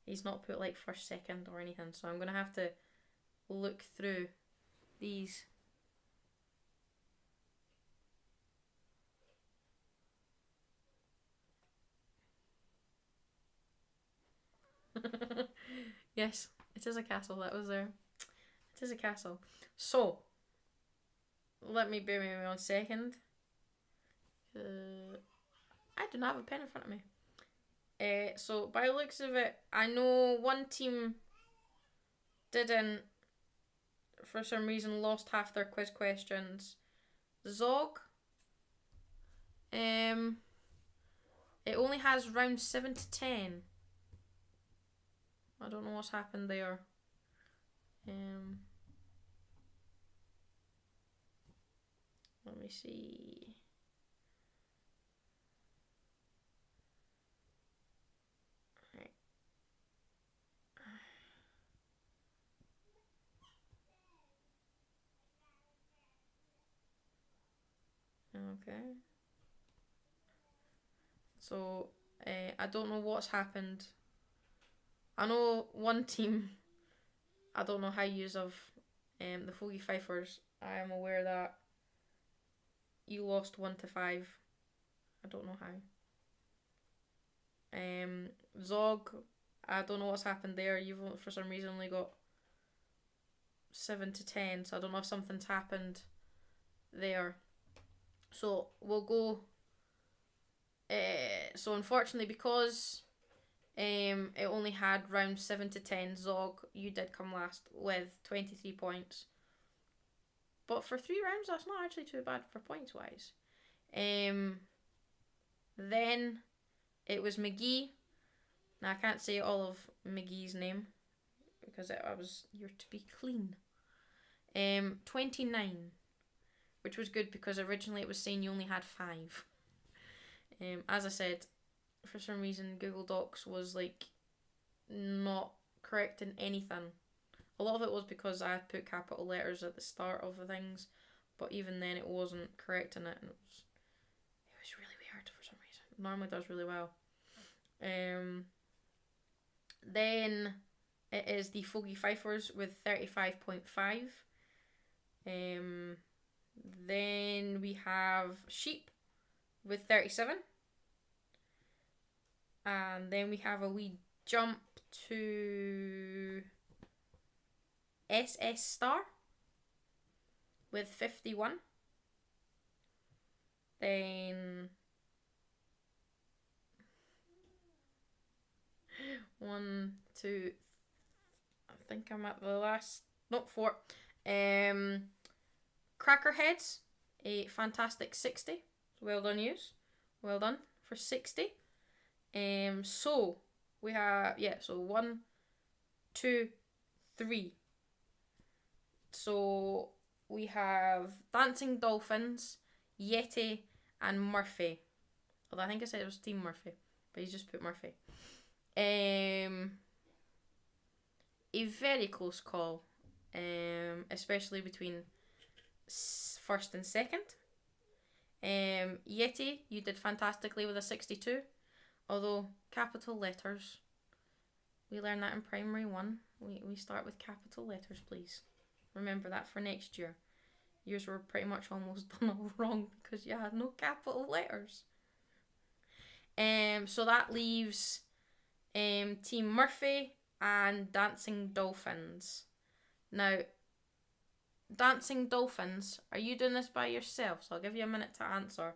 he's not put like first, second, or anything. So I'm gonna have to look through these. Yes, it is a castle. That was there. It is a castle. So, let me bear with me 1 second. I do not have a pen in front of me. So, by the looks of it, I know one team didn't, for some reason, lost half their quiz questions. Zog. It only has round 7 to 10. I don't know what's happened there. Let me see. Right. Okay. So, I don't know what's happened. I know one team, I don't know how use of the Foggy Fifers. I am aware that you lost 1 to 5. I don't know how. Zog, I don't know what's happened there. You've for some reason only got 7 to 10, so I don't know if something's happened there. So we'll go. So unfortunately, because it only had round 7 to 10, Zog, you did come last with 23 points. But for 3 rounds, that's not actually too bad for points wise. Then it was McGee. Now I can't say all of McGee's name because you're to be clean. 29, which was good because originally it was saying you only had 5. As I said, for some reason Google Docs was like not correcting anything. A lot of it was because I had put capital letters at the start of the things, but even then it wasn't correcting it, and it was really weird for some reason. It normally does really well. Then it is the Foggy Fifers with 35.5. Then we have Sheep with 37. And then we have a wee jump to SS Star with 51. Then 1, 2, I think I'm at the last, not 4. Crackerheads, a fantastic 60. Well done, yous. Well done for 60. So we have, so 1, 2, 3. So we have Dancing Dolphins, Yeti, and Murphy. Although I think I said it was Team Murphy, but he's just put Murphy. A very close call, especially between first and second. Yeti, you did fantastically with a 62. Although capital letters, we learned that in primary 1. We start with capital letters, please. Remember that for next year. Yours were pretty much almost done all wrong because you had no capital letters. So that leaves Team Murphy and Dancing Dolphins. Now, Dancing Dolphins, are you doing this by yourself? So I'll give you a minute to answer.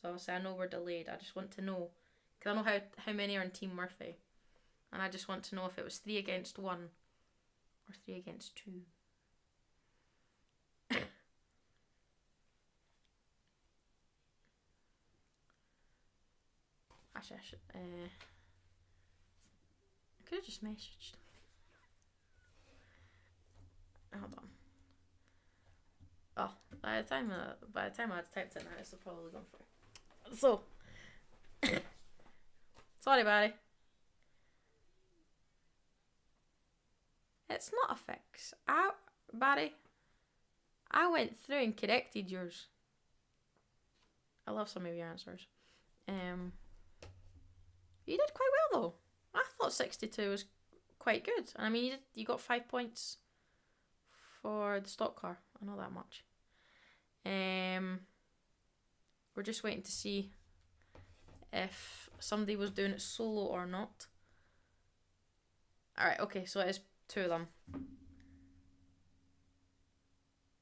So obviously I know we're delayed. I just want to know, because I know how many are in Team Murphy. And I just want to know if it was 3 against 1 Or 3 against 2. Actually, I could have just messaged. Hold on. Oh, by the time I had typed it now, it's probably gone through. So, sorry, Barry. It's not a fix. Barry, I went through and corrected yours. I love some of your answers. You did quite well though. I thought 62 was quite good. I mean, you got 5 points for the stock car. I know that much. We're just waiting to see if somebody was doing it solo or not. Alright, okay, so it is 2 of them.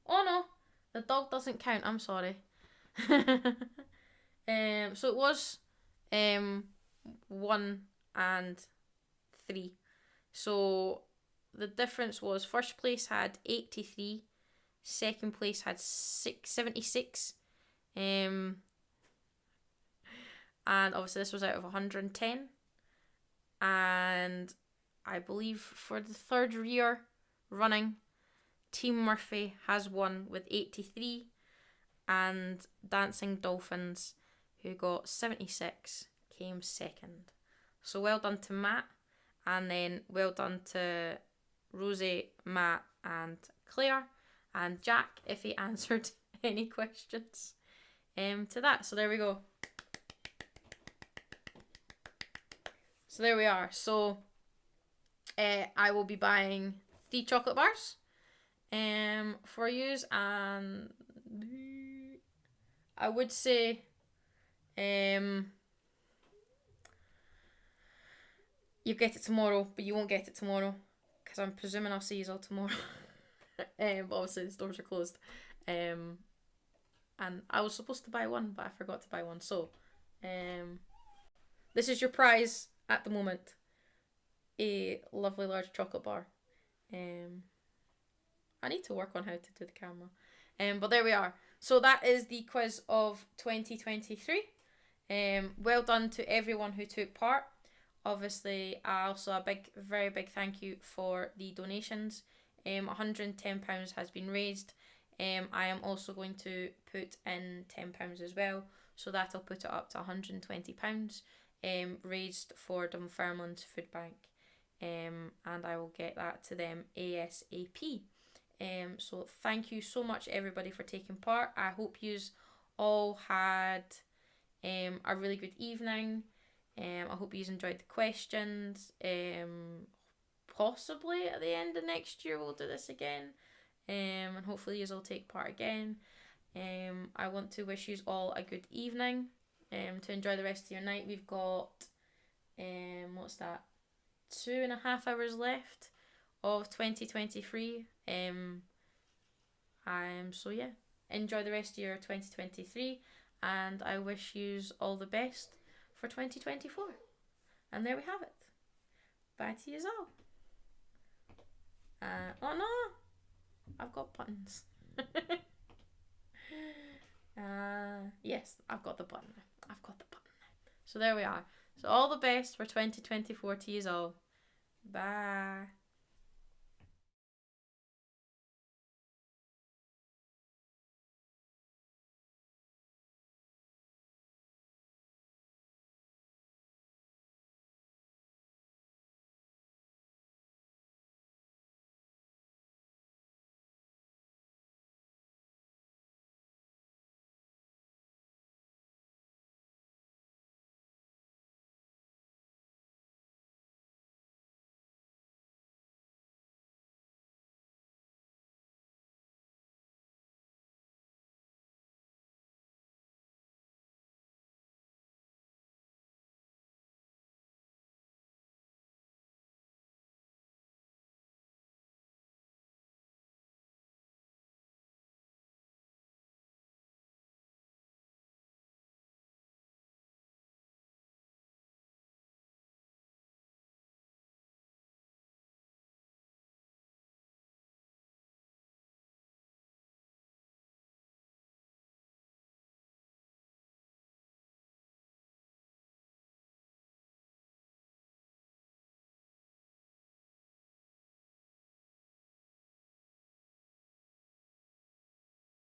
Oh no, the dog doesn't count, I'm sorry. So it was 1 and 3. So the difference was first place had 83, second place had 76. And obviously this was out of 110. And I believe for the third year running, Team Murphy has won with 83, and Dancing Dolphins, who got 76, came second. So well done to Matt, and then well done to Rosie, Matt, and Claire, and Jack if he answered any questions to that. So there we go. So there we are. So I will be buying 3 chocolate bars for yous, and I would say you get it tomorrow, but you won't get it tomorrow because I'm presuming I'll see you all tomorrow. But obviously the stores are closed. And I was supposed to buy one, but I forgot to buy one. So this is your prize at the moment. A lovely large chocolate bar. I need to work on how to do the camera. But there we are. So that is the quiz of 2023. Well done to everyone who took part. Obviously, also a very big thank you for the donations. £110 has been raised. I am also going to put in £10 as well, so that'll put it up to £120 raised for Dunfermline's Food Bank. And I will get that to them ASAP. So thank you so much everybody for taking part. I hope yous all had a really good evening. I hope you enjoyed the questions. Possibly at the end of next year we'll do this again. And hopefully you all take part again. I want to wish you all a good evening. To enjoy the rest of your night. We've got what's that? 2.5 hours left of 2023. So yeah, enjoy the rest of your 2023, and I wish yous all the best for 2024. And there we have it. Bye to yous all. Oh no, I've got buttons. Yes, I've got the button. So there we are. So all the best for 2024 to yous all. Bye.